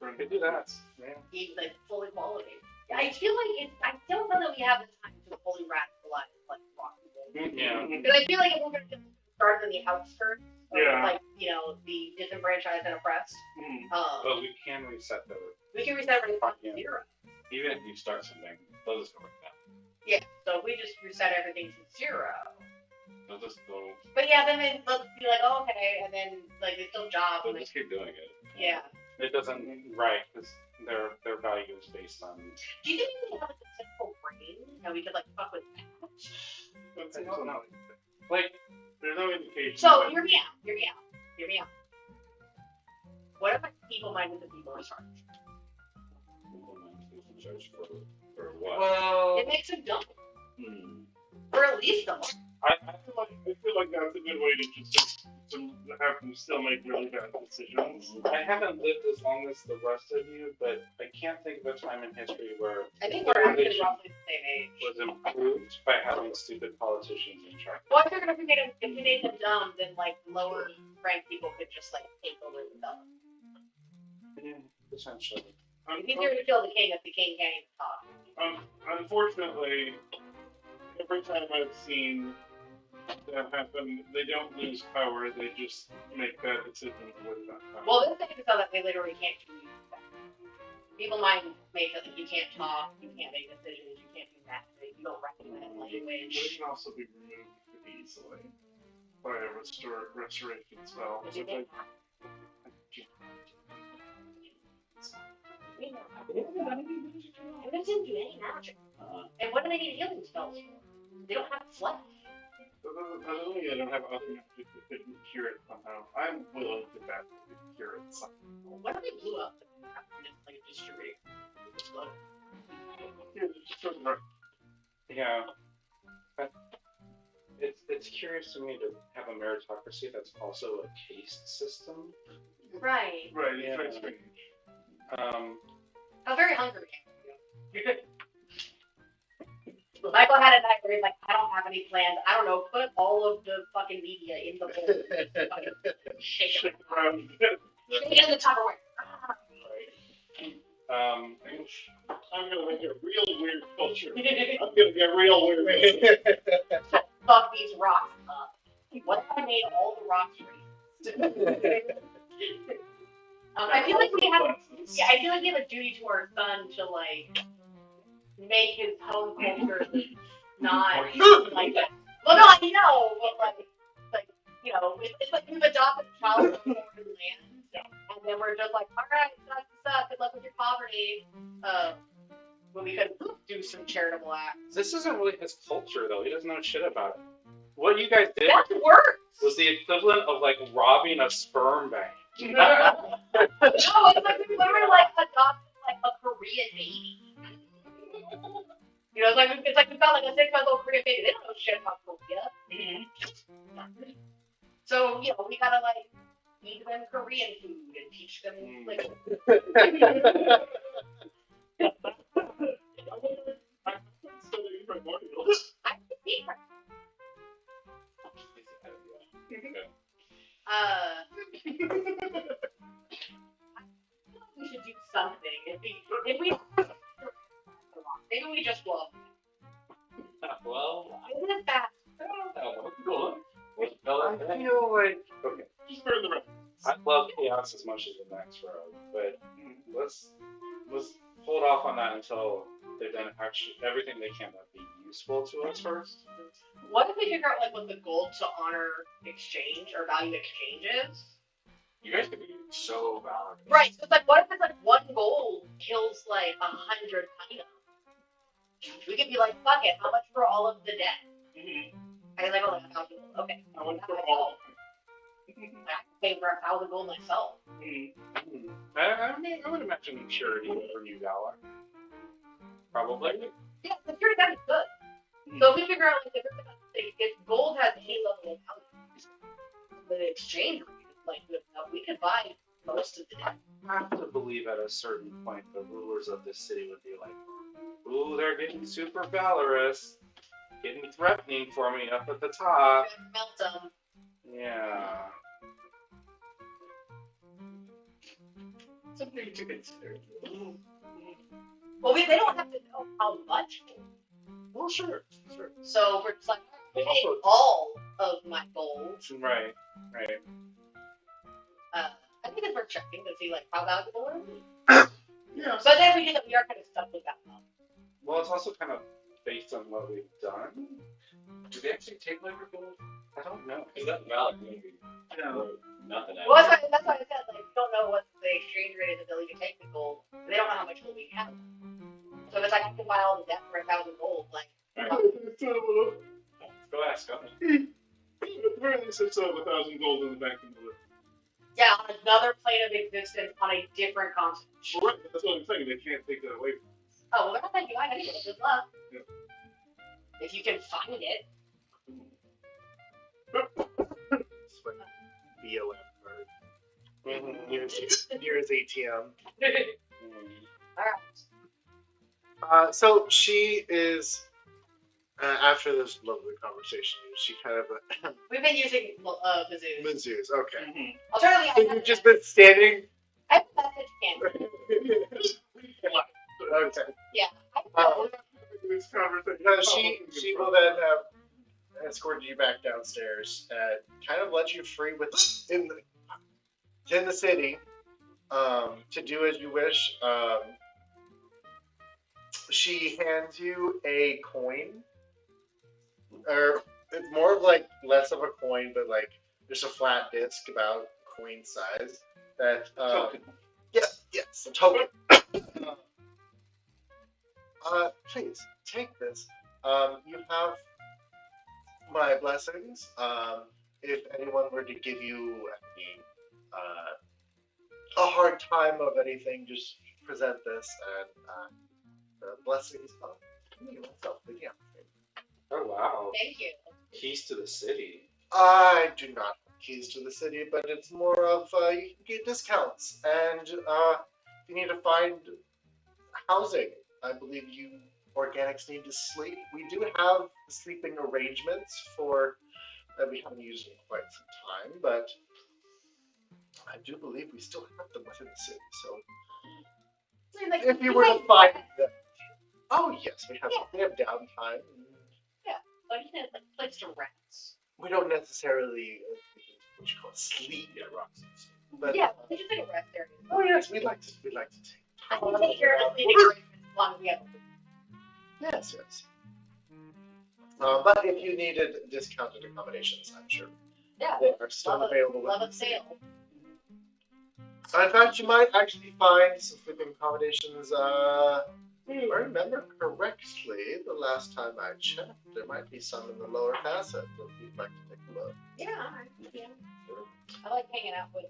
We could do that. Yeah. He's like full equality. I feel like I don't know that we have the time to fully radicalize like rock people. Yeah. Because I feel like if we're going to start in the outskirts, of, Yeah. like the disenfranchised and oppressed, But we can reset the. we can reset everything back to Yeah. zero. Even if you start something, they'll just go like that. Yeah. So if we just reset everything to zero. They'll just go. But yeah, then they'll be like, oh, okay, and then like they still job. They'll And, just keep doing it. yeah. It doesn't right because their value is based on. Do you think we have like a central brain and we could like fuck with that? That's I it. don't know. Like There's no indication. So that- hear me out. What if like people minded the people in charge? Judge for what? well, It makes them dumb. Hmm. Or at least dumb. I feel like that's a good way to just to have them still make really bad decisions. I haven't lived as long as the rest of you, but I can't think of a time in history where I think we're actually roughly the same age. was improved by having stupid politicians in charge. Well, I figured if we made them dumb, then like lower ranked people could just like take over the dumb. Yeah, essentially. It's easier to kill the king if the king can't even talk. Unfortunately, every time I've seen that happen, they don't lose power, they just make bad decisions with that power. Well, this thing is so that they literally can't communicate. People might make it like you can't talk, you can't make decisions, you can't do that, you don't recognize It language. can also be removed pretty easily by a restoration spell. But you which can't I didn't do any magic. And what do they need healing spells for? They don't have flesh. Not only I don't have other magic that could cure it somehow, I'm willing to bet that we can cure it somehow. What if they blew up like a distributor? Yeah, just sort of Yeah. But it's curious to me to have a meritocracy that's also a caste system. Right. right, it's Yeah. very strange. I'm very hungry. Michael had a night where he's like, I don't have any plans. I don't know. Put all of the fucking media in the bowl. Fucking shake Shake it. around. Shake it in the Tupperware. I'm gonna make a real weird culture. I'm gonna get real weird. Fuck these rocks up. What if I made all the rocks free? I feel like we have. Yeah, I feel like we have a duty to our son to like make his home culture not like that. Well, no, I know, but like it's like we've adopted a child from a foreign land, and then we're just like, all right, suck, good luck with your poverty. When we could do some charitable acts. This isn't really his culture, though. He doesn't know shit about it. What you guys did That works. was the equivalent of like robbing a sperm bank. No, it's like we literally like adopted like a Korean baby. It's like we found like a 6-month-old Korean baby. They don't know shit about Korea. So we gotta like feed them Korean food and teach them like. I'm studying Primordial. I can feed her. We should do something. If we maybe we just blow up. Well, Isn't it fast? I don't know. Cool. I feel like okay. Just burn the rest. I love chaos as much as the next road, but let's hold off on that until they've done actually everything they can that be useful to us first. What if we figure out like what the gold to honor exchange or value exchange is? You guys could be so valuable. Right. So it's like, what if it's like one gold kills like 100 items? We could be like, fuck it. How much for all of the debt? I like, oh, okay. I went for all. I pay for 1,000 gold myself. I would imagine charity would renew valor. Probably. Yeah, security that is good. So if we figure out like if gold has any level of value, the exchange rate is like good enough. We could buy most of the debt. I have to believe at a certain point the rulers of this city would be like, ooh, they're getting super valorous, getting threatening for me up at the top. Melt them. Yeah. Something to consider. Well, they don't have to know how much. Well, sure. So we're just like, Well, hey, also- all of my gold. Right. I think it's worth checking to see like how valuable it is. Yeah. But then we do that. We are kind of stuck with that now. Well, it's also kind of based on what we've done. Do they actually take liquor gold? I don't know. Is that valid? Maybe. No. Nothing. Well, that's why I said like we don't know what the exchange rate is until you can take the gold. They don't know how much gold we have. So if it's like I can buy all the debt for 1,000 gold, like Go ask them. Apparently, it's of 1,000 gold in the bank in the list. yeah, on another plane of existence on a different continent. Well, right, that's what I'm saying. They can't take that away from us. Oh well, they're not taking mine anyway. Good luck. Yeah. If you can find it. It's like BLM card. Near his ATM. Alright. So she is, after this lovely conversation, she kind of We've been using Mizzou. Mizzou's. Okay. Mm-hmm. Alternatively, So you've just been standing. I have a message can. Okay. Yeah. This conversation. No, she will then escort you back downstairs and kind of let you free within the city to do as you wish. She hands you a coin, or it's more of like less of a coin, but like just a flat disc about coin size. That Token. yes, a token. Please take this. You have my blessings. If anyone were to give you a hard time of anything, just present this, and the blessings of me myself. Yeah. Oh, wow. Thank you. Keys to the city. I do not have keys to the city, but it's more of you can get discounts, and you need to find housing. I believe you organics need to sleep. We do have sleeping arrangements for that we haven't used in quite some time, but I do believe we still have them within the city. So Like, if you were to find them, oh yes, we have downtime. But you said like place to rest. We don't necessarily what you call sleep, but Yeah, it's just like a rest area. oh yes, we'd like to take. I can take care of the sleeping arrangements as long as we have. Yes. But if you needed discounted accommodations, I'm sure Yeah. they are still available. Love a sale. In fact, you might actually find some sleeping accommodations. If I remember correctly, the last time I checked, there might be some in the lower facet. If you'd like to take a look. Yeah, alright. Yeah. I like hanging out with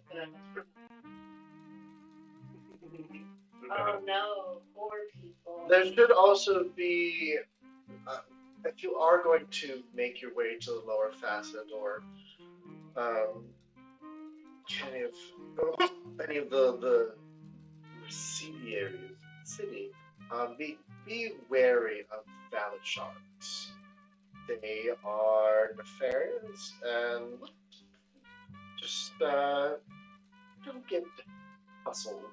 oh no, poor people. There should also be, if you are going to make your way to the lower facet or any of the seedy areas of the city, be wary of valley sharks. They are nefarious and just don't get hustled.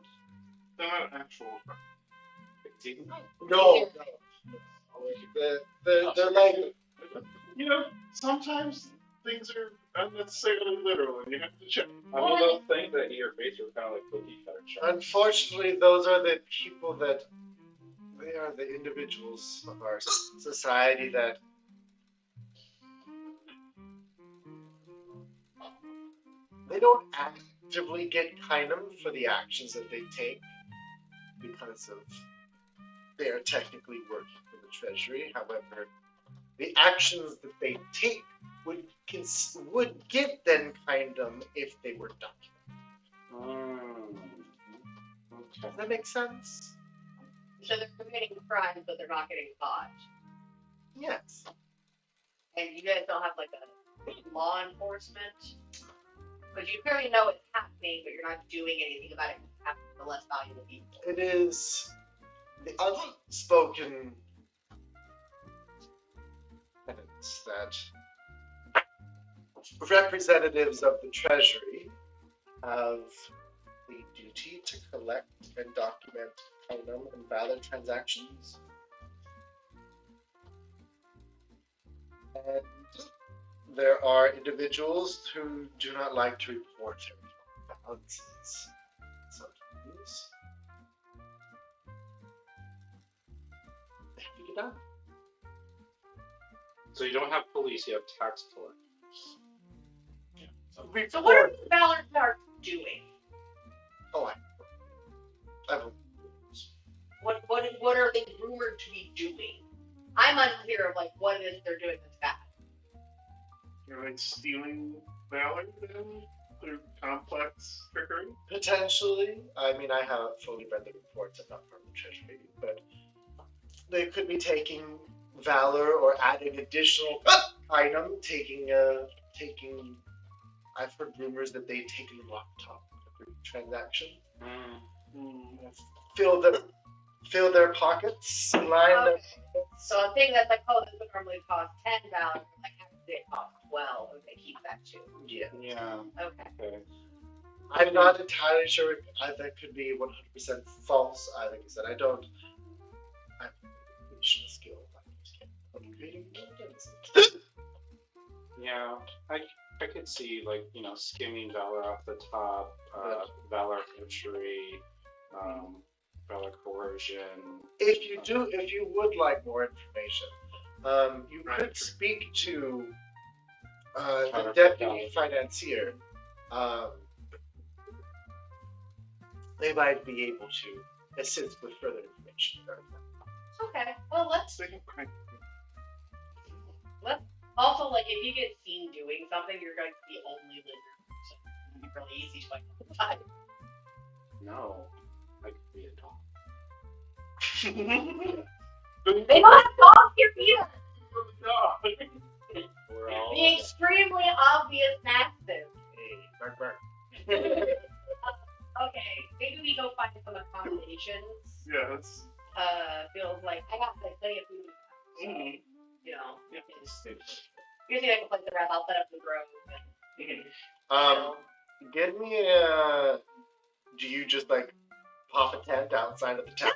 They're not actual. No. They're like, You know, sometimes things are unnecessarily literal, and you have to check. I mean, those things that eat your face are kind of like cookie cutter sharks. unfortunately, those are the people they are the individuals of our society that they don't actively get kindness for the actions that they take because of they are technically working for the treasury. However, the actions that they take would give them kindness if they were documented. Does that make sense? So they're committing crimes, but they're not getting caught. Yes. And you guys don't have like a law enforcement? But you clearly know it's happening, but you're not doing anything about it. It's happening to less valuable people. It is the unspoken tenets that representatives of the Treasury have the duty to collect and document item and valid transactions. And there are individuals who do not like to report their balances. Sometimes they have to get done. So you don't have police, you have tax collectors. So what are the Valor Guards doing? Oh, I don't. What are they rumored to be doing? I'm unclear of like what it is they're doing that's bad. You're like stealing valor then through complex trickery. Potentially. I mean, I haven't fully read the reports. I'm not from the Treasury, but they could be taking valor or adding additional item. Taking. I've heard rumors that they've taken laptop transaction. Fill their pockets. Line their pockets. So a thing that's like, oh, this would normally cost 10 valor, like actually it costs 12. Okay, keep that too. Yeah. Okay. I'm not entirely sure if that could be 100% false. Like I said, I don't. I have a skill. Yeah, I could see, like, skimming valor off the top, valor entry, valor coercion. If you would like more information, you could speak to the deputy financier. They might be able to assist with further information. Okay. Well, let's also, like, if you get seen doing something, you're going to be only lizard. So it'll be really easy to identify. No, I could be a dog. They don't have dogs here either. We're all... The extremely obvious mastiff. Hey, bark, bark. Okay, maybe we go find some accommodations. Yes. Feels like I got like plenty of food. So, you know, usually I can play the rest. I'll set up the grove. Give me a. Do you just like pop a tent outside of the town?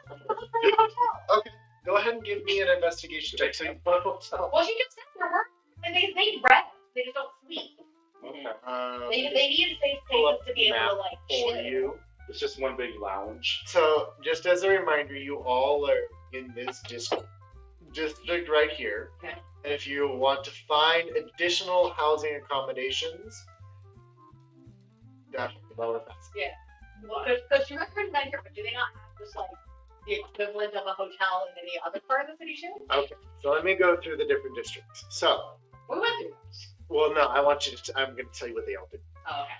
Okay, go ahead and give me an investigation check. Well, she just said for her, and they rest. They just don't sleep. Okay. They need a safe place to be able to like for chill. you. It's just one big lounge. So, just as a reminder, you all are in this district right here. Okay. And if you want to find additional housing accommodations, definitely lower fast. Yeah. Well, because you're right here, but do they not have just like the equivalent of a hotel in any other part of the city too? Okay, so let me go through the different districts. So, We went through those. well, no, I want you to. I'm going to tell you what they all do. Oh, okay.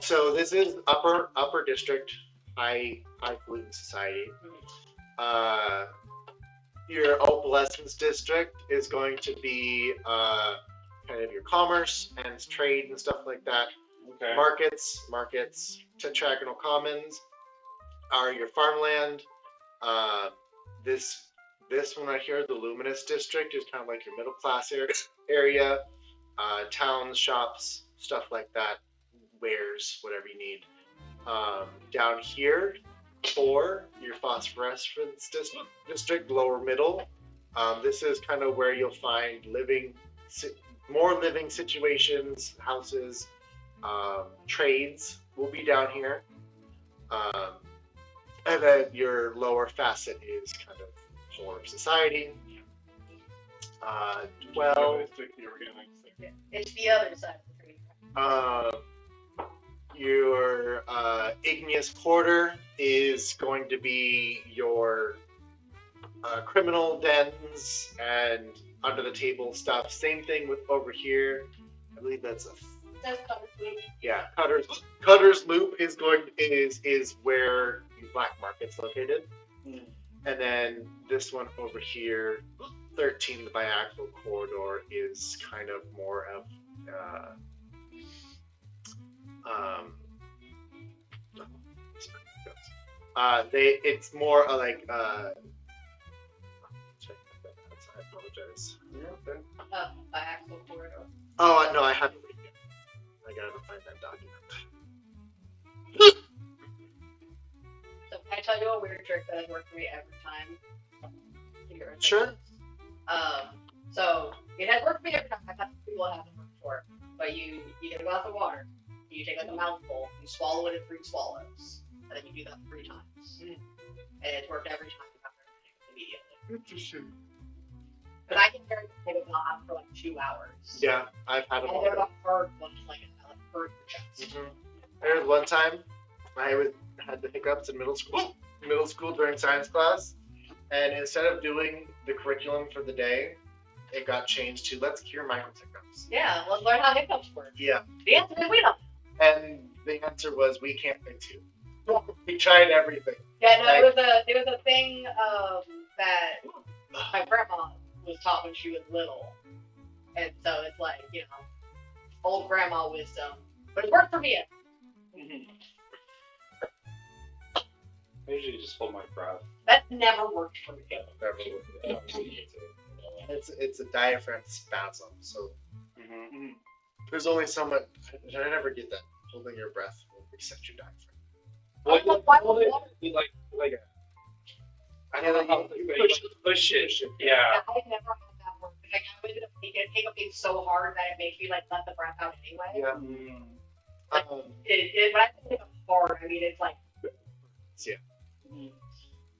So this is upper district, highfalutin society. Your opalescence district is going to be kind of your commerce and trade and stuff like that. Okay. Markets, tetragonal commons are your farmland. This one right here, the luminous district, is kind of like your middle class area. Towns, shops, stuff like that. Wares, whatever you need. Down here, for your phosphorescence district, lower middle. This is kind of where you'll find more living situations, houses, trades will be down here. And then your lower facet is kind of poor society. 12. It's the other side of the tree. Your igneous quarter is going to be your criminal dens and under the table stuff. Same thing with over here. I believe that's Cutter's Loop is where your black market's located. And then this one over here, 13, the diagonal corridor, is kind of more of It's more like I apologize. Axle corridor. Oh no, I haven't read it. I gotta find that document. So can I tell you a weird trick that has worked for me every time? Sure. So it has worked for me every time. I've had people it hasn't worked for. But you get a glass of water, you take like a mouthful, you swallow it in 3 swallows, and then you do that 3 times. And it's worked every time immediately. Interesting. But I can carry the table not for like 2 hours. Yeah, I've had them And all. they're the hard ones, like hurt your chest. There was one time I had the hiccups in middle school during science class, and instead of doing the curriculum for the day, it got changed to let's cure micro hiccups. Yeah, let's learn how hiccups work. Yeah. The answer is we don't. And the answer was we can't fix you. We tried everything. Yeah, no, it was a thing that my grandma was taught when she was little, and so it's like, you know, old grandma wisdom, but it worked for me. I usually just hold my breath. That never worked for me. It's a diaphragm spasm, so there's only so much. I never get that. Holding your breath will reset your diaphragm. Well, like I don't know how to push it. Yeah. I've never had that work. Like, I would take a thing so hard that it makes me like let the breath out anyway. Yeah. Like, when I say hard, I mean it's like. Yeah.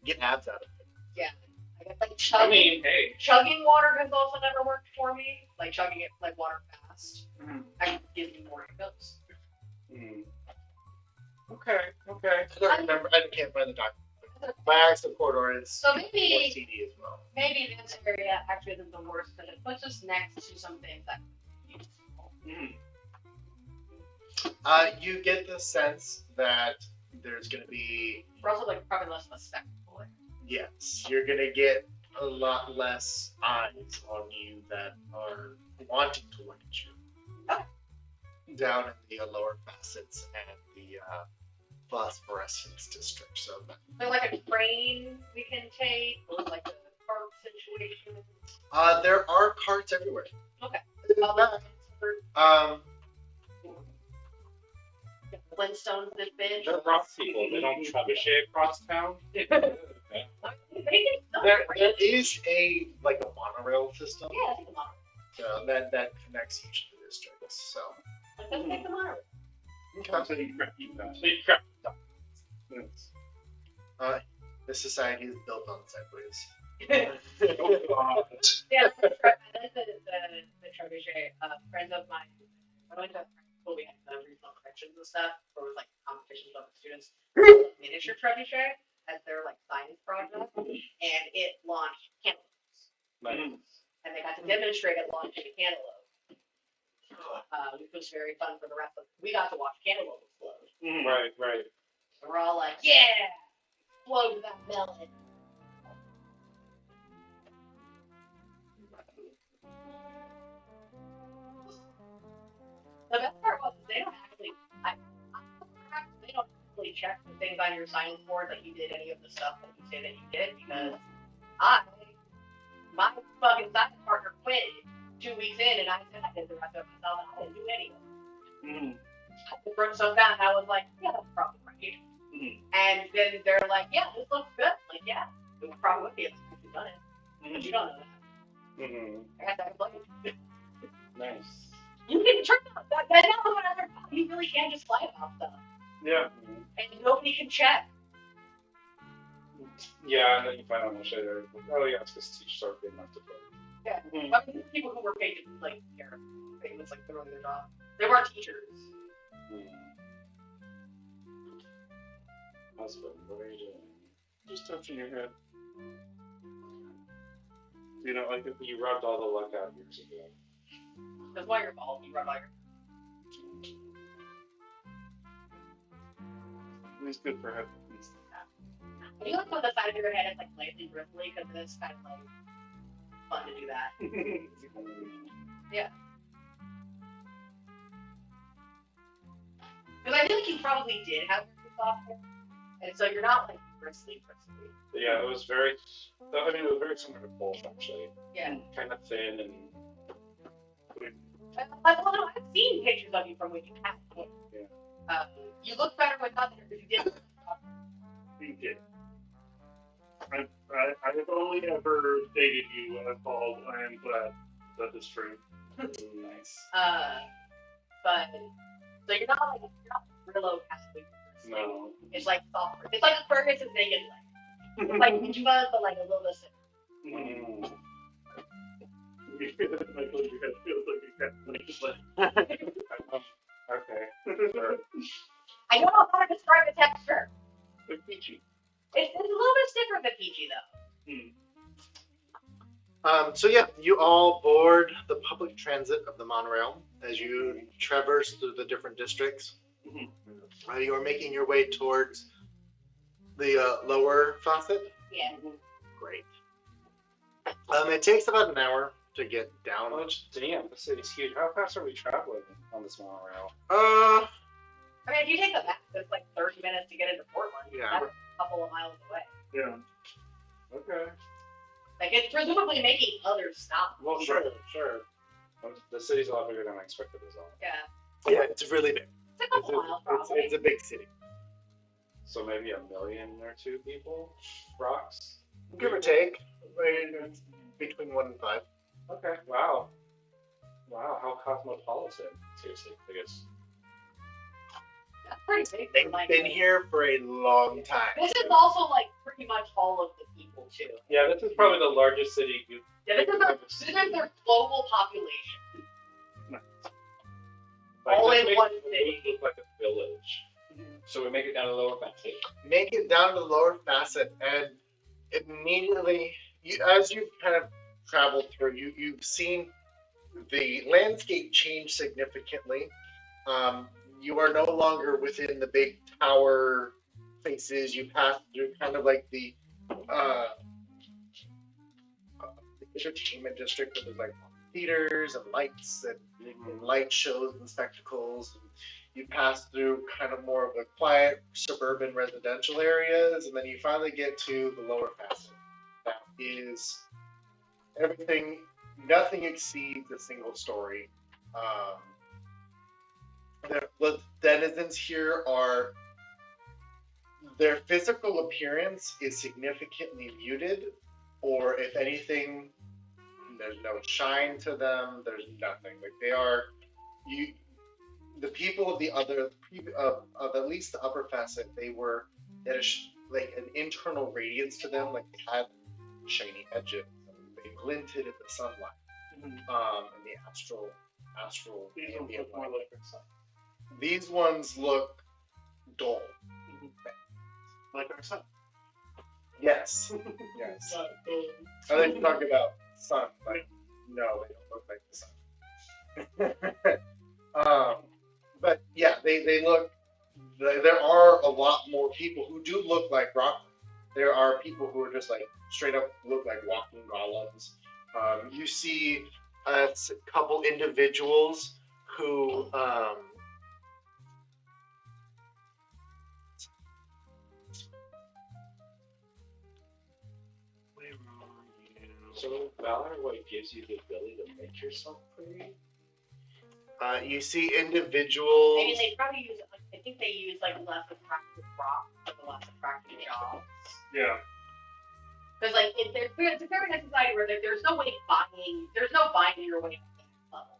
Get abs out of it. Yeah. I guess like chugging. Chugging water has also never worked for me. Like chugging it like water fast. Actually gives me more hiccups. Okay. I don't remember. I can't find the document. My axle corridor is so more CD as well. maybe this area actually isn't the worst because it puts us next to some things that are useful. You get the sense that there's going to be. We're also like probably less of a spectacle. Yes, you're going to get a lot less eyes on you that are wanting to look at you. Down in the lower facets and the phosphorescence district. So There's like a train we can take, or like a cart situation. There are carts everywhere. Okay. Flintstones this bitch. They're rock people. They don't trebuchet across town. There is a monorail system. Yeah, I think the monorail. So that connects each of the districts. So. Let's take the monorail. So you crap. The society is built on sideways. Yeah, the trebuchet. Friends of mine, I went to school, we had regional corrections and stuff, where it was like competitions with other students. Miniature trebuchet as their like science project, and it launched cantaloupes. And they got to demonstrate it launching a cantaloupe. Which was very fun for the rest of us. We got to watch cantaloupe explode. Right. So we're all like, yeah, explode that melon. The best part was they don't actually check the things on your science board that you did any of the stuff that you say that you did, because my fucking science partner quit 2 weeks in, and I said I did the rest of it myself, and I didn't do any of it. I wrote stuff down, and I was like, yeah, that's probably right. And then they're like, yeah, this looks good. I'm like, yeah, it was probably would be if you've done it. But you don't know that. I got that plug. Nice. You can turn out that now when other you really can't just lie about stuff. Yeah. And nobody can check. Yeah, and then you find out much later. Oh yeah, it's because teachers aren't good enough to play. Yeah. I mean, people who were paid to like care, it was like throwing their job. They weren't teachers. Husband, what are you doing? Just touching your head. Do you not like it? You rubbed all the luck out years ago. That's why you're bald. You rub out your. It's good for head. When you look on the side of your head, it's like lightly bristly because it's kind of like fun to do that. Yeah. I feel like you probably did have software, and so you're not like bristly. Yeah, it was very. I mean, it was very similar to both actually. Yeah. Kind of thin and. I've seen pictures of you from when you had it. Yeah. You look better with nothing because you did. You did. I've only ever dated you, Paul. I am glad that is true. Nice. But so you're not Brillo Castle. No. It's like software. It's like a Ferguson's naked life. It's like Beach Buzz, but like a little bit Mm. You feel like your head feels like you got like Okay. Sure. I don't know how to describe the texture. like peachy. It's a little bit stiffer than peachy though. So yeah, you all board the public transit of the monorail as you traverse through the different districts. You are making your way towards the lower faucet. Yeah. Great. It takes about an hour to get down. Oh, damn, the city's huge. How fast are we traveling on this monorail? I mean, if you take the map, it's like 30 minutes to get into Portland. Yeah. That's a couple of miles away. Yeah. Okay. Like, it's presumably making other stops. Well, sure. The city's a lot bigger than I expected as well. Yeah. Yeah, it's really big. It's a couple miles, probably. It's a big city. So maybe 1 million or 2 people? Rocks? Give or take. Between 1 and 5. Okay. Wow. How cosmopolitan. Seriously, I guess. That's pretty big. They've been here for a long time. This is also, like, pretty much all of the people, too. Yeah, this is probably the largest city you've Yeah, this is their global population. Like, All this in makes one it city. look like a village. So we make it down to the lower facet. Make it down to the lower facet, and immediately, as you kind of traveled through, you've seen the landscape change significantly. You are no longer within the big tower faces. You pass through kind of like the entertainment district where there's like theaters and lights and light shows and spectacles. And you pass through kind of more of the quiet suburban residential areas, and then you finally get to the lower facet. That is everything. Nothing exceeds a single story. The denizens here are, their physical appearance is significantly muted, or if anything, there's no shine to them. There's nothing. Like they are, the people of the other, of at least the upper facet, they had like an internal radiance to them. Like they had shiny edges. They glinted in the sunlight. In the astral These ones look more like our sun. These ones look dull. Like our sun. Yes. Yes. I think you talk about sun, but no, they don't look like the sun. But yeah, they look. There are a lot more people who do look like rock. There are people who are just like straight up look like walking golems. You see a couple individuals who So valor, what gives you the ability to make yourself pretty? you see individuals. Maybe they probably use, I think they use like less attractive rocks for the less attractive jobs. Yeah. Because like it's a very nice society where there's no buying your way up to that level.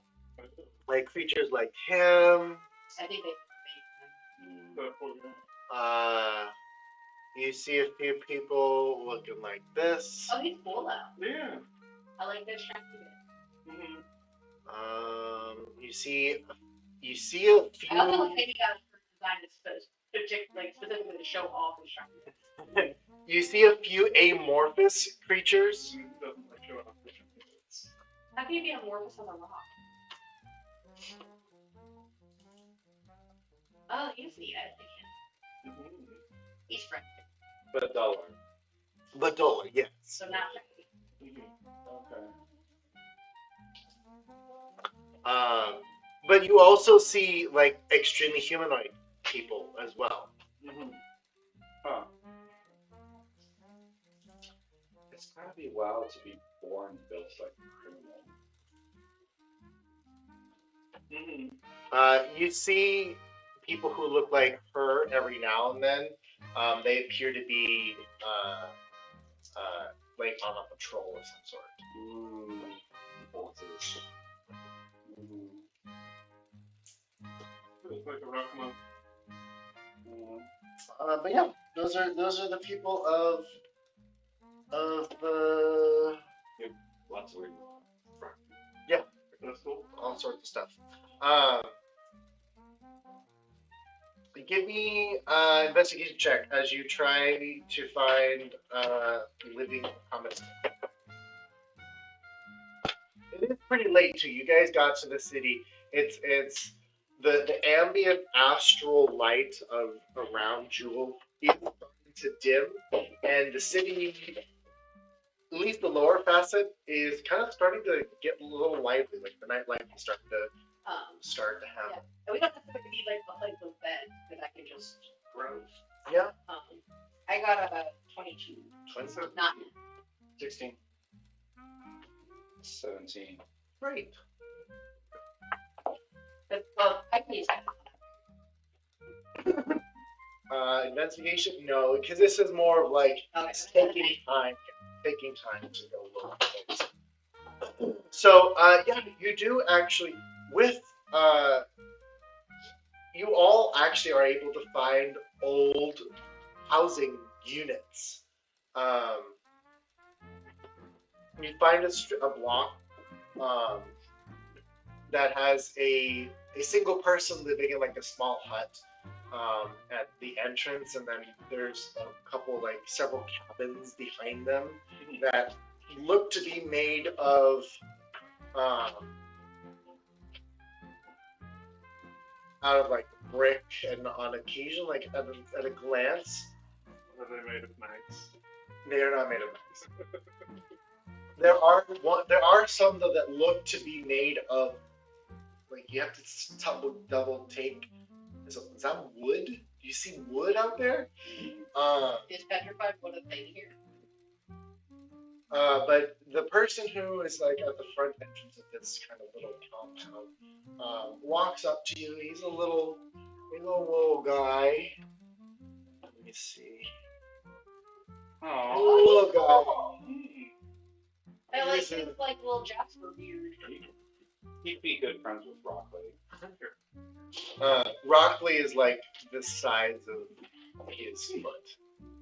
Like creatures like him. I think they You see a few people looking like this. Oh, he's cool though. Yeah. I like this shiny bit. You see a few. I also like maybe got a design specifically to show off his shiny. You see a few amorphous creatures. How can you be amorphous on a rock? Oh, he's neat. I like him. He's friendly. But duller. But duller, yes. So not friendly. Okay. But you also see like extremely humanoid people as well. Mm-hmm. Huh. It's gotta be wild to be born built like a criminal. You see people who look like her every now and then. They appear to be like on a patrol of some sort. Ooh, bolters. Ooh. It's like a rock monk. But yeah, those are the people of the Lots of weird. That's cool. all sorts of stuff. Give me investigation check as you try to find living comets. It is pretty late too. You guys got to the city. It's the ambient astral light of around Jewel is starting to dim, and the city, at least the lower facet, is kind of starting to get a little lively. Like the nightlife is starting to start to happen. And we don't necessarily need like behind those beds because I can just grow. Yeah. I got a 22. 27. Not 16. 17. Great. well, I can use that. Investigation? No, because this is more of like taking time to go look at things. So, yeah, you do actually, with, you all actually are able to find old housing units. You find a block that has a single person living in like a small hut at the entrance, and then there's a couple, like several cabins behind them that look to be made of out of like brick, and on occasion, like at a glance, Are they made of knights? they are not made of ice. There are some though that look to be made of, like, you have to double take. Is that wood? Do you see wood out there? Is petrified wood a thing here? But the person who is like at the front entrance of this kind of little compound walks up to you. He's a little guy. Let me see. Oh, Little guy. I like his like little Jasper beard. he'd be good friends with Rockley. Rockley is like the size of his foot.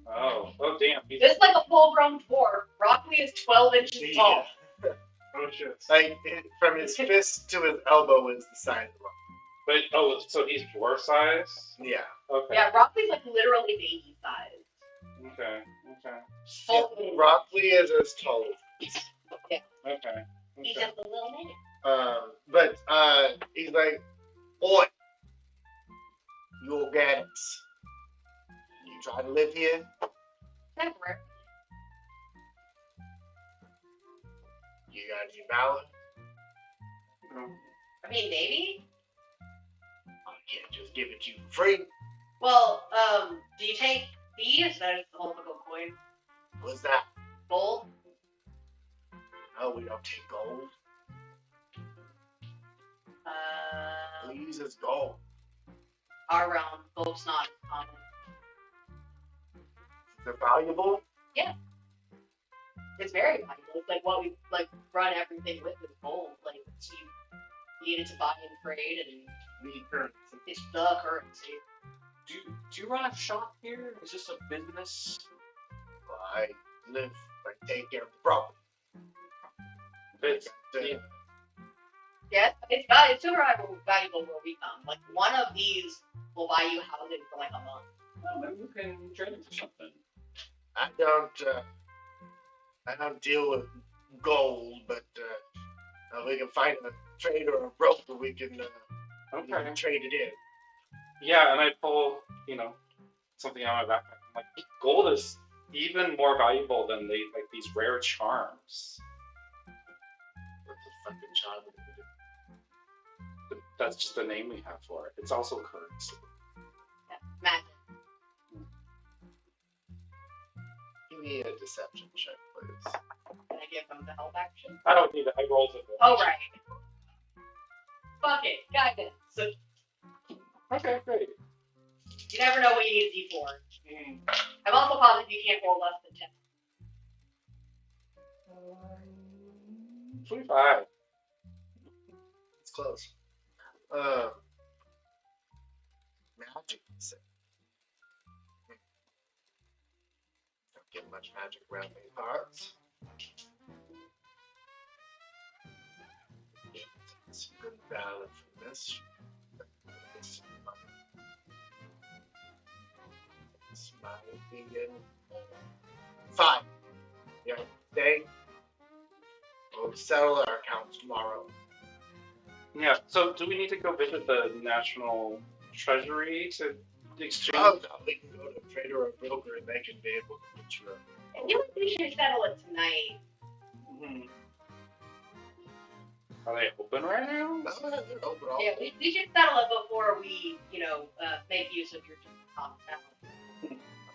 Oh damn. This is like a full-grown dwarf. Rockley is 12 inches tall. Oh shit. Like from his fist to his elbow is the size of But so he's dwarf size? Yeah. Okay. Yeah, Rockley's like literally baby size. Okay. Full. Rockley is as tall as Okay. He's just a little man. but he's like, boy, you organics. You try to live here? Never. You got any valor? No. I mean, maybe. I can't just give it to you for free. Well, do you take these? I just hold a coin. What's that? Gold? No, we don't take gold. We use as gold. Our realm, gold's not common. They're valuable. Yeah. It's very valuable. It's like what we like run everything with is gold. Like so you need it to buy and trade, and We need currency. it's the currency. Do you run a shop here? Is this a business? I live, I take care of the property. It's, Yes, it's super valuable where we come. Like one of these will buy you housing for like a month. Well, maybe we can trade it for something. I don't deal with gold, but we can find a trader or a broker. We can trade it in. yeah, and I pull, something out of my backpack. I'm like, gold is even more valuable than these rare charms. What's a fucking charm? That's just the name we have for it. It's also currency. me a deception check, please. Can I give them the help action? I don't need it. I rolled it. Oh, right. Fuck it. Guidance. So Okay, great. you never know when you need a D4. Mm. I'm also positive you can't roll less than 10. 25. It's close. Magic. Don't get much magic around these parts. It's good valid for this. This might be in 5. Yeah, today we'll settle our accounts tomorrow. Yeah, so do we need to go visit the National Treasury to exchange? Oh, no, we can go to a trader or a broker and they can be able to get you a... I feel like we should settle it tonight. Mm-hmm. Are they open right now? No, they're open all Yeah, we should settle it before we, make use of your compound.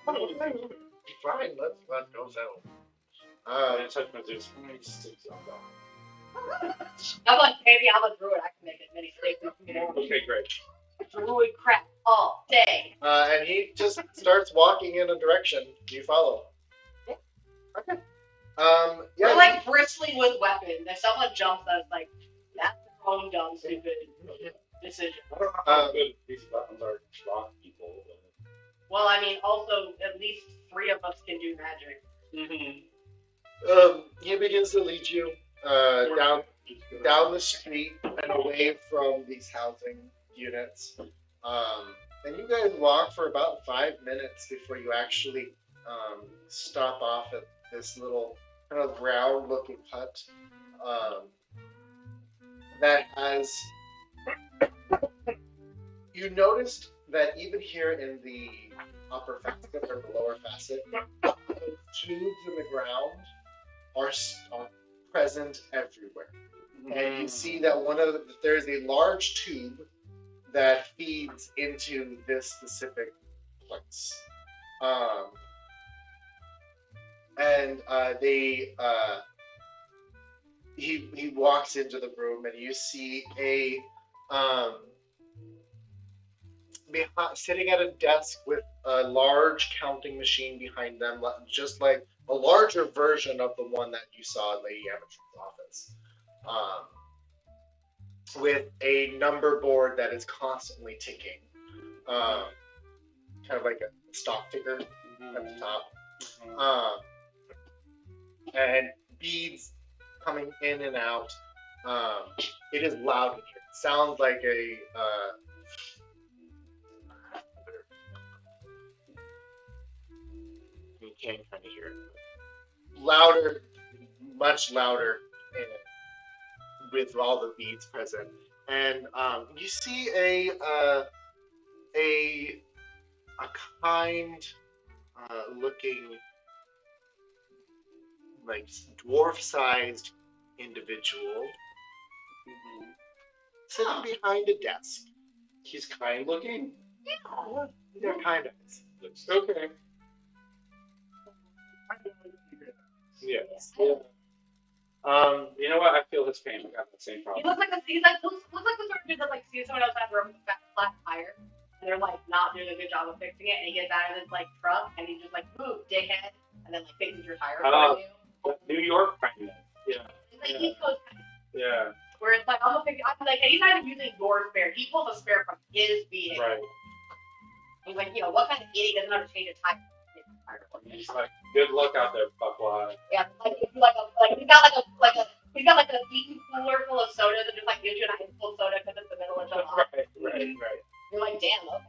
Fine, let's go settle. It's like my dudes. How many sticks on that? I'm like, maybe I'm a druid. I can make as many sticks as you know. Okay, great. Druid crap all day. And he just starts walking in a direction. You follow. Okay. Yeah. We're like bristling with weapons. If someone jumps us, like, that's their own dumb, stupid decision. I don't know how good these weapons are to block people. Well, I mean, also, at least 3 of us can do magic. Mm-hmm. He begins to lead you down the street and away from these housing units. And you guys walk for about 5 minutes before you actually stop off at this little kind of round-looking hut that has. You noticed that even here in the upper facet or the lower facet, the tubes in the ground are present everywhere. And you see that there's a large tube that feeds into this specific place. He walks into the room and you see a sitting at a desk with a large counting machine behind them, just like a larger version of the one that you saw in Lady Amatrin's office, with a number board that is constantly ticking, kind of like a stock ticker at the top, and beads coming in and out. It is loud in here. It sounds like a you can kind of hear it. Louder, much louder, with all the beads present. And you see a kind looking, like dwarf-sized individual sitting behind a desk. He's kind looking? Yeah, kind of. Okay. Yeah. You know what? I feel his pain. I got the same problem. He looks like the sort of dude that like sees someone outside the room with a flat tire, and they're like not doing a good job of fixing it, and he gets out of his like truck and he's just like, "Move, dickhead," and then like fixes your tire for you. New York kind of. Yeah. It's like East Coast kind of. Yeah. Where it's like I'm like, and he's not even using your spare. He pulls a spare from his vehicle. Right. He's like, what kind of idiot doesn't know how to change a tire? He's like, good luck out there, fuckwad. Yeah, he's got like a decent cooler full of soda that just like gives you an ice cold soda because it's the middle of July. Right. You're like, damn, okay.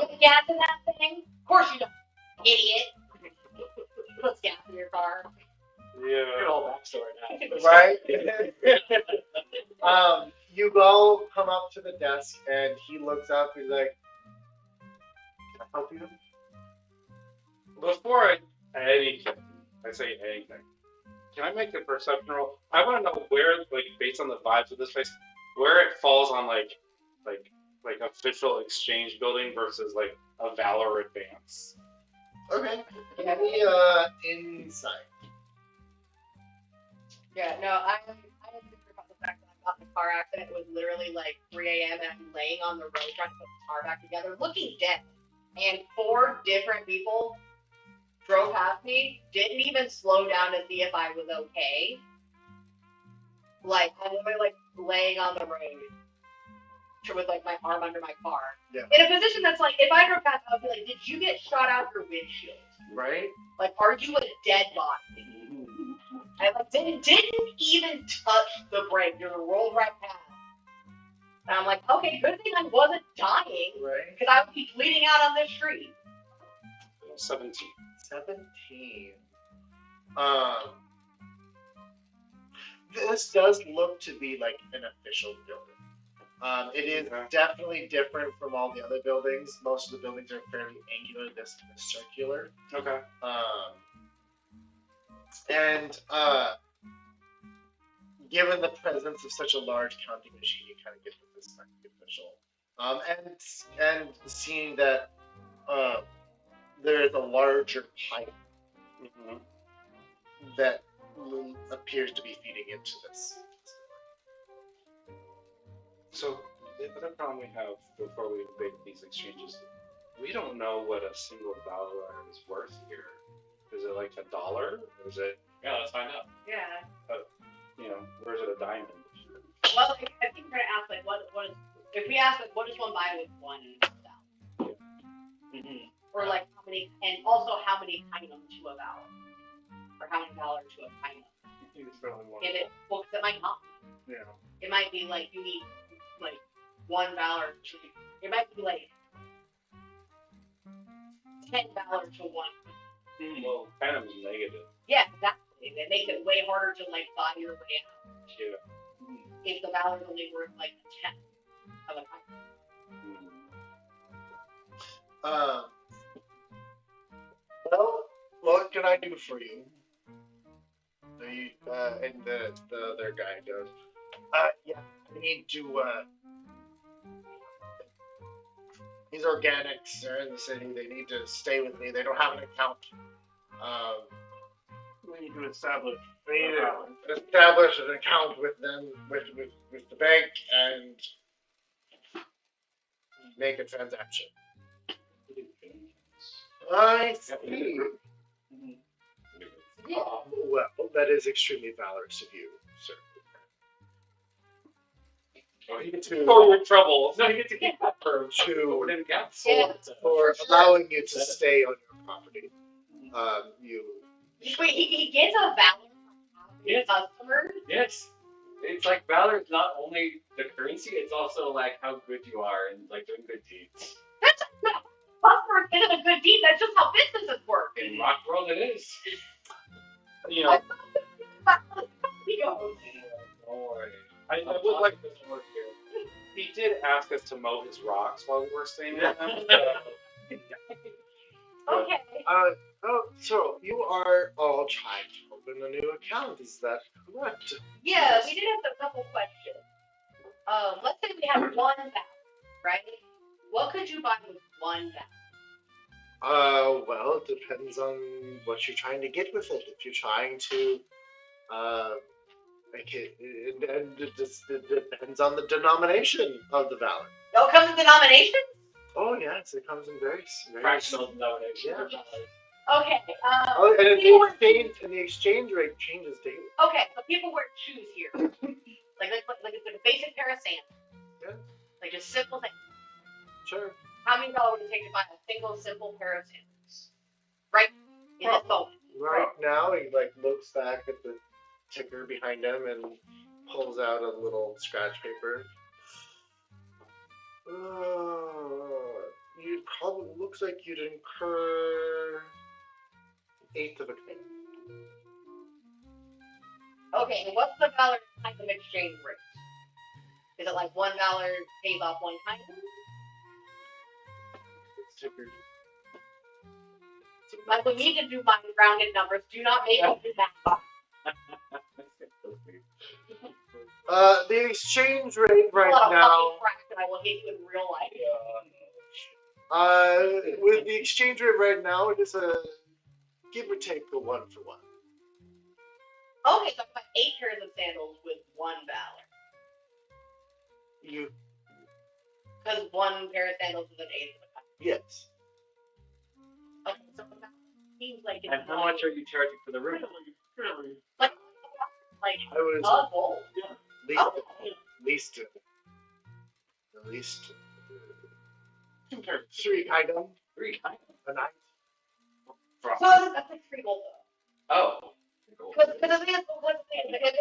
You put gas in that thing? Of course you don't, idiot. Puts gas in your car. Yeah. Good old backstory now. Right? You all come up to the desk and he looks up. He's like, "Can I help you?" Before I say anything, can I make a perception roll? I want to know where, like, based on the vibes of this place, where it falls on like official exchange building versus like a Valor Advance. Okay. Give me insight. Yeah, no, I didn't think about the fact that I got in a car accident. It was literally like 3 a.m. and I'm laying on the road trying to put the car back together, looking dead. And 4 different people drove past me, didn't even slow down to see if I was okay. Like, I'm literally like laying on the road with like my arm under my car. Yeah. In a position that's like, if I drove past, I would be like, did you get shot out your windshield? Right? Like, are you a dead body? I like didn't even touch the brake. Just rolled right past. And I'm like, okay, good thing I wasn't dying, Right. because I would be bleeding out on this street. 17. 17. This does look to be like an official building. It is definitely different from all the other buildings. Most of the buildings are fairly angular. This is circular. Okay. And given the presence of such a large counting machine, you kind of get that this might be official. And seeing that there is a larger pipe that appears to be feeding into this. So the other problem we have before we make these exchanges, we don't know what a single dollar is worth here. Is it like $1? Or is it? Yeah, let's find out. Yeah. Or is it a diamond? Well, I think we're gonna ask like, what is if we ask like, what does one buy with $1? Or like how many, and also how many kingdom to a vowel, or how many dollars to a kingdom. If it, well, because it might not. Yeah. It might be like you need like $1 to. It might be like $10 to one. Well, kind of negative. Yeah, exactly. It makes it way harder to like buy your way out. Yeah. If the valor is only worth like a tenth of a kingdom. Well, what can I do for you? And the other guy goes, yeah, I need to, these organics are in the city, they need to stay with me, they don't have an account. We need to establish. We need to establish an account with them, with the bank, and make a transaction. I see. Well, that is extremely valorous of you, sir. You get to know your troubles. No, you get to get that for for allowing you to stay on your property. Wait, he gets a valor from his customers? Yes. It's like valor is not only the currency, it's also like how good you are and like doing good deeds. That's not customers get a good deed. That's just how businesses work. In rock world, it is. I would like this to work here. He did ask us to mow his rocks while we were staying with him. Okay. So you are all trying to open a new account, is that correct? Yeah, we did have a couple questions. Let's say we have $1, right? What could you buy with $1? Well, it depends on what you're trying to get with it. If you're trying to, make it, and it depends on the denomination of the valor. Oh, it comes in denominations? Oh yes, it comes in very Fractional denomination. Yeah. Okay. And the exchange rate changes daily. Okay, so people wear shoes here. like a basic pair of sandals. Yeah. Like just simple things. Sure. How many dollars would it take to buy a single simple pair of sandals? Right? In this moment. Right now, he looks back at the ticker behind him and pulls out a little scratch paper. You probably looks like you'd incur 1/8 of a penny. Okay, and what's the valor kind of exchange rate? Is it like $1 pays off one kind? It's tickered. Like we need to do my rounded numbers. Do not make me do that. The exchange rate right Not a now. fucking fraction. I will hit you in real life. With the exchange rate right now, it is a give or take a 1 for 1. Okay, so I buy 8 pairs of sandals with 1 valor. You Because 1 pair of sandals is an eighth of a cup. yes. Okay, so that seems like it's And how much are you charging for the room? Really? like I was gold. least at least 2 pairs. 3 kind of 3 kind a night. So that's like 3 gold though. Oh. Because the thing is,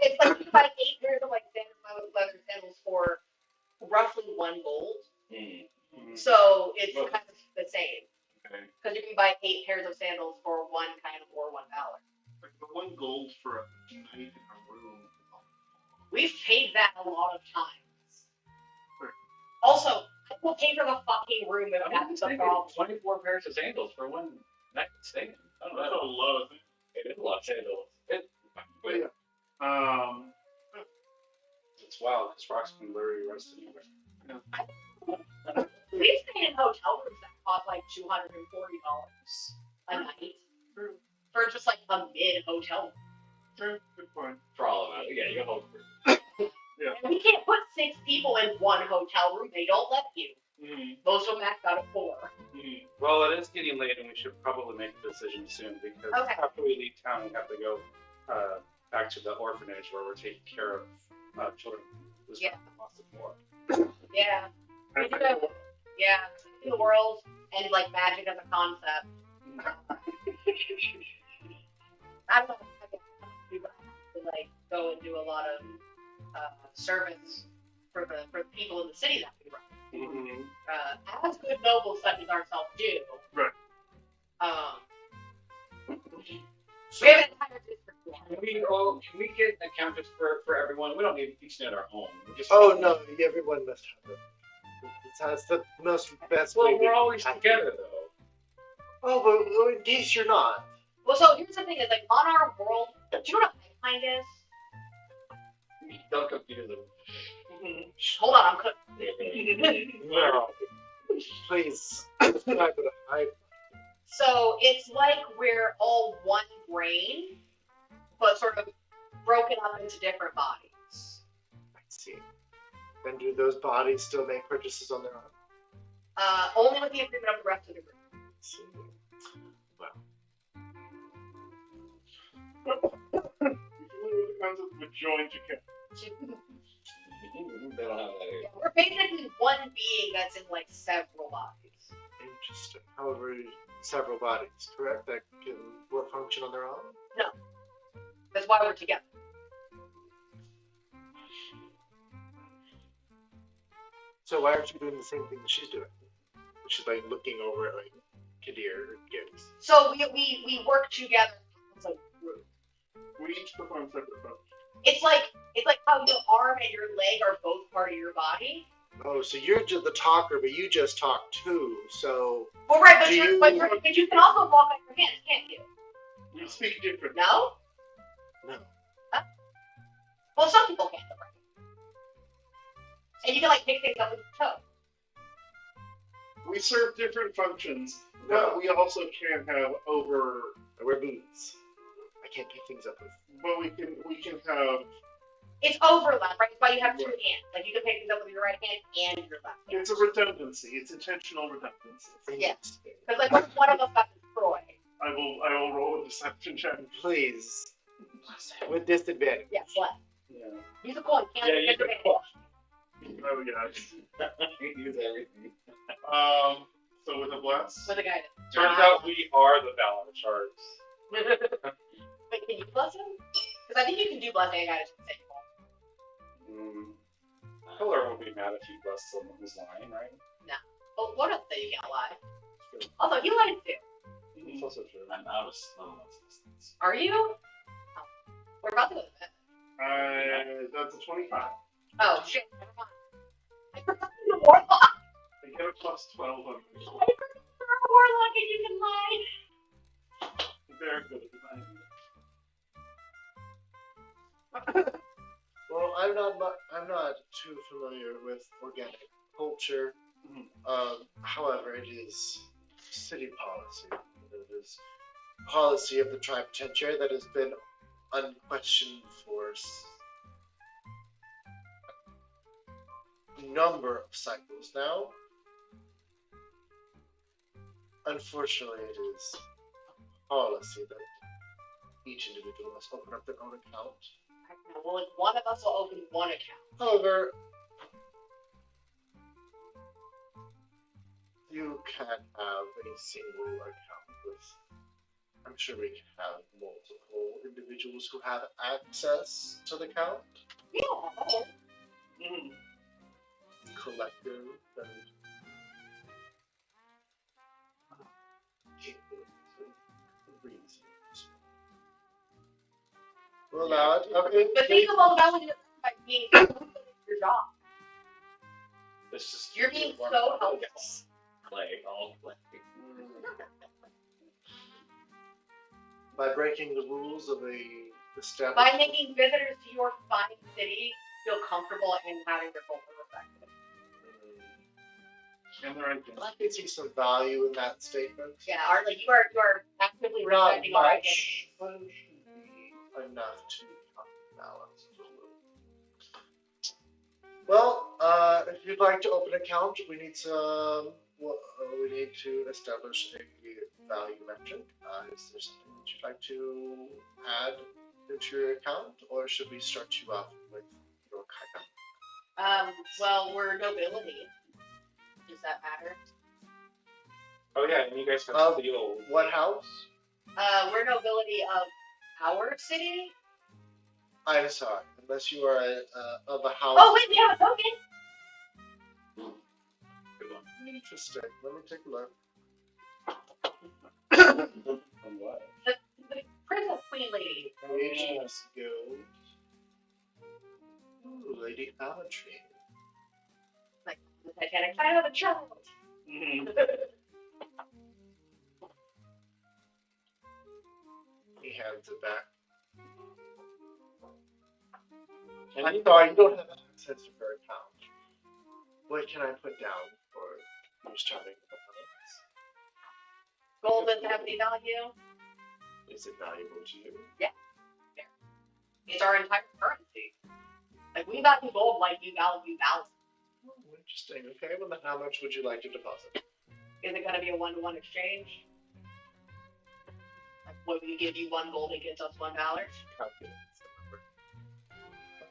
it's like you can buy 8 pairs of like standard leather sandals for roughly 1 gold. So it's Well, kind of the same. Okay. Because you can buy 8 pairs of sandals for 1 kind of or 1 valor. Like the 1 gold for a night in a room. We've paid that a lot of times. Right. Also, I will pay for the fucking room if I'm that's just the thinking problem. 24 pairs of sandals for 1 night stay. I don't That's a know. lot of things. It is a lot of sandals. But yeah. It's wild because rocks can literally rest anywhere. We've stayed in hotel rooms that cost like $240 a night for just like a mid hotel room. Sure, good point. For all of it. Yeah, you hold for And we can't put 6 people in 1 hotel room. They don't let you. Most of them max out at 4. Well, it is getting late, and we should probably make a decision soon because Okay. after we leave town, we have to go back to the orphanage where we're taking care of children who's Yeah. lost before. Yeah. We do have, in the world and like magic as a concept. I don't know. I guess we would have to like go and do a lot of service for the people in the city that we run. As good nobles such as ourselves do. Right. We have an entire district. Can we get accountants for everyone? We don't need each at our home. Oh no, everyone must have it. That's the best way. Well, we're always together though. Oh, but in case you're not. Well, so here's the thing: is like on our world. Do you know what a hive mind is? Don't confuse them. Hold on, I'm cooking. No. Please. Describe what a hive. So it's like we're all one brain, but sort of broken up into different bodies. I see. Then do those bodies still make purchases on their own? Only with the agreement of the rest of the group. I see. Well. You familiar with the concept of a joint account? They don't have that Yeah, we're basically one being that's in like several bodies. Interesting. However, several bodies, correct? That can function on their own? That's why we're together. So why aren't you doing the same thing that she's doing? She's like looking over at like Kadir or Gibbs. So we work together as a group. We each perform separate functions. It's like how your arm and your leg are both part of your body. Oh, so you're just the talker, but you just talk too. So Well, right, but Do you you- but you can also walk on your hands, can't you? We speak different. No. no. Well, some people can't. Right? And you can like pick things up with your toe. We serve different functions, but we also can have I wear boots. I can't pick things up with. but we can have. It's overlap, right? That's why you have 2 hands. Like you can pick things up with your right hand and your left hand. It's a redundancy. It's intentional redundancy. Yes. Because like one of us got destroyed. I will roll a deception check. Please. With disadvantage. Yes, what? Yeah. Use a coin. Can't Yeah, use a advantage. coin. Oh yeah. Use everything. So with a bless. With a guidance. Turns out we are the Valor Sharks. Wait, can you bless him? Because I think you can do blessing and guidance at the same time. Pillar will be mad if you bless someone who's lying, right? Well, what else that you can't lie? Although you lied too. It's also true. I'm out of slow assistance. Are you? Oh. We're about to go to bed. That's a 25. Oh shit, never mind. I forgot you're a warlock. I get a plus 12 on I forgot you're a warlock and you can lie. Very good at designing. Well, I'm not too familiar with organic culture. However, it is city policy. It is policy of the tribe Tencher that has been unquestioned for a number of cycles now. Unfortunately, it is policy that each individual must open up their own account. Well, one of us will open one account. However, you can't have a single account with. I'm sure we can have multiple individuals who have access to the account. Yeah. Collective and reasons. We'll allow it. Okay. But think about that when you're being your job. It's just You're being so helpful. Play, all play. By breaking the rules of a establishment. By making visitors to your fine city feel comfortable and having their culture respected. And the right I can see some value in that statement. Yeah, you are actively respecting our identity. But it should be enough to counterbalance it a little. Well, if you'd like to open an account, we need some. We need to establish a value metric. Is there something that you'd like to add into your account, or should we start you off with your kind? Well, we're nobility. Does that matter? Oh yeah, and you guys have the old. What house? We're nobility of our city. I'm sorry, unless you are of a house. Oh wait, we have a token. Interesting. Let me take a look. From what? The princess queen lady. Asians Guild. Ooh, Lady Amatry. Like the Titanic. I have a child. He hands it back. I'm sorry, you don't have access to her account. What can I put down for you starting accounts? Gold doesn't have any value. Is it valuable to you? Yeah. It's our entire currency. Like we value gold like you value value. Oh, interesting. Okay, well then how much would you like to deposit? Is it going to be a 1-to-1 exchange? Like, what we give you 1 gold and gives us $1? Calculate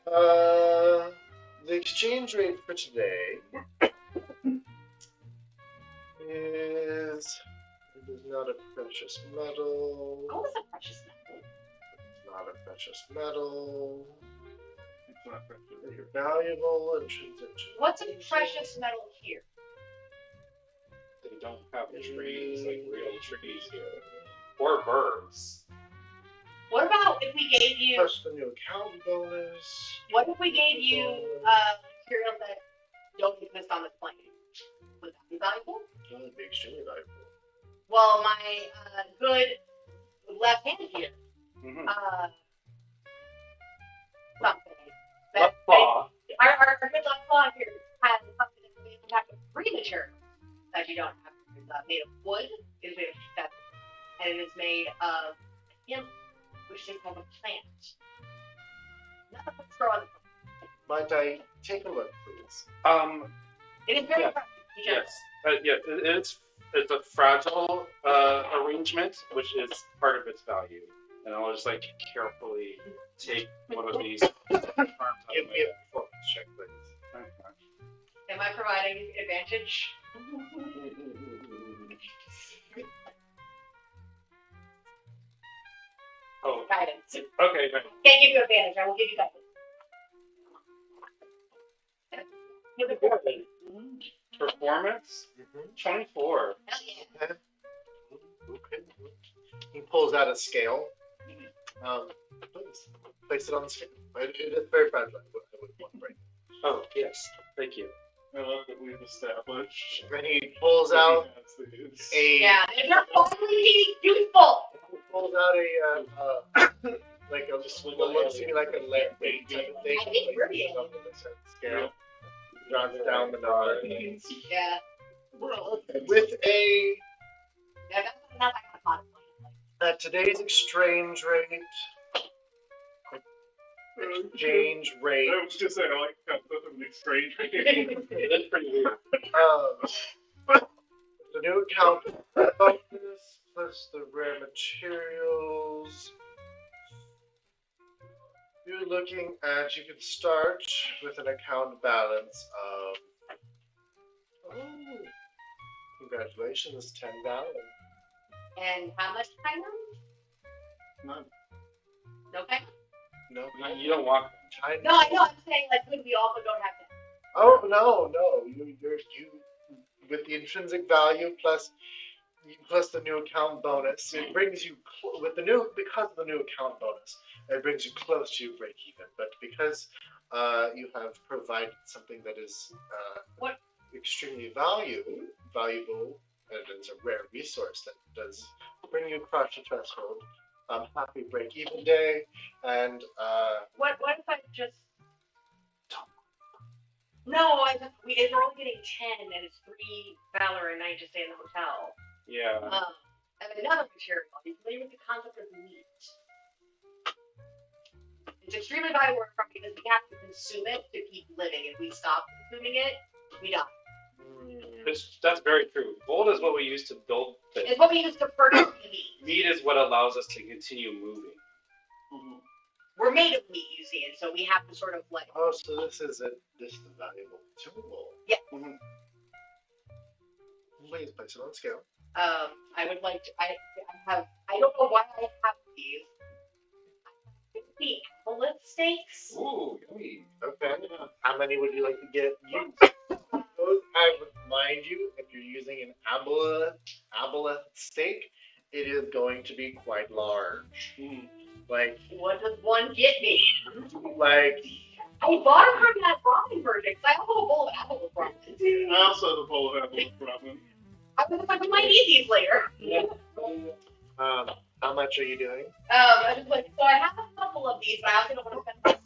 the number. The exchange rate for today is. It is not a precious metal. Gold is a precious metal. It's not a precious metal. It's not precious. They're valuable and transaction. What's a precious metal here? They don't have trees, like real trees here. Or birds. What about if we gave you? Plus the new account bonus. What if we gave you materials that don't exist on this plane? Would that be valuable? That would be extremely valuable. Well, my good left hand here, Mm-hmm. something. Left claw. Our good left claw here has something that's made of free material that you don't have. It's made of wood, it's made of feathers, and it is made of hemp, which is called a plant. Not a straw on the plant. Might I take a look, please? It is very Yeah. precious. Yes. It's a fragile arrangement, which is part of its value. And I'll just like carefully take one of these arms out of Give my me a performance check, please. Am I providing advantage? Oh, Guidance. okay. Right. Can't give you advantage. I will give you guidance. Performance 24. Hell yeah. Okay. He pulls out a scale. Please place it on the scale. It is very fragile. I wouldn't want to break. Oh yes, thank you. I love that we've established. And he pulls out that he has these. a. Yeah, and they're finally useful. He pulls out a like a just what looks to me like a lead weight type of thing. I think we're the on the scale. drops down the number. Yeah. With a Yeah, that's not that kind of at today's exchange rate. Exchange rate. I was just saying, I like that stuff in the exchange. That's pretty weird. The new account bonus plus the rare materials. You're looking at, you can start with an account balance of, oh, congratulations, $10. And how much time? None. No time? No, You don't want time. No, I know. I'm saying like we also don't have to. Oh no. You with the intrinsic value plus the new account bonus, it brings you because of the new account bonus, it brings you close to your break even. But because you have provided something that is extremely valuable, and it's a rare resource that does bring you across the threshold. Happy break even day, and What if I just? No, we're only getting 10, and it's 3 valor a night to stay in the hotel. Yeah. And another material. Are you familiar with the concept of meat? It's extremely valuable from because we have to consume it to keep living. If we stop consuming it, we die. That's very true. Gold is what we use to build things. It's what we use to purchase meat. Meat is what allows us to continue moving. Mm-hmm. We're made of meat, you see, and so we have to sort of like. oh, so this is a valuable tool. Yeah. Mm-hmm. Please place it on scale. I would like to. I don't know why I have these. The bullet steaks. Ooh, yummy. Okay. How many would you like to get used? Those, I would remind you, if you're using an aboleth steak, it is going to be quite large. Like, What does one get me? like, I bought it from that ramen version because I have a whole bowl of apple ramen. I also have a bowl of apple ramen. I was like, we might need these later. how much are you doing? I was like, so I have a couple of these, but I also don't want to spend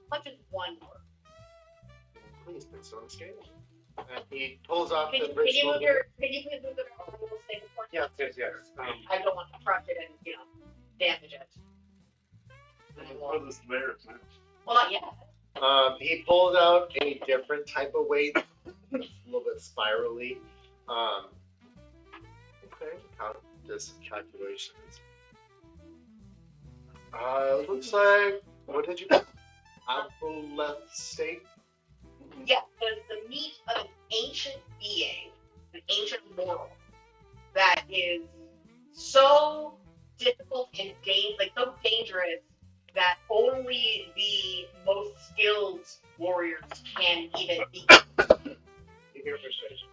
how much is one more? Please place it on scale. And he pulls off Can the you please original. move the little steak for me? Yeah. Yes. I don't want to crush it and, damage it. What is there? Well, not yet. He pulls out a different type of weight. It's a little bit spirally. Okay, count this calculations. Looks like, what did you get? Apple steak? Yeah, the meat of an ancient being, an ancient mortal, that is so difficult and so dangerous that only the most skilled warriors can even beat. You hear persuasion.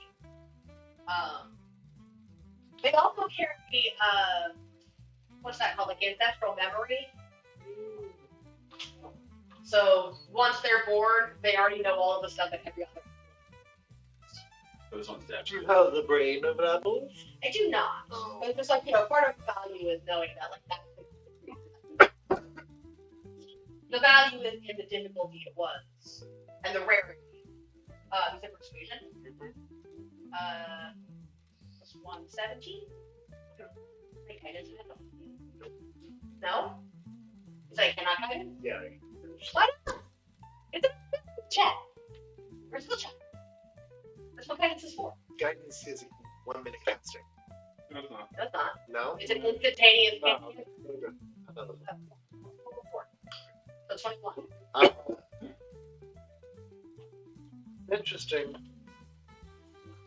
They also carry what's that called? Like ancestral memory. So once they're born, they already know all of the stuff that every other. Those ones that Do you have the brain of an apple? I do not. But it's just like part of the value is knowing that that's the value is in the difficulty it was and the rarity. You said persuasion. Plus 117. I think I didn't have it. No. Is that cannot guide it? Yeah. Why not? It's a chat. Where's the chat? That's what guidance is for. Guidance is 1 minute casting. No, it's not. That's not. No? It's an instantaneous. No. Okay. So 21. Interesting.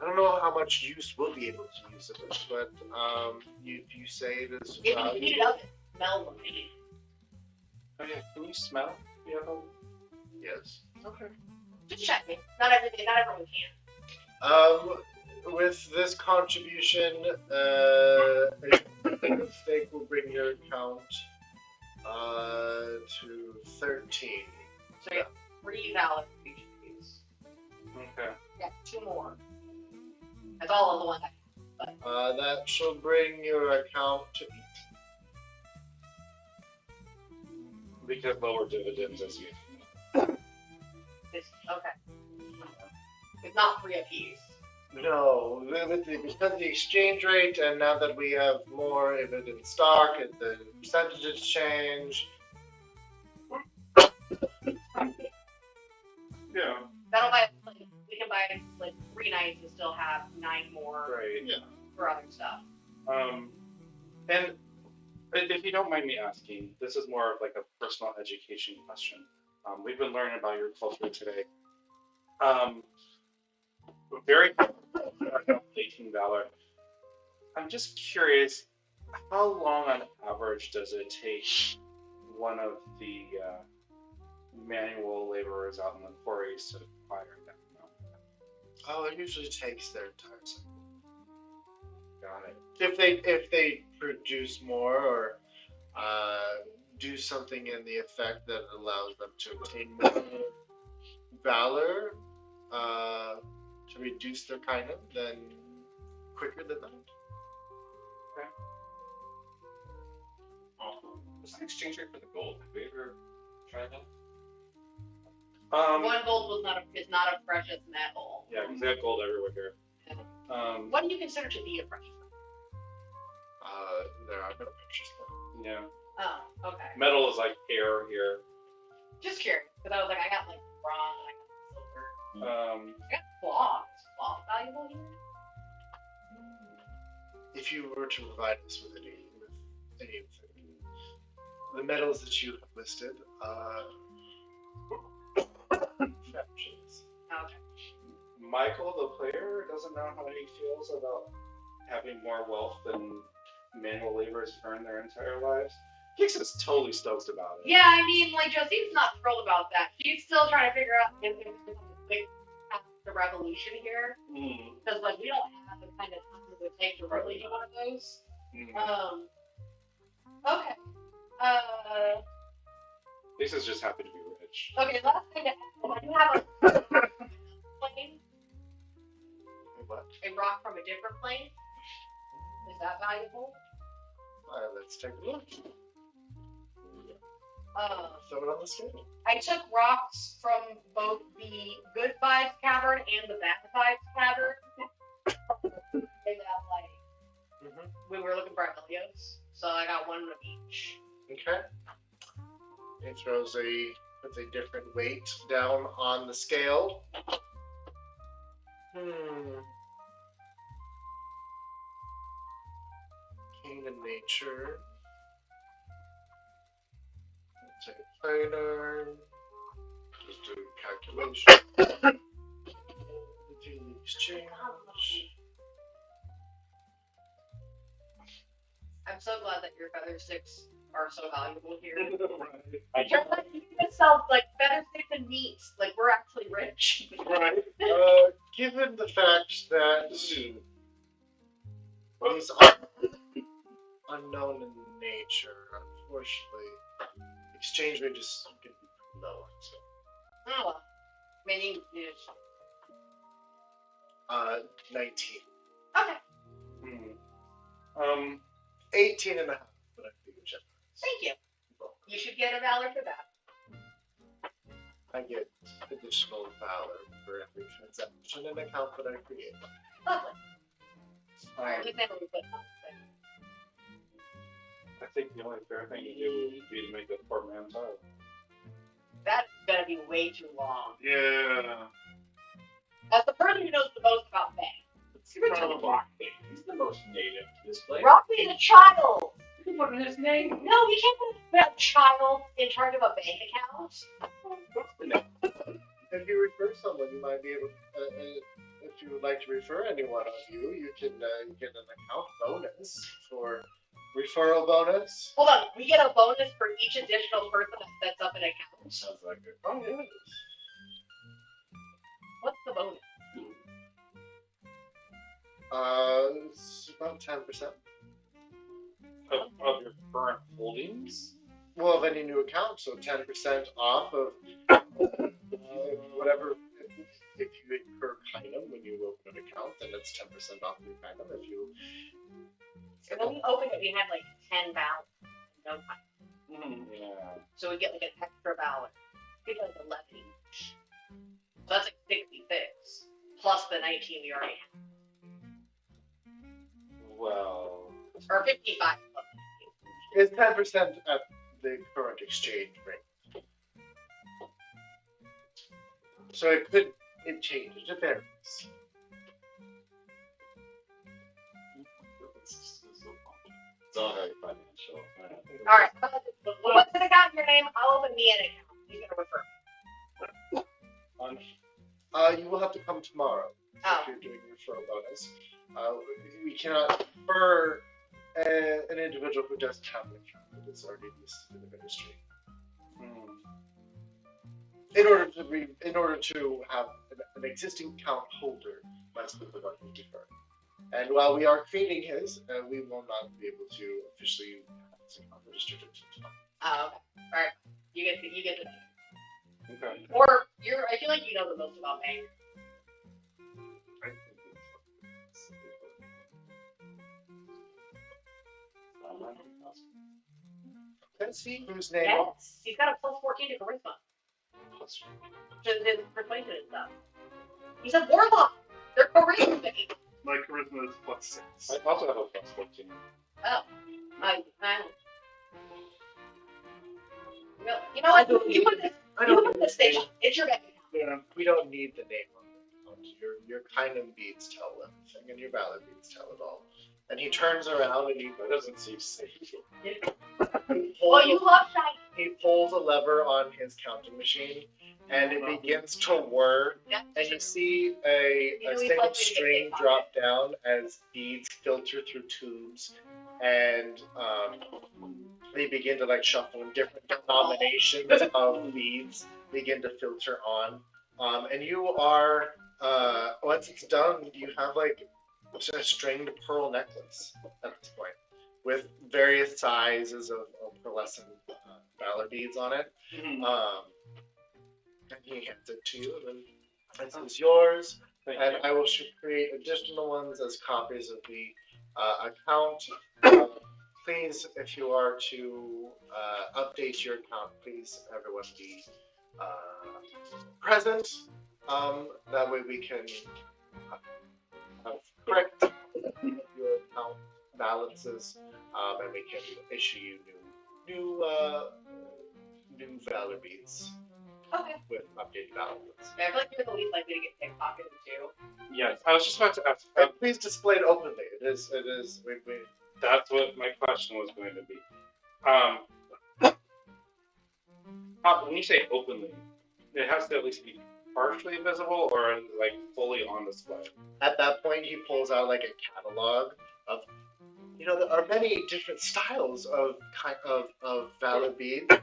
I don't know how much use we'll be able to use of it, but you say it is If you heat it up, it smells amazing. Oh yeah, can you smell the apple? Yes. Okay. Just checking. Not everyone can. With this contribution, steak will bring your account to 13. So you have 3 valid for each of these. Okay. Yeah, 2 more. That's all of the ones I have. That shall bring your account to 8. Because lower dividends as you. Okay. It's not 3 apiece. No, because of the exchange rate, and now that we have more of it in stock, and the percentages change. Yeah. That'll buy, like, we can buy, like, 3 nights and still have 9 more Right. Yeah. for other stuff. And if you don't mind me asking, this is more of like a personal education question. We've been learning about your culture today. Very Latin Valor. I'm just curious, how long on average does it take one of the manual laborers out in the quarries to acquire that amount? Oh, it usually takes their entire cycle. Got it. If they produce more or do something in the effect that allows them to obtain more valor to reduce their kindness, then quicker than that. Awesome. What's the exchange rate for the gold? Have we ever tried that? 1 gold is not a precious metal. Yeah, because they have gold everywhere here. What do you consider to be a precious metal? There are no pictures there. Yeah. Oh, okay. Metal is like air here. Just curious, because I was like, I got like bronze and I got silver. I got cloth. Is cloth valuable here? If you were to provide us with any of the metals that you have listed, fractions. Okay. Michael, the player, doesn't know how he feels about having more wealth than manual laborers earn their entire lives. Hicks is totally stoked about it. Yeah, I mean, like, Joseph's not thrilled about that. She's still trying to figure out if there's a quick path to revolution here. Because, like, we don't have the kind of time it would take to really do one of those. Okay. Hicks is just happy to be rich. Okay, last thing to ask. I do have a plane. What? A rock from a different plane. Is that valuable? Let's take a look. Throw it on the scale. I took rocks from both the Good Vibes Cavern and the Bad Vibes Cavern. And that, like, we were looking for Amelios, so I got 1 of each. Okay. He puts a different weight down on the scale. King of Nature. Take a planar. Just do calculation. Do the exchange. I'm so glad that your feather sticks are so valuable here. Right. You're like, you can sell like feather sticks and meats. Like, we're actually rich. Right. Given the fact that these are unknown in nature, unfortunately, exchange rate is going to be pretty low. So. Oh well. I mean, you 19. okay. 18 and a half, but I think generous. Thank you. You should get a valor for that. I get additional valor for every transaction and account that I create. Lovely. Alright, we've never put on thing. I think the only fair thing to do would be to make a poor man's tile. That's gonna be way too long. Yeah. As the person who knows the most about Bay. Give it to Rockbait. He's the most native to this place. Rockbait is a child! You can put in his name. No, we can't put a child in charge of a bank account. If you refer someone, you might be able. If you would like to refer anyone of you, you can get an account bonus for referral bonus. Hold on, we get a bonus for each additional person that sets up an account. Sounds like it. Oh yes. What's the bonus? It's about 10%. Of your current holdings? Well, of any new account, so 10% off of whatever. If you incur Kynum when you open an account, then it's 10% off your Kynum. If you. And when we opened it, we had like 10 ballots. No time. Yeah. So we get like an extra ballot. We get like 11 each. So that's like 66 plus the 19 we already have, Well, or 55 plus 19. It's 10% at the current exchange rate. So it changes, it varies. It's all very financial. All right. What's the account in your name? I'll open me an account. You can refer. You will have to come tomorrow Oh. if you're doing a referral bonus. We cannot refer an individual who doesn't have an account that is already listed in the ministry. In order to have an existing account holder, must be the one who defer. And while we are creating his, we will not be able to officially have his account registered until tomorrow. Oh, okay. All right. You get the name. okay. Or I feel like you know the most about bank. Let's see whose name. Yes. He's got a plus 14 to charisma. To his persuasion and stuff. He's a warlock. They're charisma based. My charisma is plus 6. I also have a plus 14. Oh. You know what? You put this thing. It's your bank account. We don't need the name on it. Your kind of beads tell everything, and your valid beads tell it all. And he turns around and That doesn't seem safe. Well, you love shiny. he pulls a lever on his counting machine, and it begins to whir. Yeah. And you see a single string drop down as beads filter through tubes, and they begin to like shuffle, and different denominations of beads begin to filter on. And you are once it's done, you have like a stringed pearl necklace at this point, with various sizes of pearlescent valor beads on it. And he hands it to you, and then this is yours. Thank And you. I will create additional ones as copies of the account. Please, if you are to update your account, please everyone be present. That way we can correct your account balances, and we can issue you new valor beads Okay. with updated balances. I feel like you're the least likely to get pickpocketed too. Yes, I was just about to ask. And please display it openly. It is. That's what my question was going to be. When you say openly, it has to at least be partially visible or like fully on display. At that point, he pulls out like a catalog of. There are many different styles of valor beads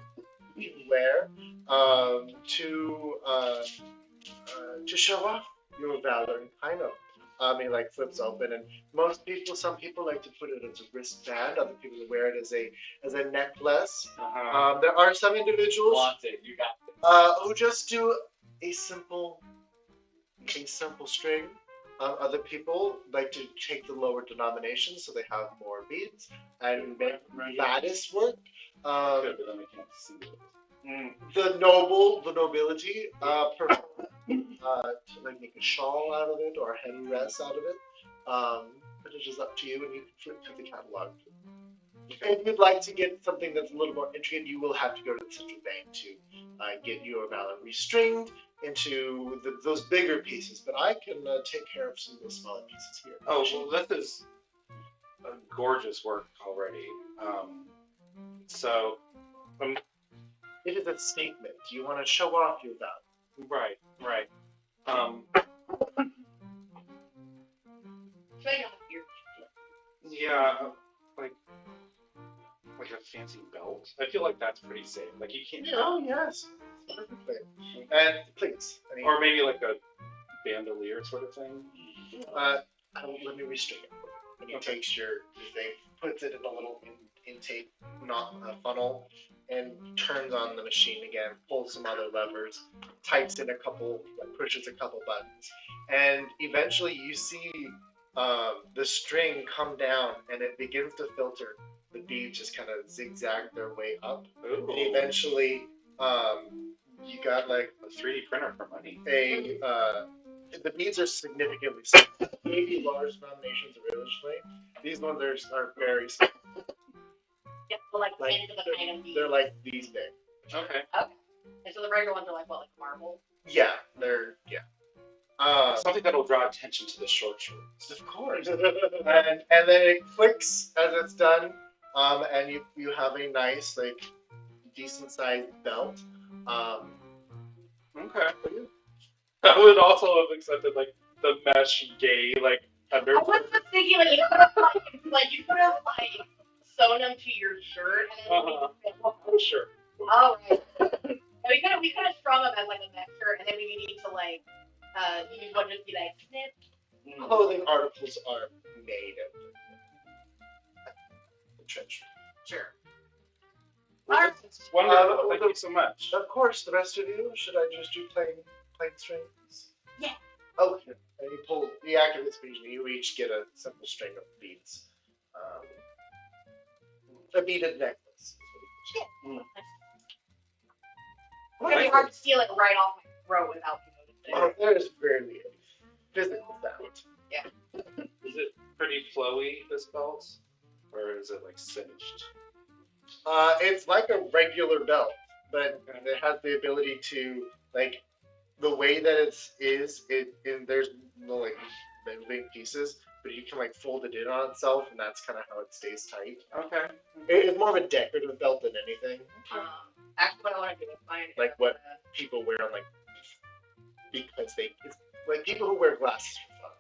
you can wear to show off your valor, and kind of. He like flips open, and some people like to put it as a wristband. Other people wear it as a necklace. There are some individuals You got who just do a simple string. Other people like to take the lower denominations, so they have more beads and make lattice work. Good, but then I can't see it. The nobility prefer to like make a shawl out of it or a headdress out of it. But it is up to you, and you can flip through the catalog. If you'd like to get something that's a little more intricate, you will have to go to the central bank to get your valor restringed into those bigger pieces. But I can take care of some of those smaller pieces here. Oh, well, this is a gorgeous work already. It is a statement. You want to show off your valor. Right. Yeah, like a fancy belt. I feel like that's pretty safe. Like you can't. Oh yes, perfectly. And please, Or maybe like a bandolier sort of thing. Let me restrict it. And he takes your thing, puts it in a little intake funnel, and turns on the machine again. Pulls some other levers, tights in pushes a couple buttons, and eventually you see the string come down, and it begins to filter. The beads just kind of zigzag their way up, Ooh. and eventually You got like A 3D printer for money. the beads are significantly small. Maybe large denominations originally. These ones are very small. Yeah, so like Like, 10 to the kind of they're like these big. Okay. Okay. And so the regular ones are like what, like marble? Yeah, they're Something that'll draw attention to the short shorts. of course. and then it clicks as it's done, and you have a nice like decent sized belt. Okay. I would also have accepted like the mesh gay like under. I was just thinking like you could have you could have like sewn them to your shirt and then Sure. oh right. We could have strung them as like a neck shirt and then we need to like use one just be like snip. Clothing articles are made of the trench. Sure. It's wonderful. Thank you so much. Of course, the rest of you. Should I just do plain strings? Yeah. Okay. And you pull the activate speech, and you each get a simple string of beads. A beaded necklace. Shit. It's gonna be hard to steal it right off my throat without me noticing. Well, there's barely a physical sound. Yeah. Is it pretty flowy, this belt? Or is it like singed? It's like a regular belt, but it has the ability to like the way that there's no like moving pieces, but you can like fold it in on itself, and that's kind of how it stays tight. Okay. It's more of a decorative belt than anything. Actually, what I want to do is find Like what people wear on like because it's like people who wear glasses for fun.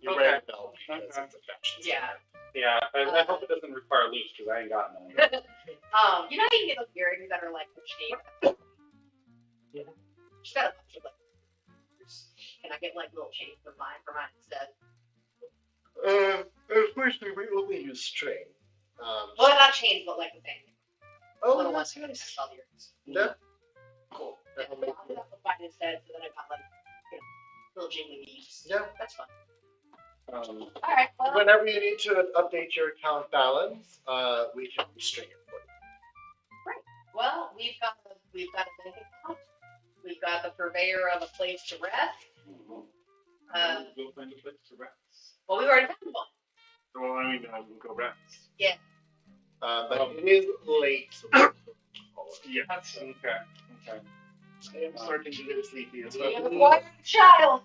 You wear a belt because it's a fashion. Yeah. Yeah, I hope it doesn't require loops because I ain't got none. You know you can get those earrings that are like the shape. Yeah. Just got a bunch of like. Can I get like little chains for mine instead? Unfortunately, we only use string. Well, not chains, but like the thing. Little ones yes, that yes. connect all the earrings. Yeah. Cool. Yeah, I'll have to find instead, so then I got like little jingly beads. Yeah. That's fun. Um, All right. Well, Whenever you need to update your account balance, we can restring it for you. great. Well, we've got a bank account. We've got the purveyor of a place to rest. We'll find a place to rest. Well, we've already found one. Well, I mean, we'll go rest. But it is late. So Yes. okay. I am starting to get sleepy as well. We have acquired a child.